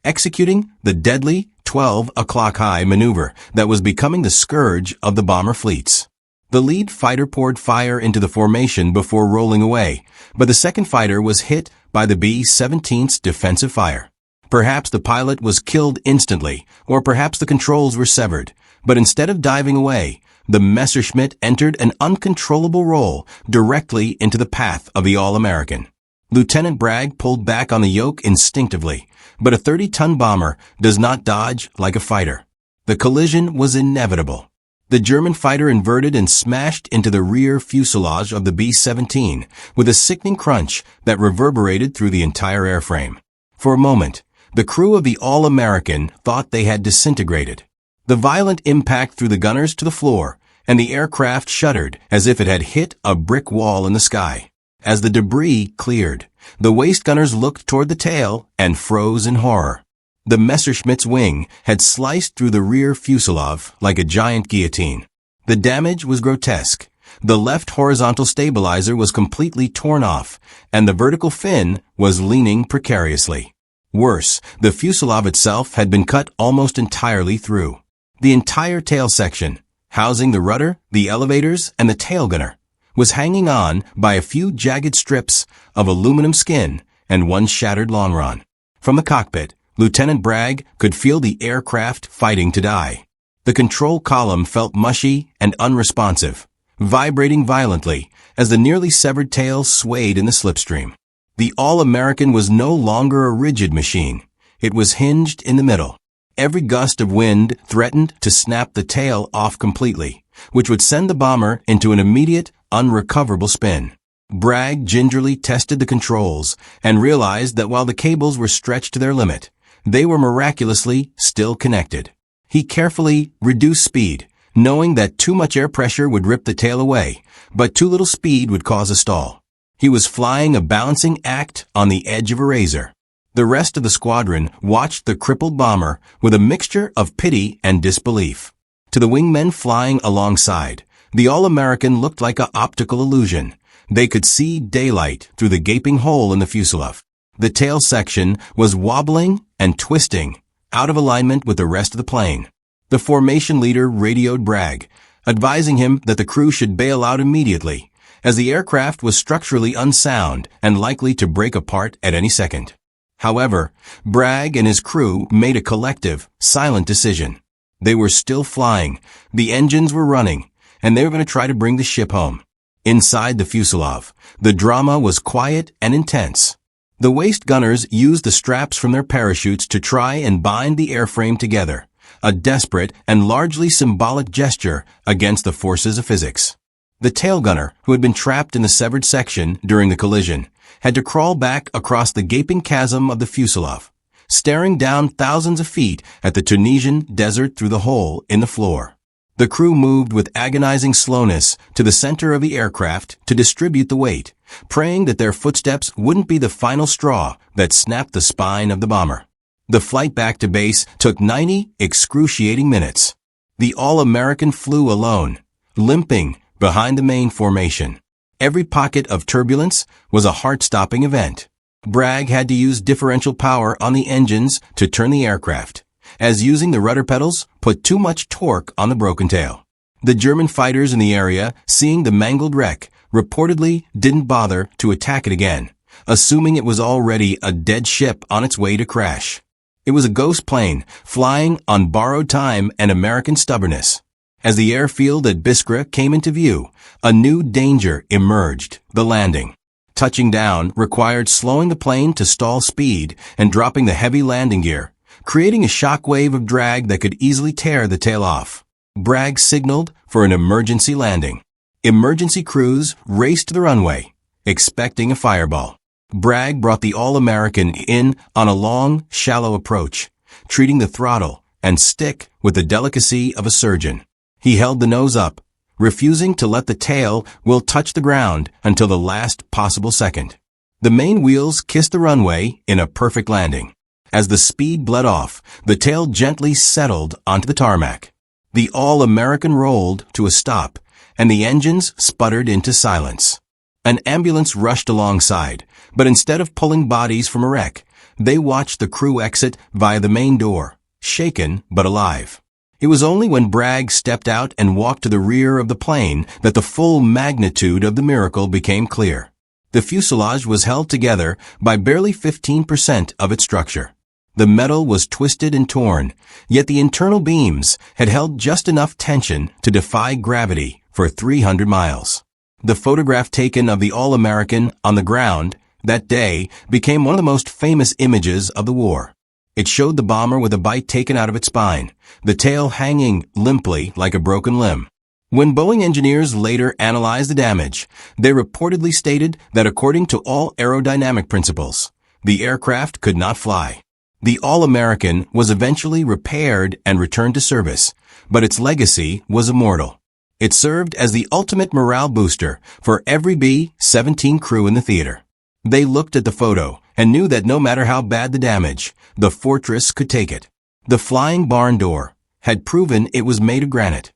executing the deadly 12 o'clock high maneuver that was becoming the scourge of the bomber fleets. The lead fighter poured fire into the formation before rolling away, but the second fighter was hit by the B-17's defensive fire. Perhaps the pilot was killed instantly, or perhaps the controls were severed, but instead of diving away, the Messerschmitt entered an uncontrollable roll directly into the path of the All-American. Lieutenant Bragg pulled back on the yoke instinctively, but a 30-ton bomber does not dodge like a fighter. The collision was inevitable. The German fighter inverted and smashed into the rear fuselage of the B-17 with a sickening crunch that reverberated through the entire airframe. For a moment, the crew of the All-American thought they had disintegrated. The violent impact threw the gunners to the floor, and the aircraft shuddered as if it had hit a brick wall in the sky. As the debris cleared, the waist gunners looked toward the tail and froze in horror. The Messerschmitt's wing had sliced through the rear fuselage like a giant guillotine. The damage was grotesque. The left horizontal stabilizer was completely torn off, and the vertical fin was leaning precariously. Worse, the fuselage itself had been cut almost entirely through. The entire tail section, housing the rudder, the elevators, and the tail gunner, was hanging on by a few jagged strips of aluminum skin and one shattered longeron. From the cockpit, Lieutenant Bragg could feel the aircraft fighting to die. The control column felt mushy and unresponsive, vibrating violently as the nearly severed tail swayed in the slipstream. The All-American was no longer a rigid machine. It was hinged in the middle. Every gust of wind threatened to snap the tail off completely, which would send the bomber into an immediate, unrecoverable spin. Bragg gingerly tested the controls and realized that while the cables were stretched to their limit, they were miraculously still connected. He carefully reduced speed, knowing that too much air pressure would rip the tail away, but too little speed would cause a stall. He was flying a balancing act on the edge of a razor. The rest of the squadron watched the crippled bomber with a mixture of pity and disbelief. To the wingmen flying alongside, the All-American looked like an optical illusion. They could see daylight through the gaping hole in the fuselage. The tail section was wobbling and twisting, out of alignment with the rest of the plane. The formation leader radioed Bragg, advising him that the crew should bail out immediately, as the aircraft was structurally unsound and likely to break apart at any second. However, Bragg and his crew made a collective, silent decision. They were still flying, the engines were running, and they were going to try to bring the ship home. Inside the fuselage, the drama was quiet and intense. The waist gunners used the straps from their parachutes to try and bind the airframe together, a desperate and largely symbolic gesture against the forces of physics. The tail gunner, who had been trapped in the severed section during the collision, had to crawl back across the gaping chasm of the fuselage, staring down thousands of feet at the Tunisian desert through the hole in the floor. The crew moved with agonizing slowness to the center of the aircraft to distribute the weight, praying that their footsteps wouldn't be the final straw that snapped the spine of the bomber. The flight back to base took 90 excruciating minutes. The All-American flew alone, limping behind the main formation. Every pocket of turbulence was a heart-stopping event. Bragg had to use differential power on the engines to turn the aircraft, as using the rudder pedals put too much torque on the broken tail. The German fighters in the area, seeing the mangled wreck, reportedly didn't bother to attack it again, assuming it was already a dead ship on its way to crash. It was a ghost plane, flying on borrowed time and American stubbornness. As the airfield at Biskra came into view, a new danger emerged: the landing. Touching down required slowing the plane to stall speed and dropping the heavy landing gear, creating a shockwave of drag that could easily tear the tail off. Bragg signaled for an emergency landing. Emergency crews raced to the runway, expecting a fireball. Bragg brought the All-American in on a long, shallow approach, treating the throttle and stick with the delicacy of a surgeon. He held the nose up, refusing to let the tail wheel touch the ground until the last possible second. The main wheels kissed the runway in a perfect landing. As the speed bled off, the tail gently settled onto the tarmac. The All-American rolled to a stop, and the engines sputtered into silence. An ambulance rushed alongside, But instead of pulling bodies from a wreck, they watched the crew exit via the main door, shaken but alive. It was only when Bragg stepped out and walked to the rear of the plane that the full magnitude of the miracle became clear. The fuselage was held together by barely 15% of its structure. The metal was twisted and torn, yet the internal beams had held just enough tension to defy gravity for 300 miles. The photograph taken of the All-American on the ground that day became one of the most famous images of the war. It showed the bomber with a bite taken out of its spine, the tail hanging limply like a broken limb. When Boeing engineers later analyzed the damage, they reportedly stated that according to all aerodynamic principles, the aircraft could not fly. The All-American was eventually repaired and returned to service, but its legacy was immortal. It served as the ultimate morale booster for every B-17 crew in the theater. They looked at the photo and knew that no matter how bad the damage, the fortress could take it. The flying barn door had proven it was made of granite.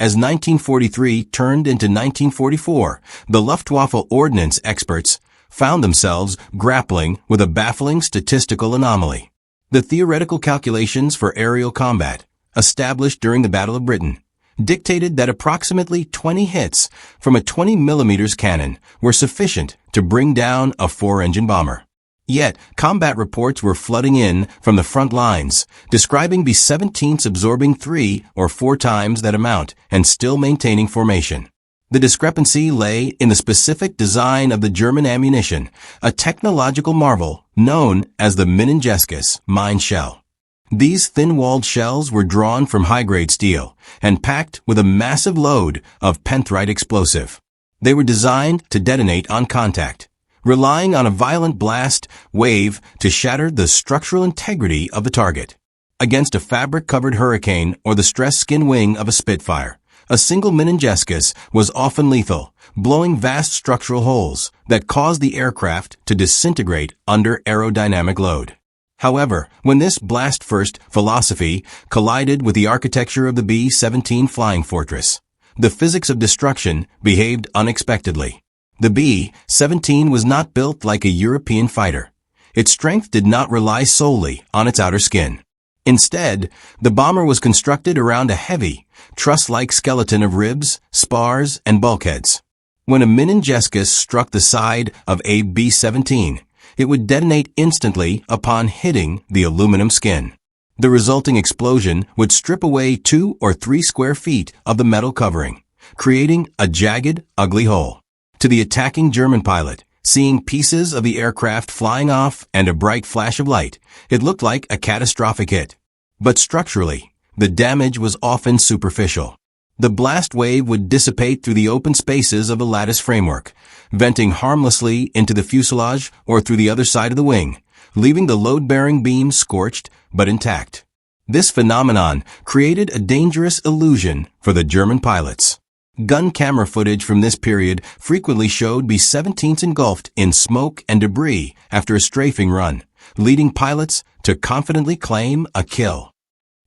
As 1943 turned into 1944, the Luftwaffe ordnance experts found themselves grappling with a baffling statistical anomaly. The theoretical calculations for aerial combat, established during the Battle of Britain, dictated that approximately 20 hits from a 20mm cannon were sufficient to bring down a 4-engine bomber. Yet, combat reports were flooding in from the front lines, describing B-17s absorbing 3 or 4 times that amount and still maintaining formation. The discrepancy lay in the specific design of the German ammunition, a technological marvel known as the Minengeskus mine shell. These thin-walled shells were drawn from high-grade steel and packed with a massive load of penthrite explosive. They were designed to detonate on contact, relying on a violent blast wave to shatter the structural integrity of the target. Against a fabric-covered Hurricane or the stressed skin wing of a Spitfire, a single Minengeskus was often lethal, blowing vast structural holes that caused the aircraft to disintegrate under aerodynamic load. However, when this blast-first philosophy collided with the architecture of the B-17 Flying Fortress, the physics of destruction behaved unexpectedly. The B-17 was not built like a European fighter. Its strength did not rely solely on its outer skin. Instead, the bomber was constructed around a heavy, truss-like skeleton of ribs, spars, and bulkheads. When a Minengeskus struck the side of a B-17, it would detonate instantly upon hitting the aluminum skin. The resulting explosion would strip away 2 or 3 square feet of the metal covering, creating a jagged, ugly hole. To the attacking German pilot, seeing pieces of the aircraft flying off and a bright flash of light, it looked like a catastrophic hit. But structurally, the damage was often superficial. The blast wave would dissipate through the open spaces of the lattice framework, venting harmlessly into the fuselage or through the other side of the wing, leaving the load-bearing beams scorched but intact. This phenomenon created a dangerous illusion for the German pilots. Gun camera footage from this period frequently showed B-17s engulfed in smoke and debris after a strafing run, leading pilots to confidently claim a kill.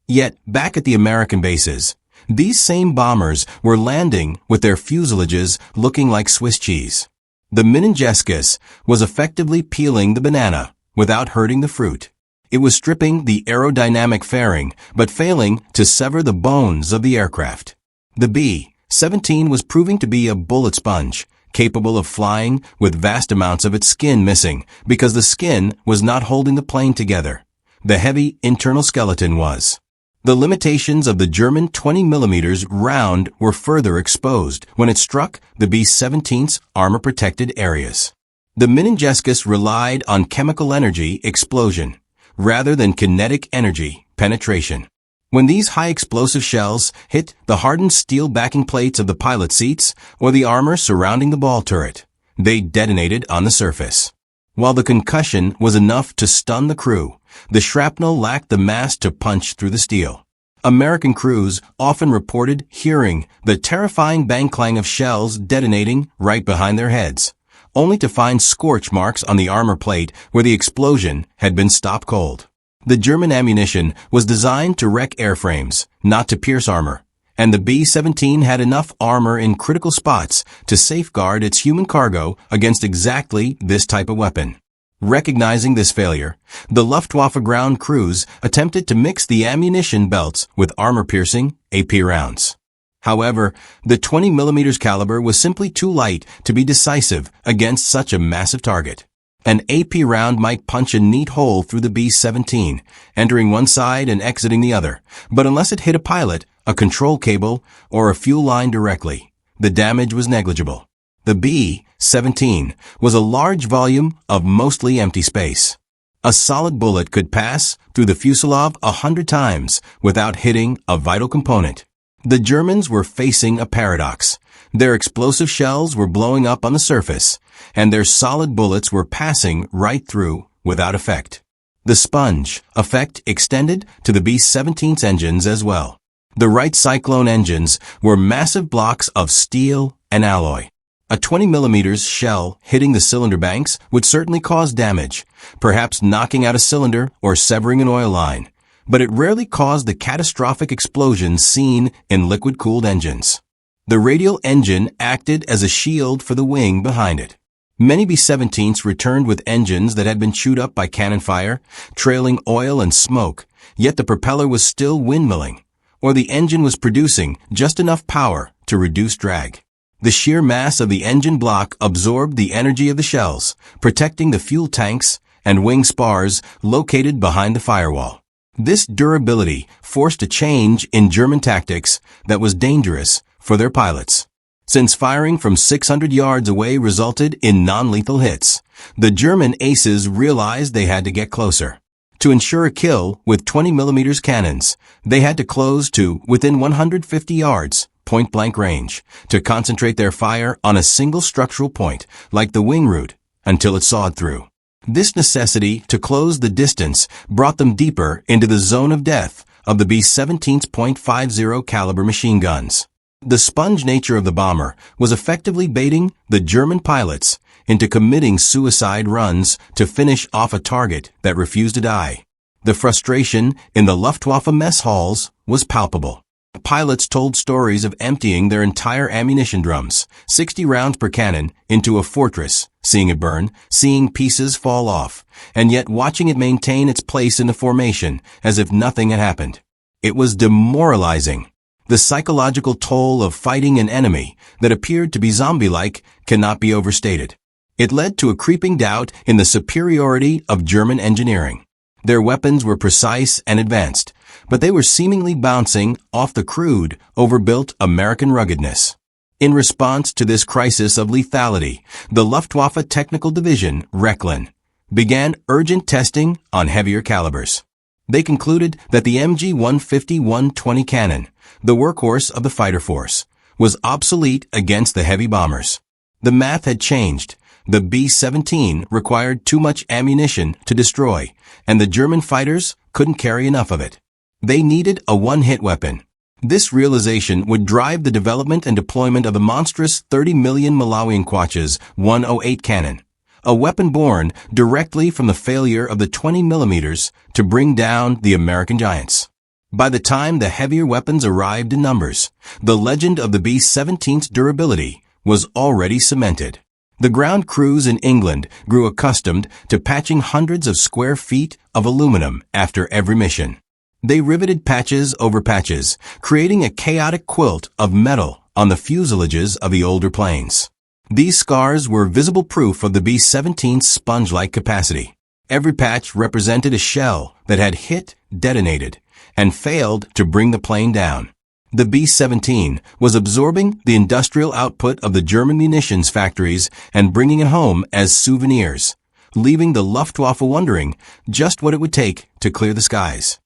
Yet, back at the American bases, these same bombers were landing with their fuselages looking like Swiss cheese. The Minengeskus was effectively peeling the banana without hurting the fruit. It was stripping the aerodynamic fairing, but failing to sever the bones of the aircraft. The B-17 was proving to be a bullet sponge, capable of flying with vast amounts of its skin missing because the skin was not holding the plane together. The heavy internal skeleton was. The limitations of the German 20mm round were further exposed when it struck the B-17's armor-protected areas. The Minengeskus relied on chemical energy explosion rather than kinetic energy penetration. When these high-explosive shells hit the hardened steel backing plates of the pilot seats or the armor surrounding the ball turret, they detonated on the surface. While the concussion was enough to stun the crew, the shrapnel lacked the mass to punch through the steel. American crews often reported hearing the terrifying bang-clang of shells detonating right behind their heads, only to find scorch marks on the armor plate where the explosion had been stopped cold. The German ammunition was designed to wreck airframes, not to pierce armor, and the B-17 had enough armor in critical spots to safeguard its human cargo against exactly this type of weapon. Recognizing this failure, the Luftwaffe ground crews attempted to mix the ammunition belts with armor-piercing AP rounds. However, the 20mm caliber was simply too light to be decisive against such a massive target. An AP round might punch a neat hole through the B-17, entering one side and exiting the other, but unless it hit a pilot, a control cable, or a fuel line directly, the damage was negligible. The B-17 was a large volume of mostly empty space. A solid bullet could pass through the fuselage 100 times without hitting a vital component. The Germans were facing a paradox. Their explosive shells were blowing up on the surface, and their solid bullets were passing right through without effect. The sponge effect extended to the B-17's engines as well. The Wright Cyclone engines were massive blocks of steel and alloy. A 20mm shell hitting the cylinder banks would certainly cause damage, perhaps knocking out a cylinder or severing an oil line, but it rarely caused the catastrophic explosions seen in liquid-cooled engines. The radial engine acted as a shield for the wing behind it. Many B-17s returned with engines that had been chewed up by cannon fire, trailing oil and smoke, yet the propeller was still windmilling, or the engine was producing just enough power to reduce drag. The sheer mass of the engine block absorbed the energy of the shells, protecting the fuel tanks and wing spars located behind the firewall. This durability forced a change in German tactics that was dangerous for their pilots. Since firing from 600 yards away resulted in non-lethal hits, the German aces realized they had to get closer. To ensure a kill with 20mm cannons, they had to close to within 150 yards, point-blank range, to concentrate their fire on a single structural point, like the wing root, until it sawed through. This necessity to close the distance brought them deeper into the zone of death of the B-17's .50 caliber machine guns. The sponge nature of the bomber was effectively baiting the German pilots into committing suicide runs to finish off a target that refused to die. The frustration in the Luftwaffe mess halls was palpable. Pilots told stories of emptying their entire ammunition drums, 60 rounds per cannon, into a fortress, seeing it burn, seeing pieces fall off, and yet watching it maintain its place in the formation as if nothing had happened. It was demoralizing. The psychological toll of fighting an enemy that appeared to be zombie-like cannot be overstated. It led to a creeping doubt in the superiority of German engineering. Their weapons were precise and advanced, but they were seemingly bouncing off the crude, overbuilt American ruggedness. In response to this crisis of lethality, the Luftwaffe Technical Division, Rechlin, began urgent testing on heavier calibers. They concluded that the MG-150-120 cannon, the workhorse of the fighter force, was obsolete against the heavy bombers. The math had changed. The B-17 required too much ammunition to destroy, and the German fighters couldn't carry enough of it. They needed a one-hit weapon. This realization would drive the development and deployment of the monstrous 30 million Malawian Kwacha's 108 cannon, a weapon born directly from the failure of the 20mm to bring down the American giants. By the time the heavier weapons arrived in numbers, the legend of the B-17's durability was already cemented. The ground crews in England grew accustomed to patching hundreds of square feet of aluminum after every mission. They riveted patches over patches, creating a chaotic quilt of metal on the fuselages of the older planes. These scars were visible proof of the B-17's sponge-like capacity. Every patch represented a shell that had hit, detonated, and failed to bring the plane down. The B-17 was absorbing the industrial output of the German munitions factories and bringing it home as souvenirs, leaving the Luftwaffe wondering just what it would take to clear the skies.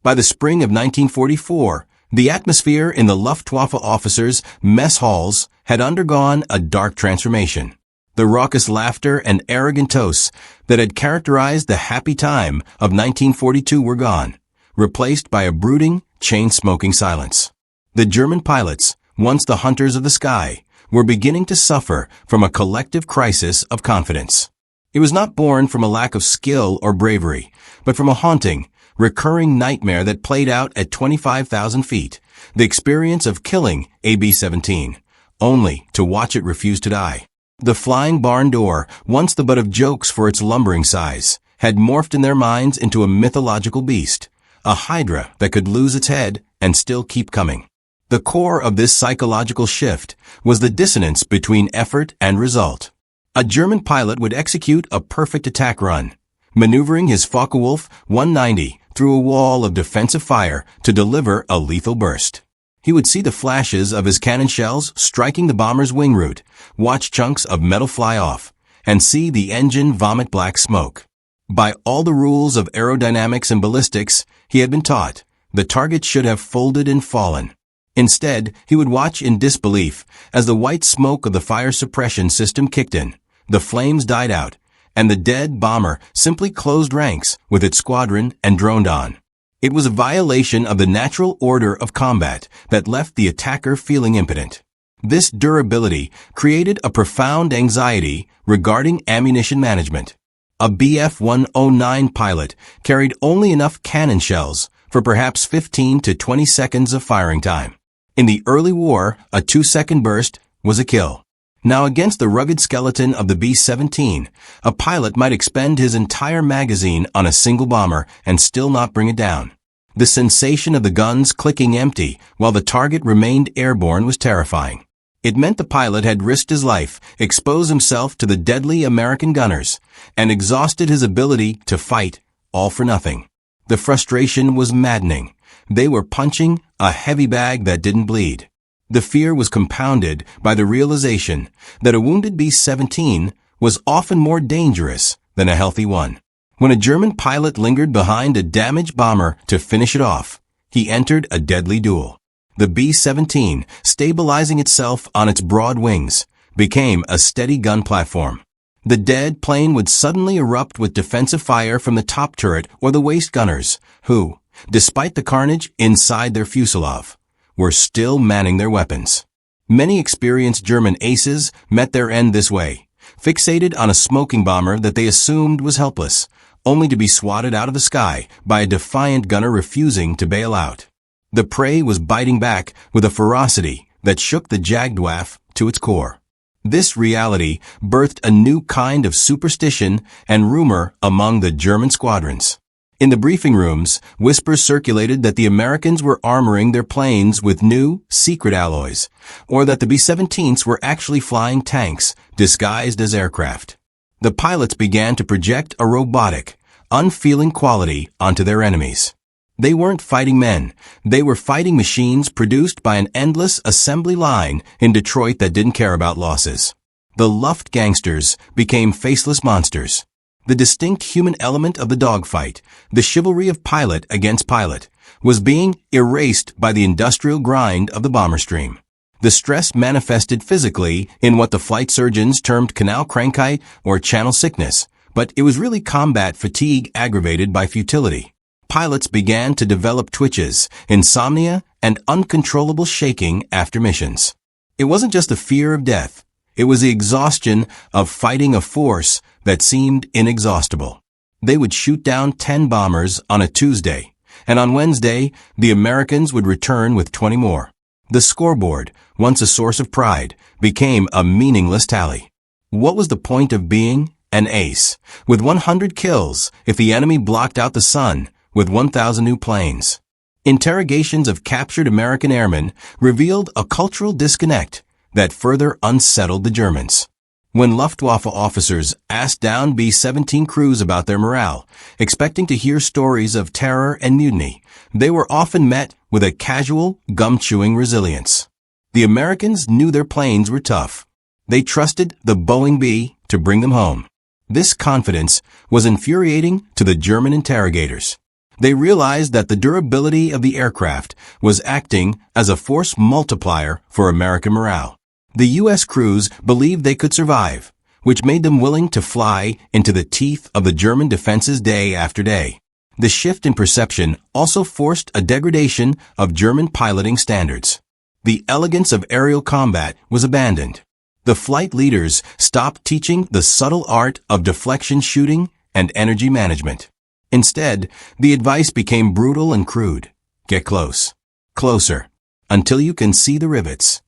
By the spring of 1944, the atmosphere in the Luftwaffe officers' mess halls had undergone a dark transformation. The raucous laughter and arrogant toasts that had characterized the happy time of 1942 were gone, replaced by a brooding, chain-smoking silence. The German pilots, once the hunters of the sky, were beginning to suffer from a collective crisis of confidence. It was not born from a lack of skill or bravery, but from a haunting, recurring nightmare that played out at 25,000 feet, the experience of killing a B-17, only to watch it refuse to die. The flying barn door, once the butt of jokes for its lumbering size, had morphed in their minds into a mythological beast, a hydra that could lose its head and still keep coming. The core of this psychological shift was the dissonance between effort and result. A German pilot would execute a perfect attack run, maneuvering his Focke-Wulf 190 through a wall of defensive fire to deliver a lethal burst. He would see the flashes of his cannon shells striking the bomber's wing root, watch chunks of metal fly off, and see the engine vomit black smoke. By all the rules of aerodynamics and ballistics he had been taught, the target should have folded and fallen. Instead, he would watch in disbelief as the white smoke of the fire suppression system kicked in, the flames died out, and the dead bomber simply closed ranks with its squadron and droned on. It was a violation of the natural order of combat that left the attacker feeling impotent. This durability created a profound anxiety regarding ammunition management. A Bf-109 pilot carried only enough cannon shells for perhaps 15 to 20 seconds of firing time. In the early war, a 2-second burst was a kill. Now, against the rugged skeleton of the B-17, a pilot might expend his entire magazine on a single bomber and still not bring it down. The sensation of the guns clicking empty while the target remained airborne was terrifying. It meant the pilot had risked his life, exposed himself to the deadly American gunners, and exhausted his ability to fight, all for nothing. The frustration was maddening. They were punching a heavy bag that didn't bleed. The fear was compounded by the realization that a wounded B-17 was often more dangerous than a healthy one. When a German pilot lingered behind a damaged bomber to finish it off, he entered a deadly duel. The B-17, stabilizing itself on its broad wings, became a steady gun platform. The dead plane would suddenly erupt with defensive fire from the top turret or the waist gunners, who, despite the carnage inside their fuselage, were still manning their weapons. Many experienced German aces met their end this way, fixated on a smoking bomber that they assumed was helpless, only to be swatted out of the sky by a defiant gunner refusing to bail out. The prey was biting back with a ferocity that shook the Jagdwaffe to its core. This reality birthed a new kind of superstition and rumor among the German squadrons. In the briefing rooms, whispers circulated that the Americans were armoring their planes with new, secret alloys, or that the B-17s were actually flying tanks disguised as aircraft. The pilots began to project a robotic, unfeeling quality onto their enemies. They weren't fighting men. They were fighting machines produced by an endless assembly line in Detroit that didn't care about losses. The Luft gangsters became faceless monsters. The distinct human element of the dogfight, the chivalry of pilot against pilot, was being erased by the industrial grind of the bomber stream. The stress manifested physically in what the flight surgeons termed canal crankite or channel sickness, but it was really combat fatigue aggravated by futility. Pilots began to develop twitches, insomnia, and uncontrollable shaking after missions. It wasn't just the fear of death. It was the exhaustion of fighting a force that seemed inexhaustible. They would shoot down 10 bombers on a Tuesday, and on Wednesday, the Americans would return with 20 more. The scoreboard, once a source of pride, became a meaningless tally. What was the point of being an ace with 100 kills if the enemy blocked out the sun with 1,000 new planes? Interrogations of captured American airmen revealed a cultural disconnect that further unsettled the Germans. When Luftwaffe officers asked down B-17 crews about their morale, expecting to hear stories of terror and mutiny, they were often met with a casual, gum-chewing resilience. The Americans knew their planes were tough. They trusted the Boeing B to bring them home. This confidence was infuriating to the German interrogators. They realized that the durability of the aircraft was acting as a force multiplier for American morale. The U.S. crews believed they could survive, which made them willing to fly into the teeth of the German defenses day after day. The shift in perception also forced a degradation of German piloting standards. The elegance of aerial combat was abandoned. The flight leaders stopped teaching the subtle art of deflection shooting and energy management. Instead, the advice became brutal and crude. Get close. Closer. Until you can see the rivets.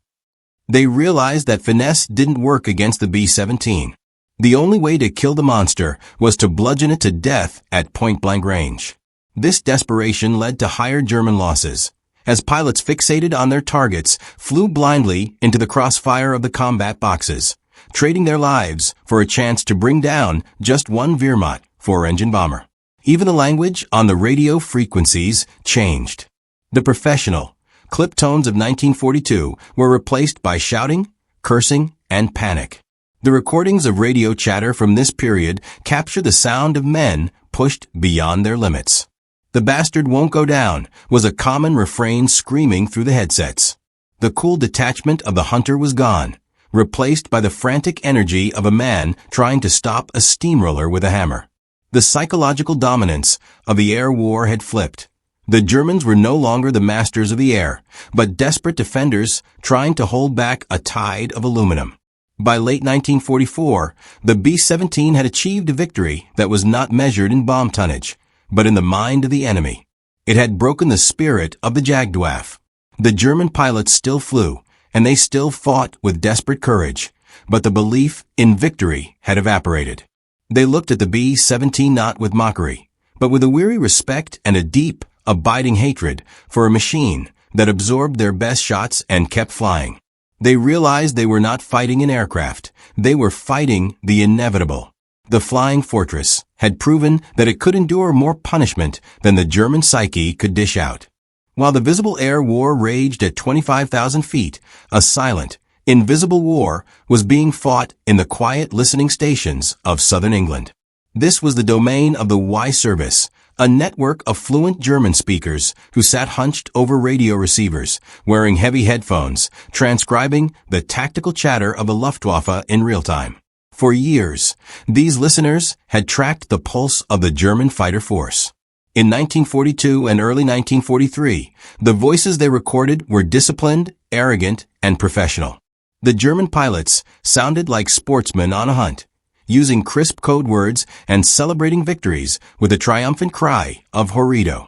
They realized that finesse didn't work against the B-17. The only way to kill the monster was to bludgeon it to death at point-blank range. This desperation led to higher German losses, as pilots fixated on their targets flew blindly into the crossfire of the combat boxes, trading their lives for a chance to bring down just one Wehrmacht four-engine bomber. Even the language on the radio frequencies changed. The professional, clipped tones of 1942 were replaced by shouting, cursing, and panic. The recordings of radio chatter from this period capture the sound of men pushed beyond their limits. "The bastard won't go down" was a common refrain screaming through the headsets. The cool detachment of the hunter was gone, replaced by the frantic energy of a man trying to stop a steamroller with a hammer. The psychological dominance of the air war had flipped. The Germans were no longer the masters of the air, but desperate defenders trying to hold back a tide of aluminum. By late 1944, the B-17 had achieved a victory that was not measured in bomb tonnage, but in the mind of the enemy. It had broken the spirit of the Jagdwaffe. The German pilots still flew, and they still fought with desperate courage, but the belief in victory had evaporated. They looked at the B-17 not with mockery, but with a weary respect and a deep, abiding hatred for a machine that absorbed their best shots and kept flying. They realized they were not fighting an aircraft. They were fighting the inevitable. The Flying Fortress had proven that it could endure more punishment than the German psyche could dish out. While the visible air war raged at 25,000 feet, a silent, invisible war was being fought in the quiet listening stations of southern England. This was the domain of the Y Service, a network of fluent German speakers who sat hunched over radio receivers, wearing heavy headphones, transcribing the tactical chatter of the Luftwaffe in real time. For years, these listeners had tracked the pulse of the German fighter force. In 1942 and early 1943, the voices they recorded were disciplined, arrogant, and professional. The German pilots sounded like sportsmen on a hunt, using crisp code words and celebrating victories with a triumphant cry of "Horrido."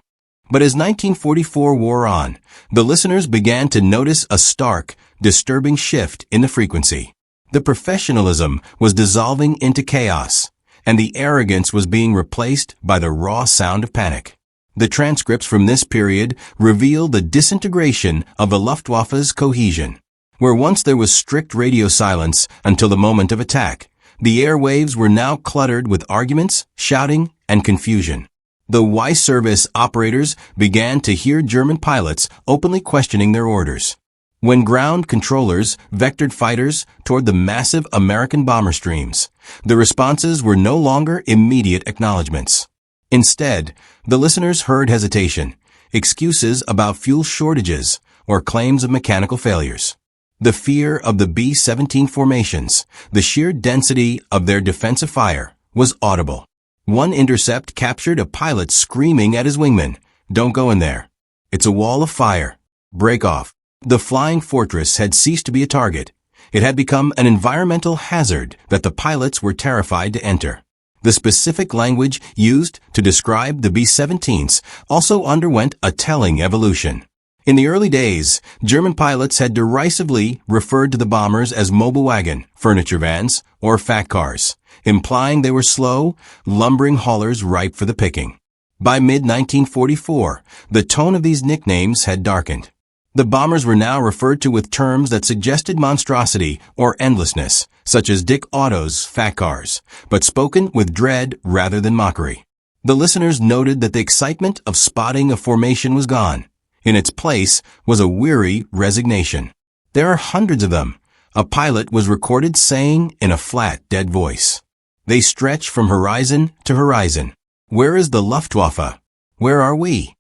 But as 1944 wore on, the listeners began to notice a stark, disturbing shift in the frequency. The professionalism was dissolving into chaos, and the arrogance was being replaced by the raw sound of panic. The transcripts from this period reveal the disintegration of the Luftwaffe's cohesion. Where once there was strict radio silence until the moment of attack, the airwaves were now cluttered with arguments, shouting, and confusion. The Y Service operators began to hear German pilots openly questioning their orders. When ground controllers vectored fighters toward the massive American bomber streams, the responses were no longer immediate acknowledgments. Instead, the listeners heard hesitation, excuses about fuel shortages, or claims of mechanical failures. The fear of the B-17 formations, the sheer density of their defensive fire, was audible. One intercept captured a pilot screaming at his wingman, "Don't go in there. It's a wall of fire. Break off." The Flying Fortress had ceased to be a target. It had become an environmental hazard that the pilots were terrified to enter. The specific language used to describe the B-17s also underwent a telling evolution. In the early days, German pilots had derisively referred to the bombers as mobile wagon, furniture vans, or fat cars, implying they were slow, lumbering haulers ripe for the picking. By mid-1944, the tone of these nicknames had darkened. The bombers were now referred to with terms that suggested monstrosity or endlessness, such as Dick Otto's fat cars, but spoken with dread rather than mockery. The listeners noted that the excitement of spotting a formation was gone. In its place was a weary resignation. "There are hundreds of them," a pilot was recorded saying in a flat, dead voice. "They stretch from horizon to horizon. Where is the Luftwaffe? Where are we?"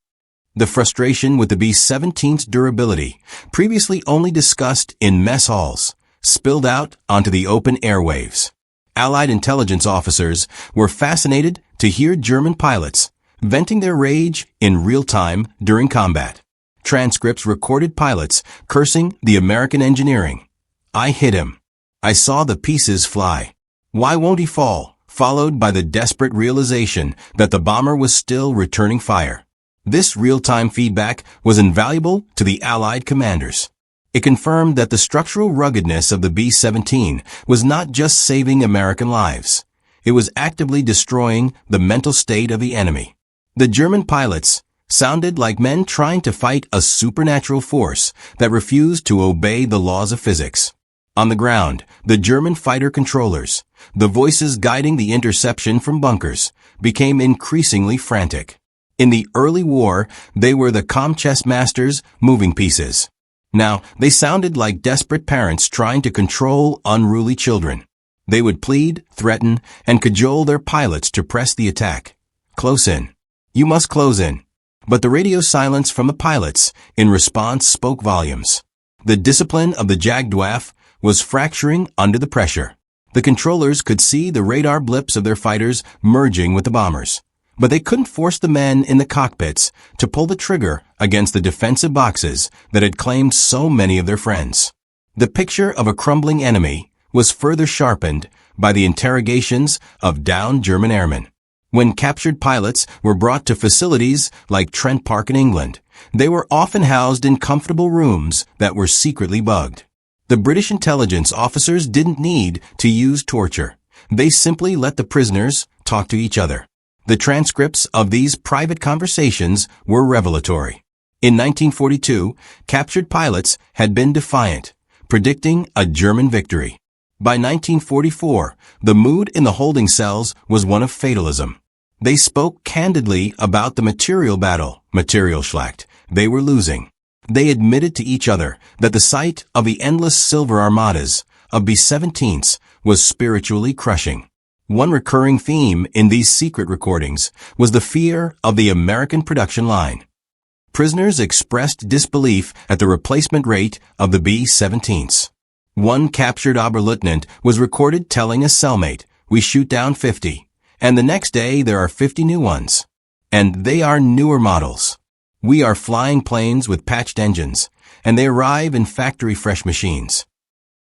The frustration with the B-17's durability, previously only discussed in mess halls, spilled out onto the open airwaves. Allied intelligence officers were fascinated to hear German pilots venting their rage in real time during combat. Transcripts recorded pilots cursing the American engineering. "I hit him. I saw the pieces fly. Why won't he fall? followed by the desperate realization that the bomber was still returning fire. This real-time feedback was invaluable to the Allied commanders. It confirmed that the structural ruggedness of the B-17 was not just saving American lives. It was actively destroying the mental state of the enemy. The German pilots sounded like men trying to fight a supernatural force that refused to obey the laws of physics. On the ground, the German fighter controllers, the voices guiding the interception from bunkers, became increasingly frantic. In the early war, they were the calm chess masters moving pieces. Now, they sounded like desperate parents trying to control unruly children. They would plead, threaten, and cajole their pilots to press the attack. Close in. You must close in. But the radio silence from the pilots, in response, spoke volumes. The discipline of the Luftwaffe was fracturing under the pressure. The controllers could see the radar blips of their fighters merging with the bombers. But they couldn't force the men in the cockpits to pull the trigger against the defensive boxes that had claimed so many of their friends. The picture of a crumbling enemy was further sharpened by the interrogations of downed German airmen. When captured pilots were brought to facilities like Trent Park in England, they were often housed in comfortable rooms that were secretly bugged. The British intelligence officers didn't need to use torture. They simply let the prisoners talk to each other. The transcripts of these private conversations were revelatory. In 1942, captured pilots had been defiant, predicting a German victory. By 1944, the mood in the holding cells was one of fatalism. They spoke candidly about the material battle, Materialschlacht, they were losing. They admitted to each other that the sight of the endless silver armadas of B-17s was spiritually crushing. One recurring theme in these secret recordings was the fear of the American production line. Prisoners expressed disbelief at the replacement rate of the B-17s. One captured Oberleutnant was recorded telling a cellmate, "We shoot down 50, and the next day there are 50 new ones. And they are newer models. We are flying planes with patched engines, and they arrive in factory-fresh machines."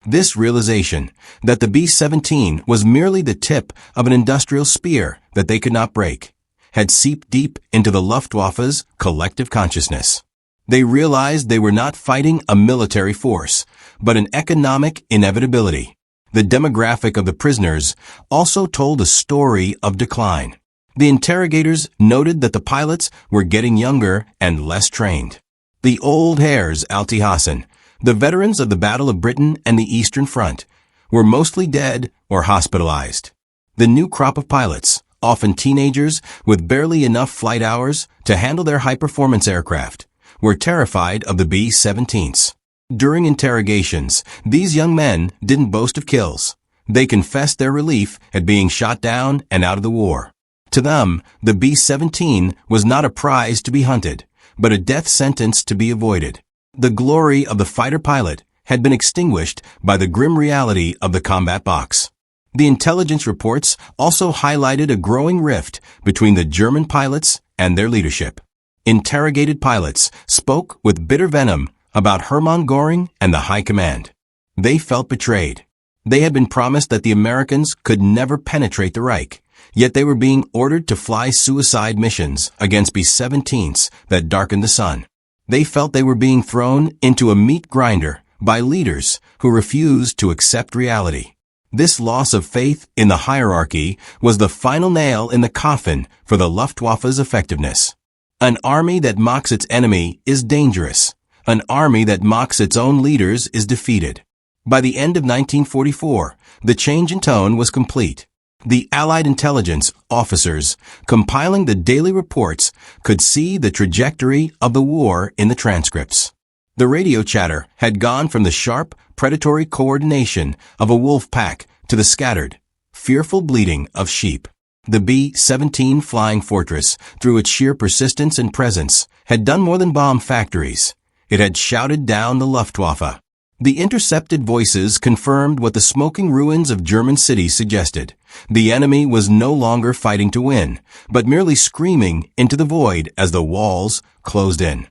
This realization that the B-17 was merely the tip of an industrial spear that they could not break had seeped deep into the Luftwaffe's collective consciousness. They realized they were not fighting a military force, but an economic inevitability. The demographic of the prisoners also told a story of decline. The interrogators noted that the pilots were getting younger and less trained. The old hares, Alti Hassan, the veterans of the Battle of Britain and the Eastern Front, were mostly dead or hospitalized. The new crop of pilots, often teenagers with barely enough flight hours to handle their high-performance aircraft, were terrified of the B-17s. During interrogations, these young men didn't boast of kills. They confessed their relief at being shot down and out of the war. To them, the B-17 was not a prize to be hunted, but a death sentence to be avoided. The glory of the fighter pilot had been extinguished by the grim reality of the combat box. The intelligence reports also highlighted a growing rift between the German pilots and their leadership. Interrogated pilots spoke with bitter venom about Hermann Göring and the High Command. They felt betrayed. They had been promised that the Americans could never penetrate the Reich, yet they were being ordered to fly suicide missions against B-17s that darkened the sun. They felt they were being thrown into a meat grinder by leaders who refused to accept reality. This loss of faith in the hierarchy was the final nail in the coffin for the Luftwaffe's effectiveness. An army that mocks its enemy is dangerous. An army that mocks its own leaders is defeated. By the end of 1944, the change in tone was complete. The Allied intelligence officers compiling the daily reports could see the trajectory of the war in the transcripts. The radio chatter had gone from the sharp, predatory coordination of a wolf pack to the scattered, fearful bleating of sheep. The B-17 Flying Fortress, through its sheer persistence and presence, had done more than bomb factories. It had shouted down the Luftwaffe. The intercepted voices confirmed what the smoking ruins of German cities suggested. The enemy was no longer fighting to win, but merely screaming into the void as the walls closed in.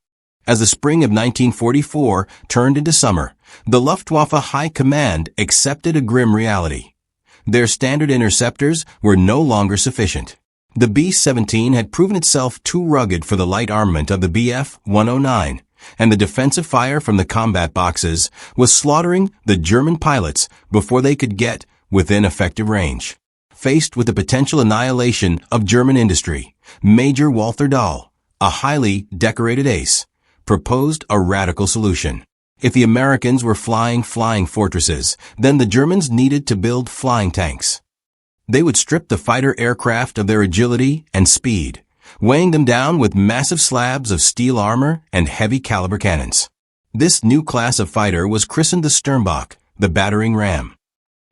As the spring of 1944 turned into summer, the Luftwaffe High Command accepted a grim reality. Their standard interceptors were no longer sufficient. The B-17 had proven itself too rugged for the light armament of the Bf-109, and the defensive fire from the combat boxes was slaughtering the German pilots before they could get within effective range. Faced with the potential annihilation of German industry, Major Walther Dahl, a highly decorated ace, proposed a radical solution. If the Americans were flying fortresses, then the Germans needed to build flying tanks. They would strip the fighter aircraft of their agility and speed, weighing them down with massive slabs of steel armor and heavy caliber cannons. This new class of fighter was christened the Sturmbach, the battering ram.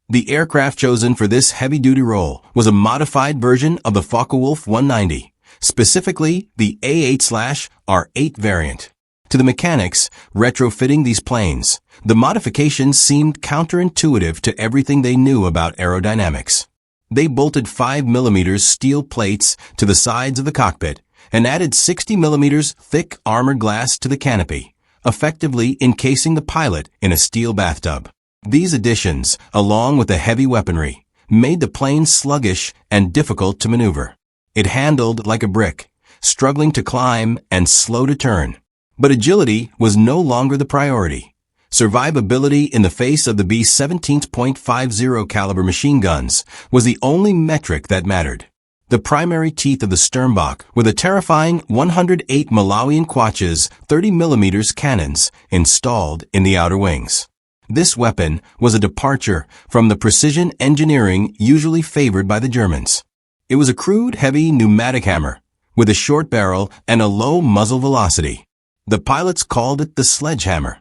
The aircraft chosen for this heavy-duty role was a modified version of the Focke-Wulf 190, specifically the A8/R8 variant. To the mechanics retrofitting these planes, the modifications seemed counterintuitive to everything they knew about aerodynamics. They bolted 5mm steel plates to the sides of the cockpit and added 60mm thick armored glass to the canopy, effectively encasing the pilot in a steel bathtub. These additions, along with the heavy weaponry, made the plane sluggish and difficult to maneuver. It handled like a brick, struggling to climb and slow to turn. But agility was no longer the priority. Survivability in the face of the B-17's .50 caliber machine guns was the only metric that mattered. The primary teeth of the Sturmbach were the terrifying 108 Malawian Quatches 30mm cannons installed in the outer wings. This weapon was a departure from the precision engineering usually favored by the Germans. It was a crude, heavy pneumatic hammer with a short barrel and a low muzzle velocity. The pilots called it the sledgehammer.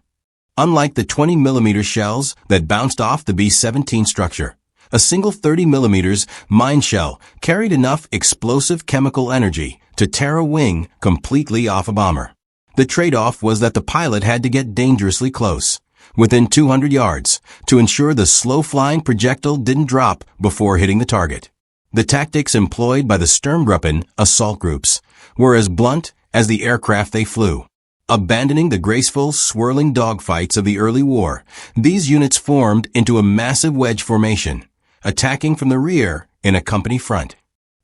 Unlike the 20mm shells that bounced off the B-17 structure, a single 30mm mine shell carried enough explosive chemical energy to tear a wing completely off a bomber. The trade-off was that the pilot had to get dangerously close, within 200 yards, to ensure the slow-flying projectile didn't drop before hitting the target. The tactics employed by the Sturmgruppen assault groups were as blunt as the aircraft they flew. Abandoning the graceful, swirling dogfights of the early war, these units formed into a massive wedge formation, attacking from the rear in a company front.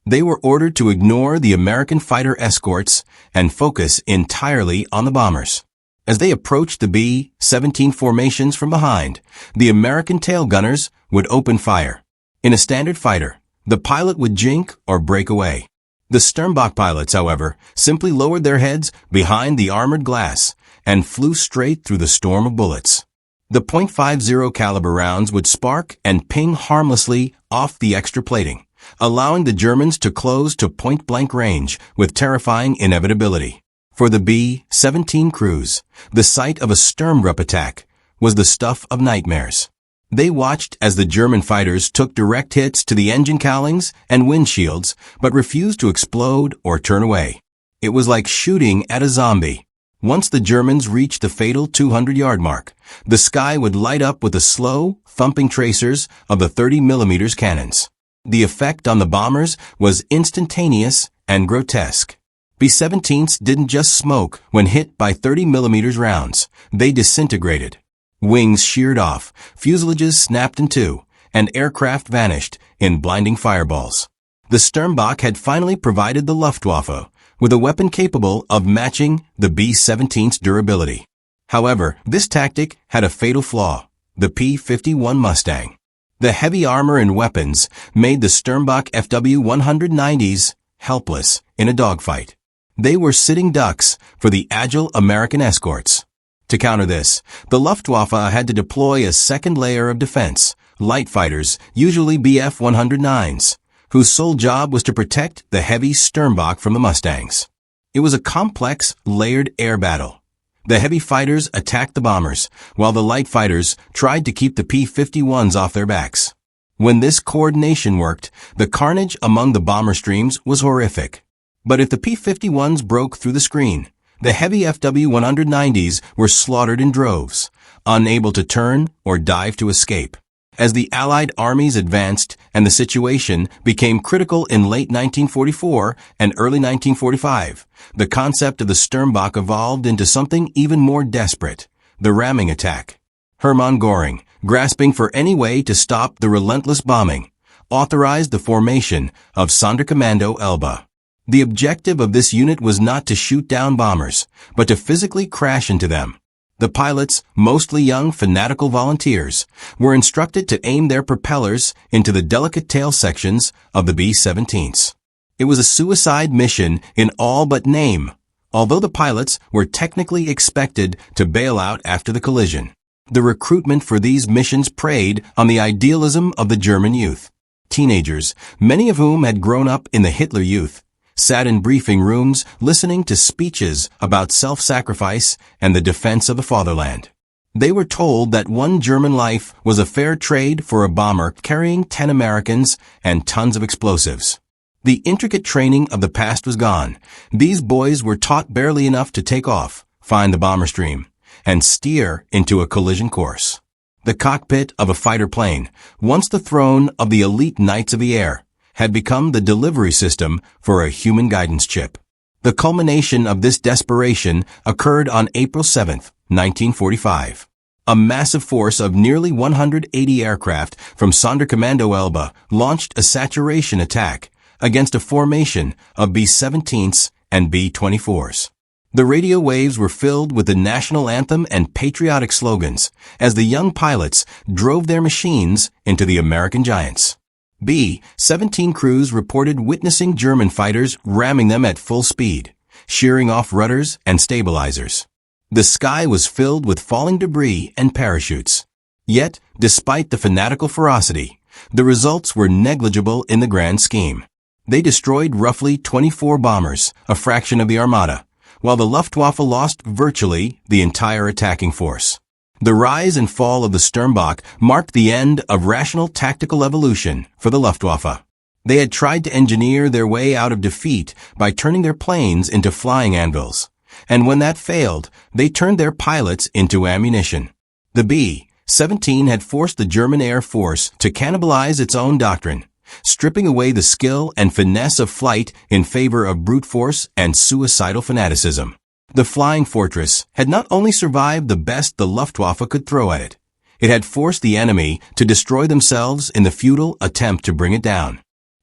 They were ordered to ignore the American fighter escorts and focus entirely on the bombers. As they approached the B-17 formations from behind, the American tail gunners would open fire. In a standard fighter, the pilot would jink or break away. The Sturmbach pilots, however, simply lowered their heads behind the armored glass and flew straight through the storm of bullets. The .50 caliber rounds would spark and ping harmlessly off the extra plating, allowing the Germans to close to point-blank range with terrifying inevitability. For the B-17 crews, the sight of a Sturmgruppe attack was the stuff of nightmares. They watched as the German fighters took direct hits to the engine cowlings and windshields, but refused to explode or turn away. It was like shooting at a zombie. Once the Germans reached the fatal 200-yard mark, the sky would light up with the slow, thumping tracers of the 30mm cannons. The effect on the bombers was instantaneous and grotesque. B-17s didn't just smoke when hit by 30mm rounds, they disintegrated. Wings sheared off, fuselages snapped in two, and aircraft vanished in blinding fireballs. The Sturmbach had finally provided the Luftwaffe with a weapon capable of matching the B-17's durability. However, this tactic had a fatal flaw: the P-51 Mustang. The heavy armor and weapons made the Sturmbach FW-190s helpless in a dogfight. They were sitting ducks for the agile American escorts. To counter this, the Luftwaffe had to deploy a second layer of defense, light fighters, usually Bf-109s, whose sole job was to protect the heavy Sturmbach from the Mustangs. It was a complex, layered air battle. The heavy fighters attacked the bombers, while the light fighters tried to keep the P-51s off their backs. When this coordination worked, the carnage among the bomber streams was horrific. But if the P-51s broke through the screen, the heavy FW-190s were slaughtered in droves, unable to turn or dive to escape. As the Allied armies advanced and the situation became critical in late 1944 and early 1945, the concept of the Sturmbach evolved into something even more desperate: the ramming attack. Hermann Göring, grasping for any way to stop the relentless bombing, authorized the formation of Sonderkommando Elba. The objective of this unit was not to shoot down bombers, but to physically crash into them. The pilots, mostly young fanatical volunteers, were instructed to aim their propellers into the delicate tail sections of the B-17s. It was a suicide mission in all but name, although the pilots were technically expected to bail out after the collision. The recruitment for these missions preyed on the idealism of the German youth. Teenagers, many of whom had grown up in the Hitler Youth, sat in briefing rooms listening to speeches about self-sacrifice and the defense of the fatherland. They were told that one German life was a fair trade for a bomber carrying 10 Americans and tons of explosives. The intricate training of the past was gone. These boys were taught barely enough to take off, find the bomber stream, and steer into a collision course. The cockpit of a fighter plane, once the throne of the elite knights of the air, had become the delivery system for a human guidance chip. The culmination of this desperation occurred on April 7, 1945. A massive force of nearly 180 aircraft from Sonderkommando Elba launched a saturation attack against a formation of B-17s and B-24s. The radio waves were filled with the national anthem and patriotic slogans as the young pilots drove their machines into the American giants. B-17 crews reported witnessing German fighters ramming them at full speed, shearing off rudders and stabilizers. The sky was filled with falling debris and parachutes. Yet, despite the fanatical ferocity, the results were negligible in the grand scheme. They destroyed roughly 24 bombers, a fraction of the armada, while the Luftwaffe lost virtually the entire attacking force. The rise and fall of the Sturmbach marked the end of rational tactical evolution for the Luftwaffe. They had tried to engineer their way out of defeat by turning their planes into flying anvils, and when that failed, they turned their pilots into ammunition. The B-17 had forced the German Air Force to cannibalize its own doctrine, stripping away the skill and finesse of flight in favor of brute force and suicidal fanaticism. The Flying Fortress had not only survived the best the Luftwaffe could throw at it, it had forced the enemy to destroy themselves in the futile attempt to bring it down.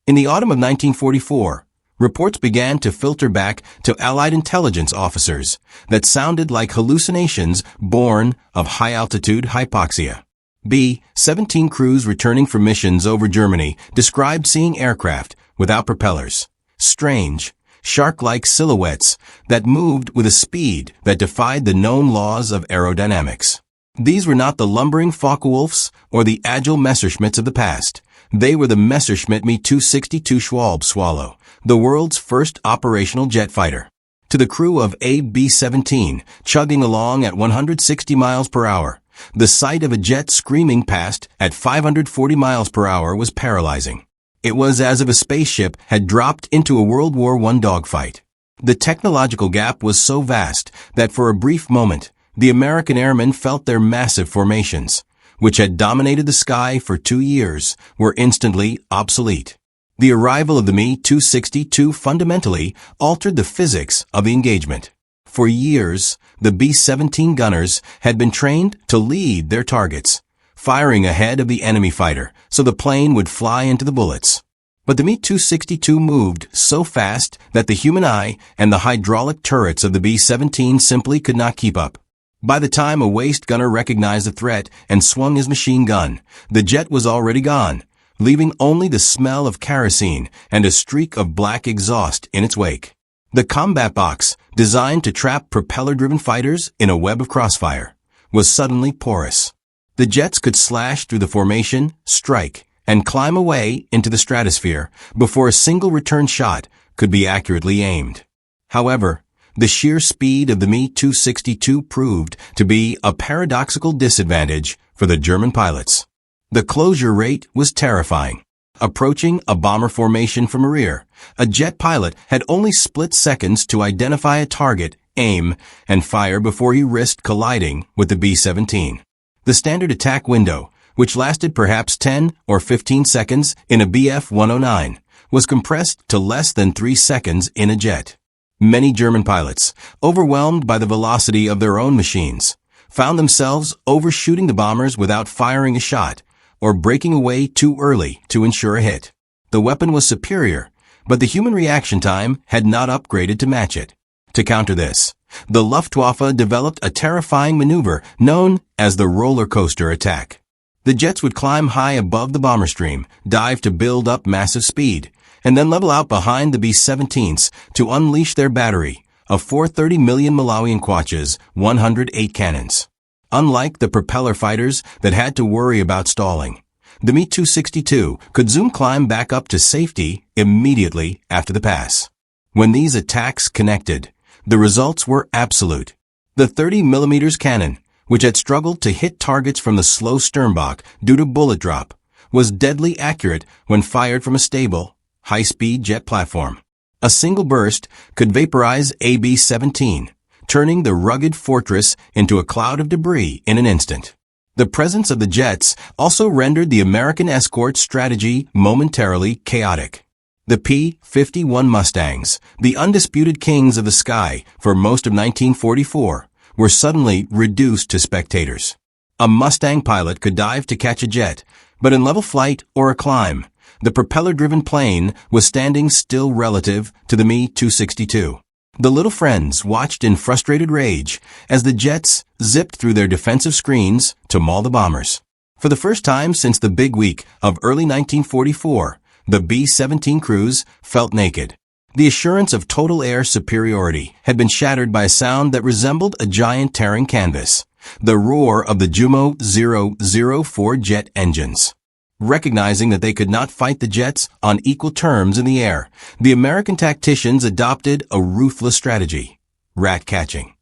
In the autumn of 1944, reports began to filter back to Allied intelligence officers that sounded like hallucinations born of high-altitude hypoxia. B-17 crews returning from missions over Germany described seeing aircraft without propellers, strange, shark-like silhouettes that moved with a speed that defied the known laws of aerodynamics. These were not the lumbering Focke-Wulfs or the agile Messerschmitts of the past. They were the Messerschmitt Me-262 Schwalbe Swallow, the world's first operational jet fighter. To the crew of a B-17 chugging along at 160 miles per hour, the sight of a jet screaming past at 540 miles per hour was paralyzing. It was as if a spaceship had dropped into a World War I dogfight. The technological gap was so vast that for a brief moment, the American airmen felt their massive formations, which had dominated the sky for 2 years, were instantly obsolete. The arrival of the Me-262 fundamentally altered the physics of the engagement. For years, the B-17 gunners had been trained to lead their targets, firing ahead of the enemy fighter so the plane would fly into the bullets. But the Me-262 moved so fast that the human eye and the hydraulic turrets of the B-17 simply could not keep up. By the time a waist gunner recognized the threat and swung his machine gun, the jet was already gone, leaving only the smell of kerosene and a streak of black exhaust in its wake. The combat box, designed to trap propeller-driven fighters in a web of crossfire, was suddenly porous. The jets could slash through the formation, strike, and climb away into the stratosphere before a single return shot could be accurately aimed. However, the sheer speed of the Me-262 proved to be a paradoxical disadvantage for the German pilots. The closure rate was terrifying. Approaching a bomber formation from a rear, a jet pilot had only split seconds to identify a target, aim, and fire before he risked colliding with the B-17. The standard attack window, which lasted perhaps 10 or 15 seconds in a Bf-109, was compressed to less than 3 seconds in a jet. Many German pilots, overwhelmed by the velocity of their own machines, found themselves overshooting the bombers without firing a shot, or breaking away too early to ensure a hit. The weapon was superior, but the human reaction time had not upgraded to match it. To counter this, the Luftwaffe developed a terrifying maneuver known as the roller coaster attack. The jets would climb high above the bomber stream, dive to build up massive speed, and then level out behind the B-17s to unleash their battery of 430 million Malawian kwacha's 108 cannons. Unlike the propeller fighters that had to worry about stalling, the Me-262 could zoom climb back up to safety immediately after the pass. When these attacks connected, the results were absolute. The 30mm cannon, which had struggled to hit targets from the slow Sternbach due to bullet drop, was deadly accurate when fired from a stable, high-speed jet platform. A single burst could vaporize a B-17, turning the rugged fortress into a cloud of debris in an instant. The presence of the jets also rendered the American escort strategy momentarily chaotic. The P-51 Mustangs, the undisputed kings of the sky for most of 1944, were suddenly reduced to spectators. A Mustang pilot could dive to catch a jet, but in level flight or a climb, the propeller-driven plane was standing still relative to the Me-262. The little friends watched in frustrated rage as the jets zipped through their defensive screens to maul the bombers. For the first time since the big week of early 1944, the B-17 crews felt naked. The assurance of total air superiority had been shattered by a sound that resembled a giant tearing canvas, the roar of the Jumo 004 jet engines. Recognizing that they could not fight the jets on equal terms in the air, the American tacticians adopted a ruthless strategy: rat catching.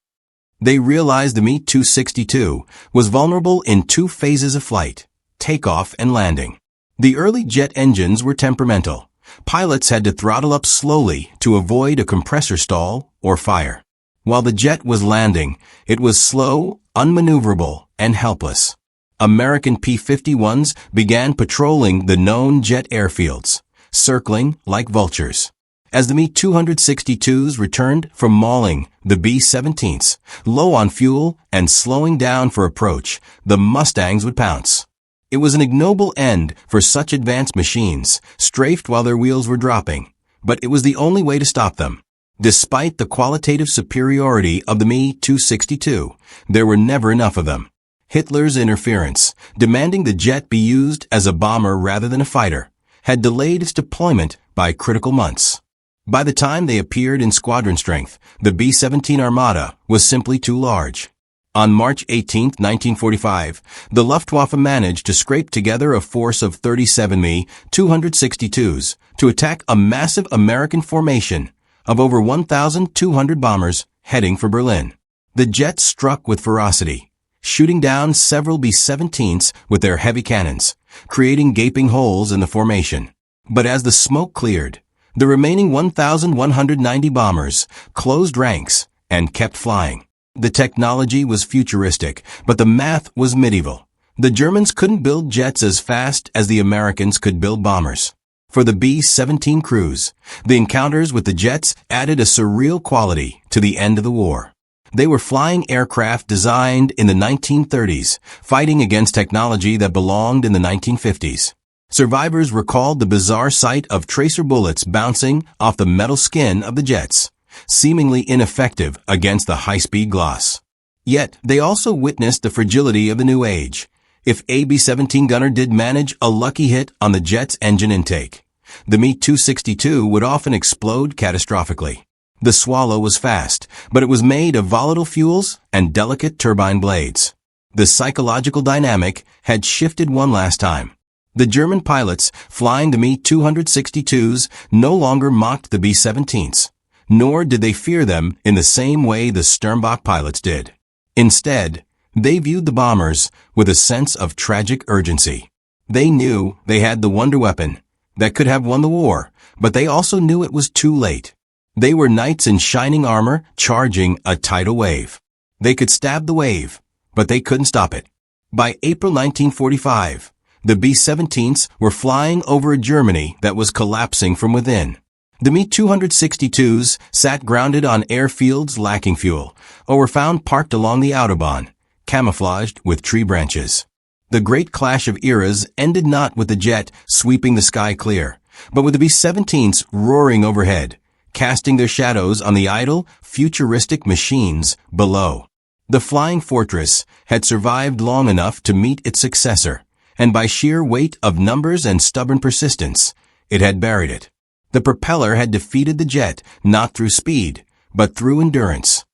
They realized the Me-262 was vulnerable in two phases of flight: takeoff and landing. The early jet engines were temperamental. Pilots had to throttle up slowly to avoid a compressor stall or fire. While the jet was landing, it was slow, unmaneuverable, and helpless. American P-51s began patrolling the known jet airfields, circling like vultures. As the Me-262s returned from mauling the B-17s, low on fuel and slowing down for approach, the Mustangs would pounce. It was an ignoble end for such advanced machines, strafed while their wheels were dropping, but it was the only way to stop them. Despite the qualitative superiority of the Me-262, there were never enough of them. Hitler's interference, demanding the jet be used as a bomber rather than a fighter, had delayed its deployment by critical months. By the time they appeared in squadron strength, the B-17 Armada was simply too large. On March 18, 1945, the Luftwaffe managed to scrape together a force of 37 Me-262s to attack a massive American formation of over 1,200 bombers heading for Berlin. The jets struck with ferocity, shooting down several B-17s with their heavy cannons, creating gaping holes in the formation. But as the smoke cleared, the remaining 1,190 bombers closed ranks and kept flying. The technology was futuristic, but the math was medieval. The Germans couldn't build jets as fast as the Americans could build bombers. For the B-17 crews, the encounters with the jets added a surreal quality to the end of the war. They were flying aircraft designed in the 1930s, fighting against technology that belonged in the 1950s. Survivors recalled the bizarre sight of tracer bullets bouncing off the metal skin of the jets, seemingly ineffective against the high-speed gloss. Yet, they also witnessed the fragility of the new age. If a B-17 gunner did manage a lucky hit on the jet's engine intake, the Me-262 would often explode catastrophically. The Swallow was fast, but it was made of volatile fuels and delicate turbine blades. The psychological dynamic had shifted one last time. The German pilots flying the Me-262s no longer mocked the B-17s. Nor did they fear them in the same way the Sternbach pilots did. Instead, they viewed the bombers with a sense of tragic urgency. They knew they had the wonder weapon that could have won the war, but they also knew it was too late. They were knights in shining armor charging a tidal wave. They could stab the wave, but they couldn't stop it. By April 1945, the B-17s were flying over a Germany that was collapsing from within. The Me-262s sat grounded on airfields lacking fuel, or were found parked along the Autobahn, camouflaged with tree branches. The great clash of eras ended not with the jet sweeping the sky clear, but with the B-17s roaring overhead, casting their shadows on the idle, futuristic machines below. The Flying Fortress had survived long enough to meet its successor, and by sheer weight of numbers and stubborn persistence, it had buried it. The propeller had defeated the jet not through speed, but through endurance.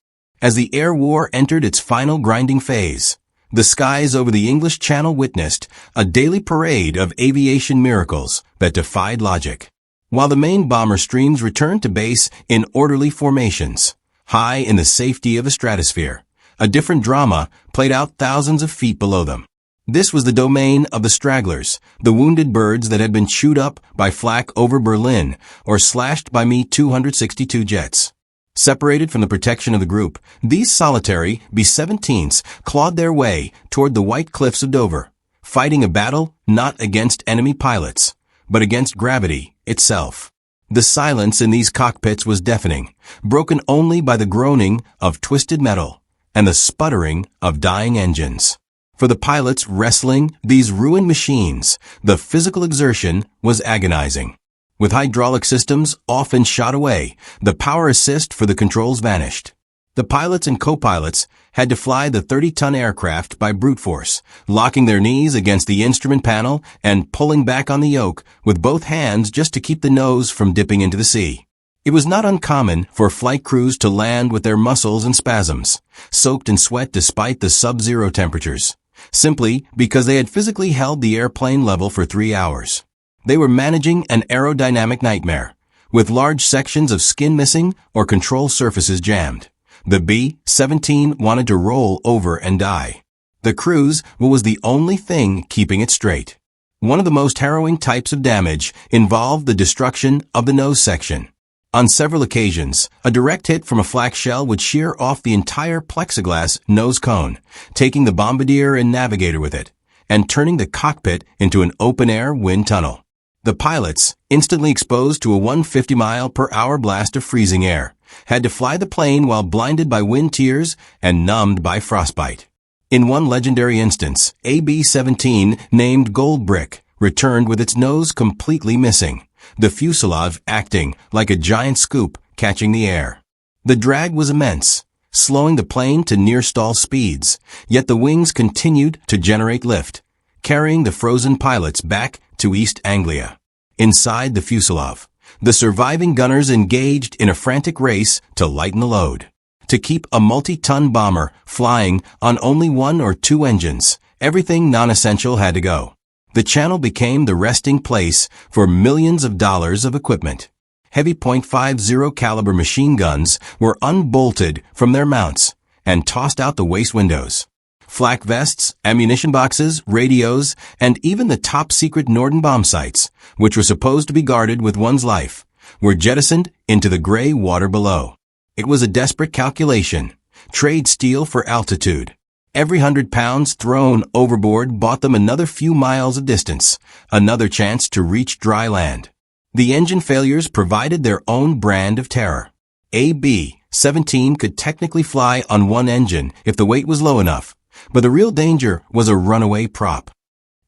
As the air war entered its final grinding phase, the skies over the English Channel witnessed a daily parade of aviation miracles that defied logic. While the main bomber streams returned to base in orderly formations, high in the safety of the stratosphere, a different drama played out thousands of feet below them. This was the domain of the stragglers, the wounded birds that had been chewed up by flak over Berlin or slashed by Me-262 jets. Separated from the protection of the group, these solitary B-17s clawed their way toward the white cliffs of Dover, fighting a battle not against enemy pilots, but against gravity itself. The silence in these cockpits was deafening, broken only by the groaning of twisted metal and the sputtering of dying engines. For the pilots wrestling these ruined machines, the physical exertion was agonizing. With hydraulic systems often shot away, the power assist for the controls vanished. The pilots and co-pilots had to fly the 30-ton aircraft by brute force, locking their knees against the instrument panel and pulling back on the yoke with both hands just to keep the nose from dipping into the sea. It was not uncommon for flight crews to land with their muscles in spasms, soaked in sweat despite the sub-zero temperatures, simply because they had physically held the airplane level for 3 hours. They were managing an aerodynamic nightmare, with large sections of skin missing or control surfaces jammed. The B-17 wanted to roll over and die. The cruise was the only thing keeping it straight. One of the most harrowing types of damage involved the destruction of the nose section. On several occasions, a direct hit from a flak shell would shear off the entire plexiglass nose cone, taking the bombardier and navigator with it, and turning the cockpit into an open-air wind tunnel. The pilots, instantly exposed to a 150-mile-per-hour blast of freezing air, had to fly the plane while blinded by wind tears and numbed by frostbite. In one legendary instance, a B-17 named Gold Brick returned with its nose completely missing, the fuselage acting like a giant scoop catching the air. The drag was immense, slowing the plane to near-stall speeds, yet the wings continued to generate lift, carrying the frozen pilots back to East Anglia. Inside the fuselage, the surviving gunners engaged in a frantic race to lighten the load. To keep a multi-ton bomber flying on only 1 or 2 engines, everything non-essential had to go. The channel became the resting place for millions of dollars of equipment. Heavy .50 caliber machine guns were unbolted from their mounts and tossed out the waist windows. Flak vests, ammunition boxes, radios, and even the top-secret Norden bomb sights, which were supposed to be guarded with one's life, were jettisoned into the gray water below. It was a desperate calculation. Trade steel for altitude. Every 100 pounds thrown overboard bought them another few miles of distance, another chance to reach dry land. The engine failures provided their own brand of terror. A B-17 could technically fly on one engine if the weight was low enough, but the real danger was a runaway prop.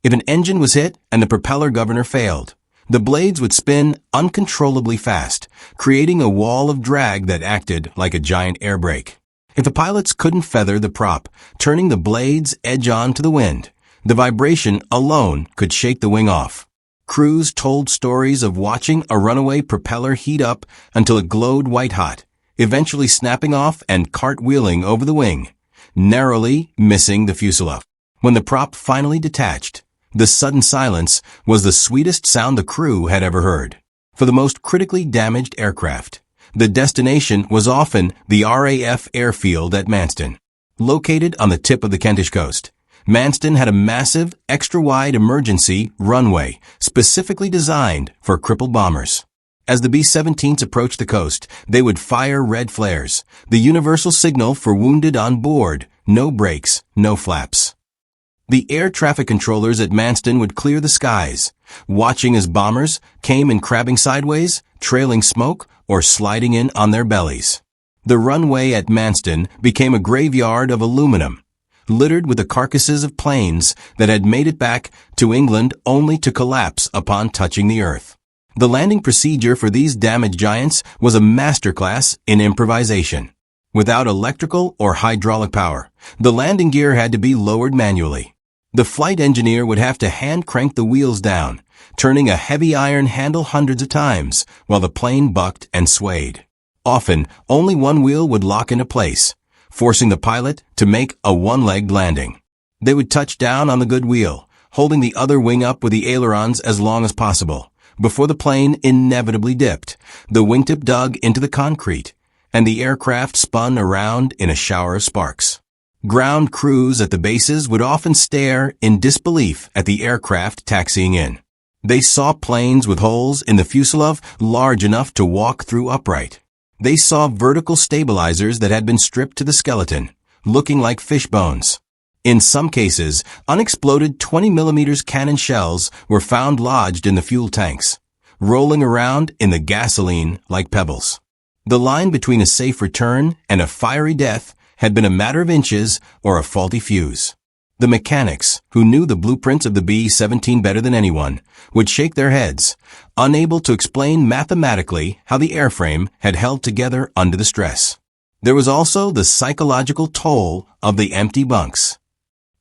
If an engine was hit and the propeller governor failed, the blades would spin uncontrollably fast, creating a wall of drag that acted like a giant air brake. If the pilots couldn't feather the prop, turning the blades edge-on to the wind, the vibration alone could shake the wing off. Crews told stories of watching a runaway propeller heat up until it glowed white-hot, eventually snapping off and cartwheeling over the wing, narrowly missing the fuselage. When the prop finally detached, the sudden silence was the sweetest sound the crew had ever heard. For the most critically damaged aircraft, the destination was often the RAF airfield at Manston. Located on the tip of the Kentish coast, Manston had a massive, extra-wide emergency runway specifically designed for crippled bombers. As the B-17s approached the coast, they would fire red flares, the universal signal for wounded on board, no brakes, no flaps. The air traffic controllers at Manston would clear the skies, watching as bombers came in crabbing sideways, trailing smoke, or sliding in on their bellies. The runway at Manston became a graveyard of aluminum, littered with the carcasses of planes that had made it back to England only to collapse upon touching the earth. The landing procedure for these damaged giants was a masterclass in improvisation. Without electrical or hydraulic power, the landing gear had to be lowered manually. The flight engineer would have to hand crank the wheels down, turning a heavy iron handle hundreds of times while the plane bucked and swayed. Often, only one wheel would lock into place, forcing the pilot to make a one-legged landing. They would touch down on the good wheel, holding the other wing up with the ailerons as long as possible. Before the plane inevitably dipped, the wingtip dug into the concrete, and the aircraft spun around in a shower of sparks. Ground crews at the bases would often stare in disbelief at the aircraft taxiing in. They saw planes with holes in the fuselage large enough to walk through upright. They saw vertical stabilizers that had been stripped to the skeleton, looking like fish bones. In some cases, unexploded 20mm cannon shells were found lodged in the fuel tanks, rolling around in the gasoline like pebbles. The line between a safe return and a fiery death had been a matter of inches or a faulty fuse. The mechanics, who knew the blueprints of the B-17 better than anyone, would shake their heads, unable to explain mathematically how the airframe had held together under the stress. There was also the psychological toll of the empty bunks.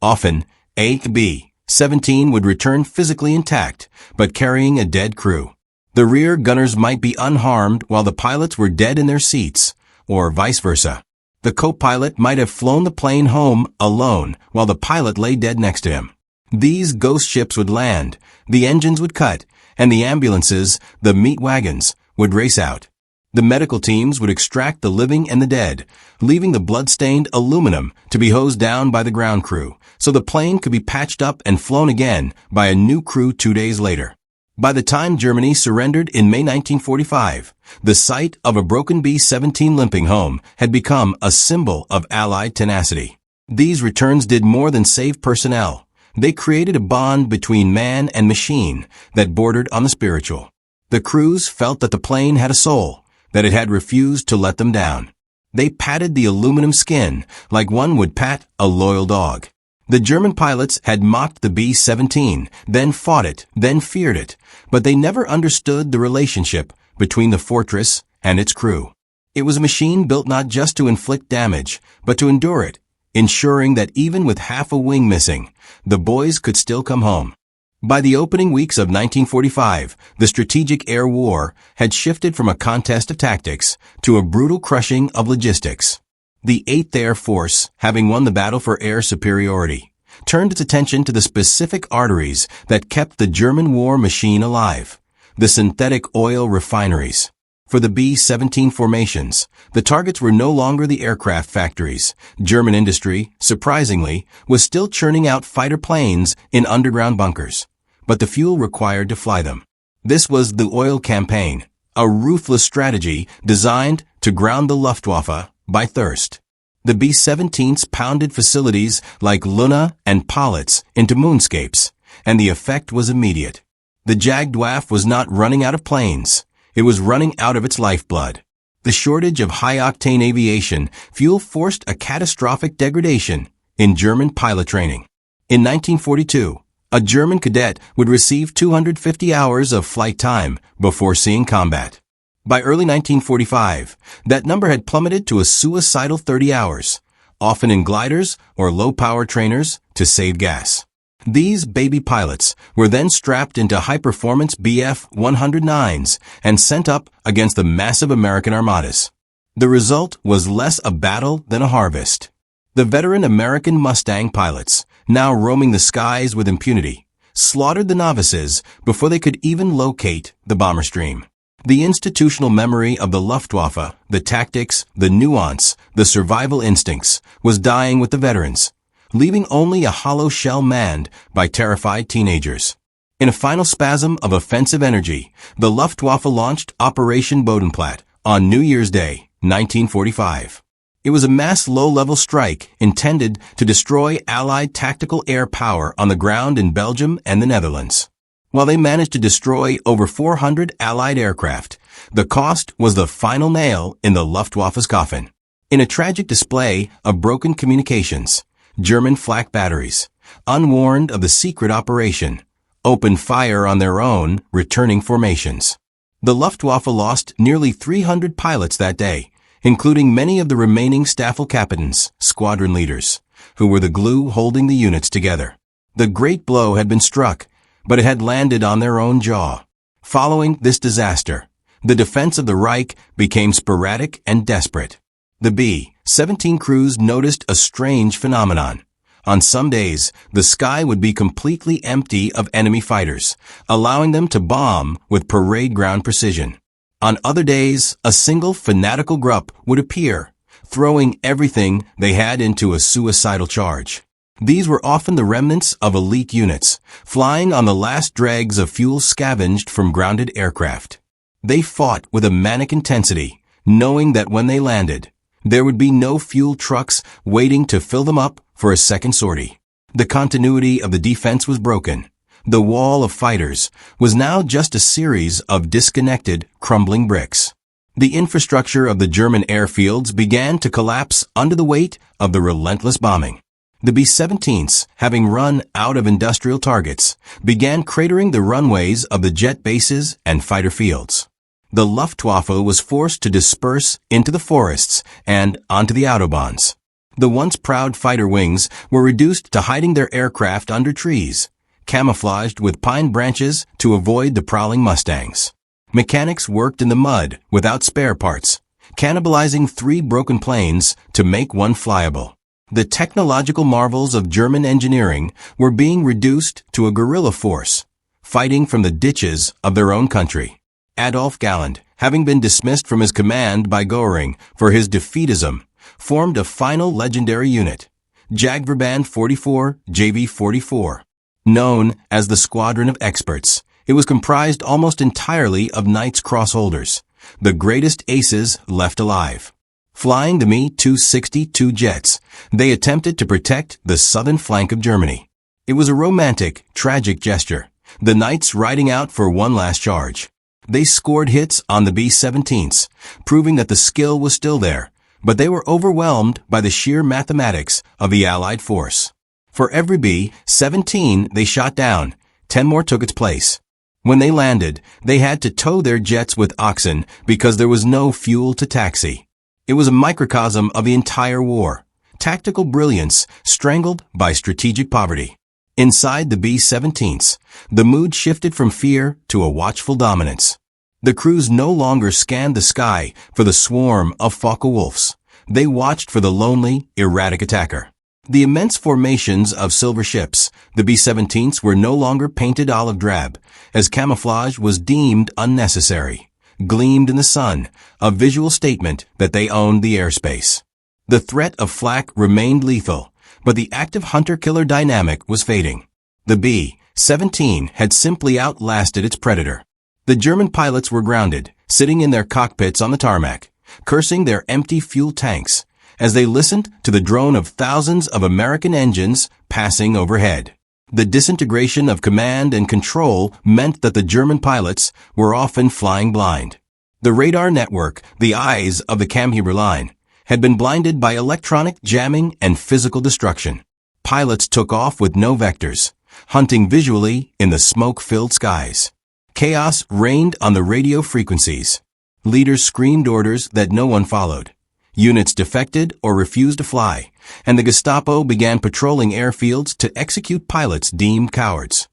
Often, a B-17 would return physically intact, but carrying a dead crew. The rear gunners might be unharmed while the pilots were dead in their seats, or vice versa. The co-pilot might have flown the plane home alone while the pilot lay dead next to him. These ghost ships would land, the engines would cut, and the ambulances, the meat wagons, would race out. The medical teams would extract the living and the dead, leaving the blood-stained aluminum to be hosed down by the ground crew, so the plane could be patched up and flown again by a new crew 2 days later. By the time Germany surrendered in May 1945, the sight of a broken B-17 limping home had become a symbol of Allied tenacity. These returns did more than save personnel. They created a bond between man and machine that bordered on the spiritual. The crews felt that the plane had a soul, that it had refused to let them down. They patted the aluminum skin like one would pat a loyal dog. The German pilots had mocked the B-17, then fought it, then feared it, but they never understood the relationship between the fortress and its crew. It was a machine built not just to inflict damage, but to endure it, ensuring that even with half a wing missing, the boys could still come home. By the opening weeks of 1945, the strategic air war had shifted from a contest of tactics to a brutal crushing of logistics. The 8th Air Force, having won the battle for air superiority, turned its attention to the specific arteries that kept the German war machine alive, the synthetic oil refineries. For the B-17 formations, the targets were no longer the aircraft factories. German industry, surprisingly, was still churning out fighter planes in underground bunkers, but the fuel required to fly them. This was the oil campaign, a ruthless strategy designed to ground the Luftwaffe by thirst. The B-17s pounded facilities like Luna and Palitz into moonscapes, and the effect was immediate. The Jagdwaffe was not running out of planes. It was running out of its lifeblood. The shortage of high-octane aviation fuel forced a catastrophic degradation in German pilot training. In 1942, a German cadet would receive 250 hours of flight time before seeing combat. By early 1945, that number had plummeted to a suicidal 30 hours, often in gliders or low-power trainers to save gas. These baby pilots were then strapped into high-performance Bf-109s and sent up against the massive American armadas. The result was less a battle than a harvest. The veteran American Mustang pilots, now roaming the skies with impunity, slaughtered the novices before they could even locate the bomber stream. The institutional memory of the Luftwaffe, the tactics, the nuance, the survival instincts, was dying with the veterans, leaving only a hollow shell manned by terrified teenagers. In a final spasm of offensive energy, the Luftwaffe launched Operation Bodenplatte on New Year's Day, 1945. It was a mass low-level strike intended to destroy Allied tactical air power on the ground in Belgium and the Netherlands. While they managed to destroy over 400 Allied aircraft, the cost was the final nail in the Luftwaffe's coffin. In a tragic display of broken communications, German flak batteries, unwarned of the secret operation, opened fire on their own returning formations. The Luftwaffe lost nearly 300 pilots that day, including many of the remaining Staffelkapitans, squadron leaders, who were the glue holding the units together. The great blow had been struck, but it had landed on their own jaw. Following this disaster, the defense of the Reich became sporadic and desperate. The B-17 crews noticed a strange phenomenon. On some days, the sky would be completely empty of enemy fighters, allowing them to bomb with parade ground precision. On other days, a single fanatical group would appear, throwing everything they had into a suicidal charge. These were often the remnants of elite units, flying on the last dregs of fuel scavenged from grounded aircraft. They fought with a manic intensity, knowing that when they landed, there would be no fuel trucks waiting to fill them up for a second sortie. The continuity of the defense was broken. The wall of fighters was now just a series of disconnected, crumbling bricks. The infrastructure of the German airfields began to collapse under the weight of the relentless bombing. The B-17s, having run out of industrial targets, began cratering the runways of the jet bases and fighter fields. The Luftwaffe was forced to disperse into the forests and onto the autobahns. The once proud fighter wings were reduced to hiding their aircraft under trees, camouflaged with pine branches to avoid the prowling Mustangs. Mechanics worked in the mud without spare parts, cannibalizing 3 broken planes to make one flyable. The technological marvels of German engineering were being reduced to a guerrilla force, fighting from the ditches of their own country. Adolf Galland, having been dismissed from his command by Göring for his defeatism, formed a final legendary unit, Jagdverband 44, JV-44. Known as the Squadron of Experts, it was comprised almost entirely of Knights Cross holders, the greatest aces left alive. Flying the Me-262 jets, they attempted to protect the southern flank of Germany. It was a romantic, tragic gesture, the Knights riding out for one last charge. They scored hits on the B-17s, proving that the skill was still there, but they were overwhelmed by the sheer mathematics of the Allied force. For every B-17 they shot down, 10 more took its place. When they landed, they had to tow their jets with oxen because there was no fuel to taxi. It was a microcosm of the entire war, tactical brilliance strangled by strategic poverty. Inside the B-17s, the mood shifted from fear to a watchful dominance. The crews no longer scanned the sky for the swarm of Focke-Wulfs. They watched for the lonely, erratic attacker. The immense formations of silver ships, the B-17s were no longer painted olive drab, as camouflage was deemed unnecessary, gleamed in the sun, a visual statement that they owned the airspace. The threat of flak remained lethal, but the active hunter-killer dynamic was fading. The B-17 had simply outlasted its predator. The German pilots were grounded, sitting in their cockpits on the tarmac, cursing their empty fuel tanks, as they listened to the drone of thousands of American engines passing overhead. The disintegration of command and control meant that the German pilots were often flying blind. The radar network, the eyes of the Kammhuber line, had been blinded by electronic jamming and physical destruction. Pilots took off with no vectors, hunting visually in the smoke-filled skies. Chaos reigned on the radio frequencies. Leaders screamed orders that no one followed. Units defected or refused to fly, and the Gestapo began patrolling airfields to execute pilots deemed cowards.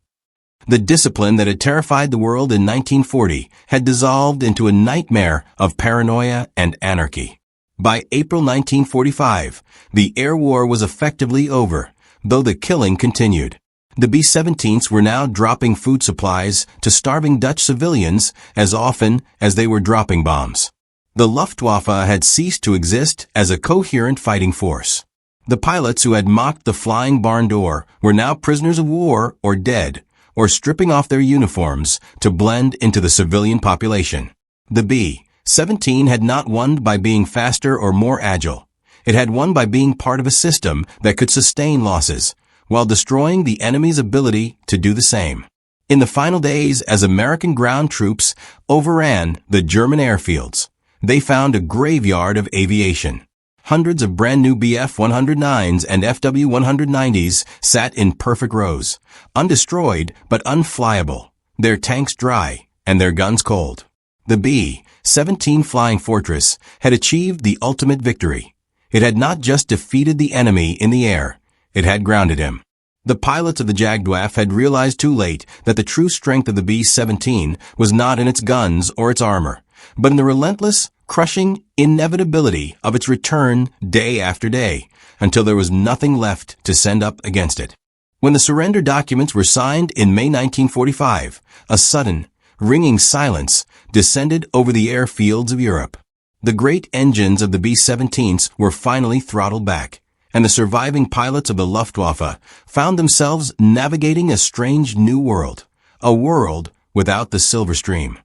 The discipline that had terrified the world in 1940 had dissolved into a nightmare of paranoia and anarchy. By April 1945, the air war was effectively over, though the killing continued. The B-17s were now dropping food supplies to starving Dutch civilians as often as they were dropping bombs. The Luftwaffe had ceased to exist as a coherent fighting force. The pilots who had mocked the flying barn door were now prisoners of war or dead, or stripping off their uniforms to blend into the civilian population. The B-17 had not won by being faster or more agile. It had won by being part of a system that could sustain losses, while destroying the enemy's ability to do the same. In the final days, as American ground troops overran the German airfields, they found a graveyard of aviation. Hundreds of brand-new Bf-109s and Fw-190s sat in perfect rows, undestroyed but unflyable, their tanks dry and their guns cold. The B-17 Flying Fortress had achieved the ultimate victory. It had not just defeated the enemy in the air, it had grounded him. The pilots of the Luftwaffe had realized too late that the true strength of the B-17 was not in its guns or its armor, but in the relentless, crushing inevitability of its return day after day, until there was nothing left to send up against it. When the surrender documents were signed in May 1945, a sudden, ringing silence descended over the airfields of Europe. The great engines of the B-17s were finally throttled back, and the surviving pilots of the Luftwaffe found themselves navigating a strange new world, a world without the Silver Stream.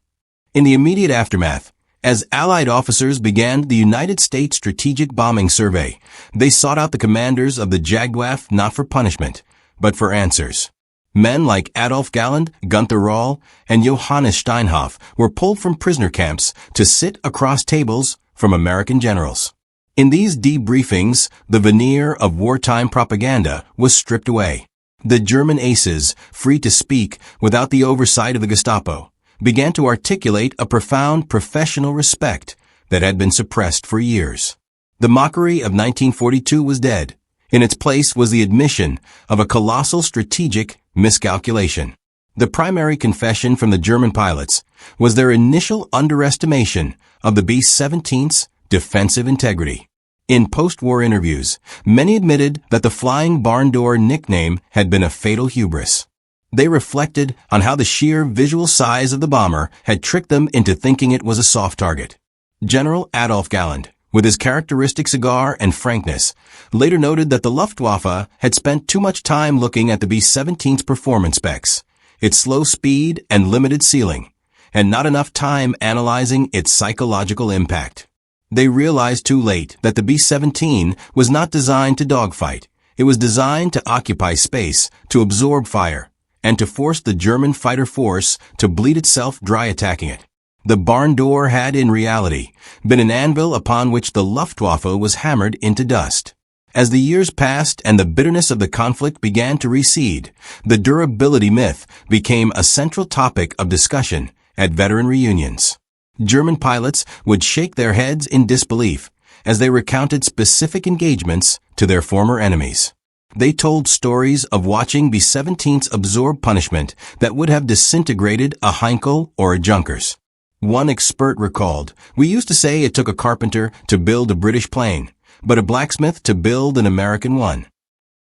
In the immediate aftermath, as Allied officers began the United States Strategic Bombing Survey, they sought out the commanders of the Luftwaffe not for punishment, but for answers. Men like Adolf Galland, Gunther Röhl, and Johannes Steinhoff were pulled from prisoner camps to sit across tables from American generals. In these debriefings, the veneer of wartime propaganda was stripped away. The German aces, free to speak without the oversight of the Gestapo, began to articulate a profound professional respect that had been suppressed for years. The mockery of 1942 was dead. In its place was the admission of a colossal strategic miscalculation. The primary confession from the German pilots was their initial underestimation of the B-17's defensive integrity. In post-war interviews, many admitted that the Flying Barn Door nickname had been a fatal hubris. They reflected on how the sheer visual size of the bomber had tricked them into thinking it was a soft target. General Adolf Galland, with his characteristic cigar and frankness, later noted that the Luftwaffe had spent too much time looking at the B-17's performance specs, its slow speed and limited ceiling, and not enough time analyzing its psychological impact. They realized too late that the B-17 was not designed to dogfight. It was designed to occupy space, to absorb fire, and to force the German fighter force to bleed itself dry attacking it. The barn door had, in reality, been an anvil upon which the Luftwaffe was hammered into dust. As the years passed and the bitterness of the conflict began to recede, the durability myth became a central topic of discussion at veteran reunions. German pilots would shake their heads in disbelief as they recounted specific engagements to their former enemies. They told stories of watching B-17s absorb punishment that would have disintegrated a Heinkel or a Junkers. One expert recalled, "We used to say it took a carpenter to build a British plane, but a blacksmith to build an American one."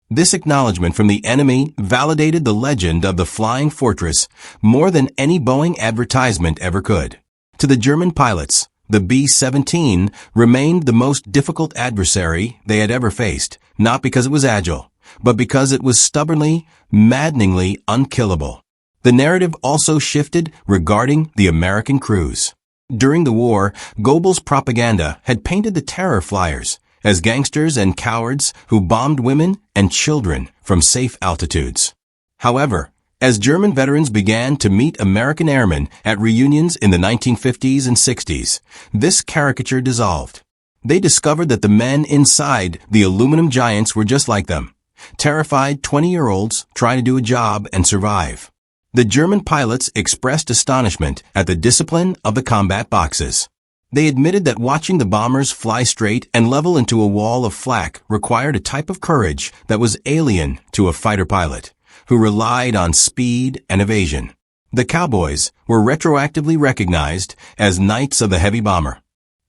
This acknowledgement from the enemy validated the legend of the Flying Fortress more than any Boeing advertisement ever could. To the German pilots, the B-17 remained the most difficult adversary they had ever faced, not because it was agile, but because it was stubbornly, maddeningly unkillable. The narrative also shifted regarding the American crews. During the war, Goebbels' propaganda had painted the terror flyers as gangsters and cowards who bombed women and children from safe altitudes. However, as German veterans began to meet American airmen at reunions in the 1950s and 60s, this caricature dissolved. They discovered that the men inside the aluminum giants were just like them, terrified 20-year-olds trying to do a job and survive. The German pilots expressed astonishment at the discipline of the combat boxes. They admitted that watching the bombers fly straight and level into a wall of flak required a type of courage that was alien to a fighter pilot, who relied on speed and evasion. The cowboys were retroactively recognized as knights of the heavy bomber.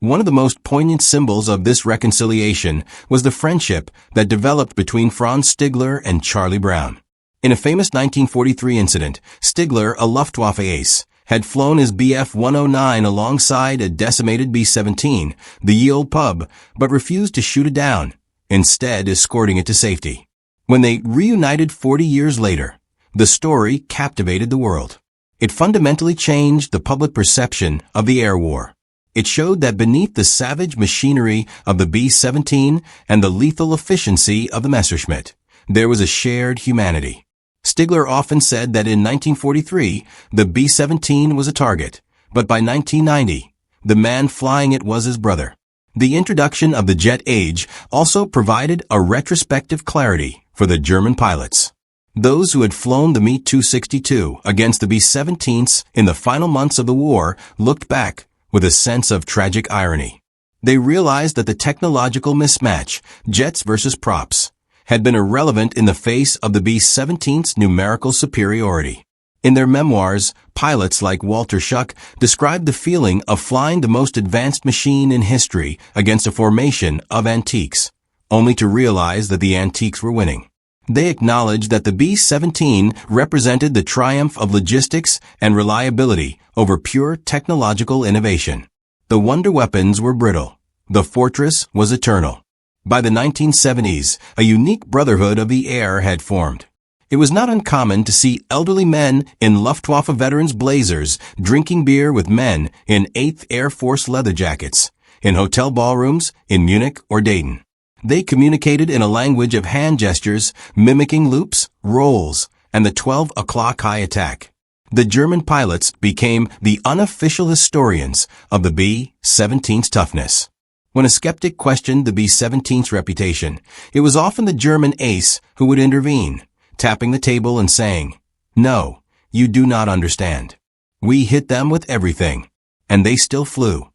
One of the most poignant symbols of this reconciliation was the friendship that developed between Franz Stigler and Charlie Brown. In a famous 1943 incident, Stigler, a Luftwaffe ace, had flown his Bf-109 alongside a decimated B-17, the ye olde pub, but refused to shoot it down, instead escorting it to safety. When they reunited 40 years later, the story captivated the world. It fundamentally changed the public perception of the air war. It showed that beneath the savage machinery of the B-17 and the lethal efficiency of the Messerschmitt, there was a shared humanity. Stigler often said that in 1943, the B-17 was a target, but by 1990, the man flying it was his brother. The introduction of the jet age also provided a retrospective clarity for the German pilots. Those who had flown the Me-262 against the B-17s in the final months of the war looked back with a sense of tragic irony. They realized that the technological mismatch, jets versus props, had been irrelevant in the face of the B-17's numerical superiority. In their memoirs, pilots like Walter Schuck described the feeling of flying the most advanced machine in history against a formation of antiques, only to realize that the antiques were winning. They acknowledged that the B-17 represented the triumph of logistics and reliability over pure technological innovation. The wonder weapons were brittle. The fortress was eternal. By the 1970s, a unique brotherhood of the air had formed. It was not uncommon to see elderly men in Luftwaffe veterans' blazers drinking beer with men in 8th Air Force leather jackets, in hotel ballrooms in Munich or Dayton. They communicated in a language of hand gestures, mimicking loops, rolls, and the 12 o'clock high attack. The German pilots became the unofficial historians of the B-17's toughness. When a skeptic questioned the B-17's reputation, it was often the German ace who would intervene, tapping the table and saying, "No, you do not understand. We hit them with everything, and they still flew."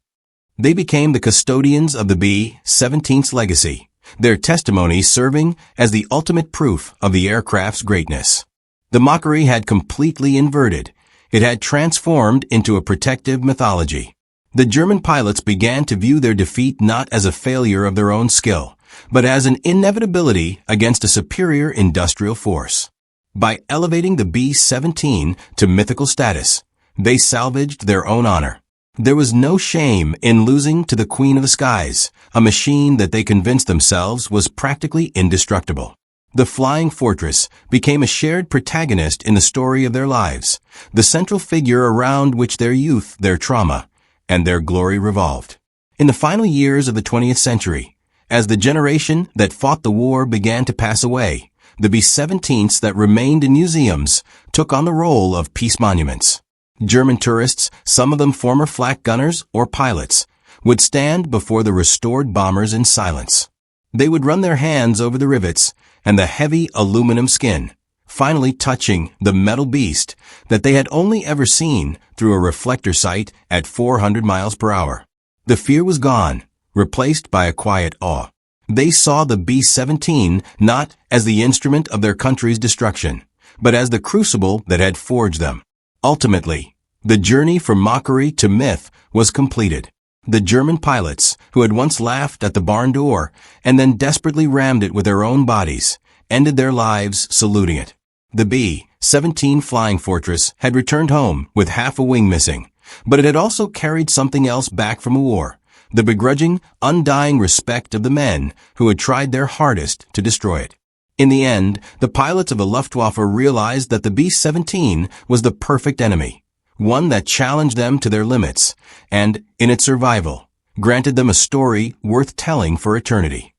They became the custodians of the B-17's legacy, their testimony serving as the ultimate proof of the aircraft's greatness. The mockery had completely inverted. It had transformed into a protective mythology. The German pilots began to view their defeat not as a failure of their own skill, but as an inevitability against a superior industrial force. By elevating the B-17 to mythical status, they salvaged their own honor. There was no shame in losing to the Queen of the Skies, a machine that they convinced themselves was practically indestructible. The Flying Fortress became a shared protagonist in the story of their lives, the central figure around which their youth, their trauma, and their glory revolved. In the final years of the 20th century, as the generation that fought the war began to pass away, the B-17s that remained in museums took on the role of peace monuments. German tourists, some of them former flak gunners or pilots, would stand before the restored bombers in silence. They would run their hands over the rivets and the heavy aluminum skin, finally touching the metal beast that they had only ever seen through a reflector sight at 400 miles per hour. The fear was gone, replaced by a quiet awe. They saw the B-17 not as the instrument of their country's destruction, but as the crucible that had forged them. Ultimately, the journey from mockery to myth was completed. The German pilots, who had once laughed at the barn door and then desperately rammed it with their own bodies, ended their lives saluting it. The B-17 Flying Fortress had returned home with half a wing missing, but it had also carried something else back from a war, the begrudging, undying respect of the men who had tried their hardest to destroy it. In the end, the pilots of the Luftwaffe realized that the B-17 was the perfect enemy, one that challenged them to their limits, and, in its survival, granted them a story worth telling for eternity.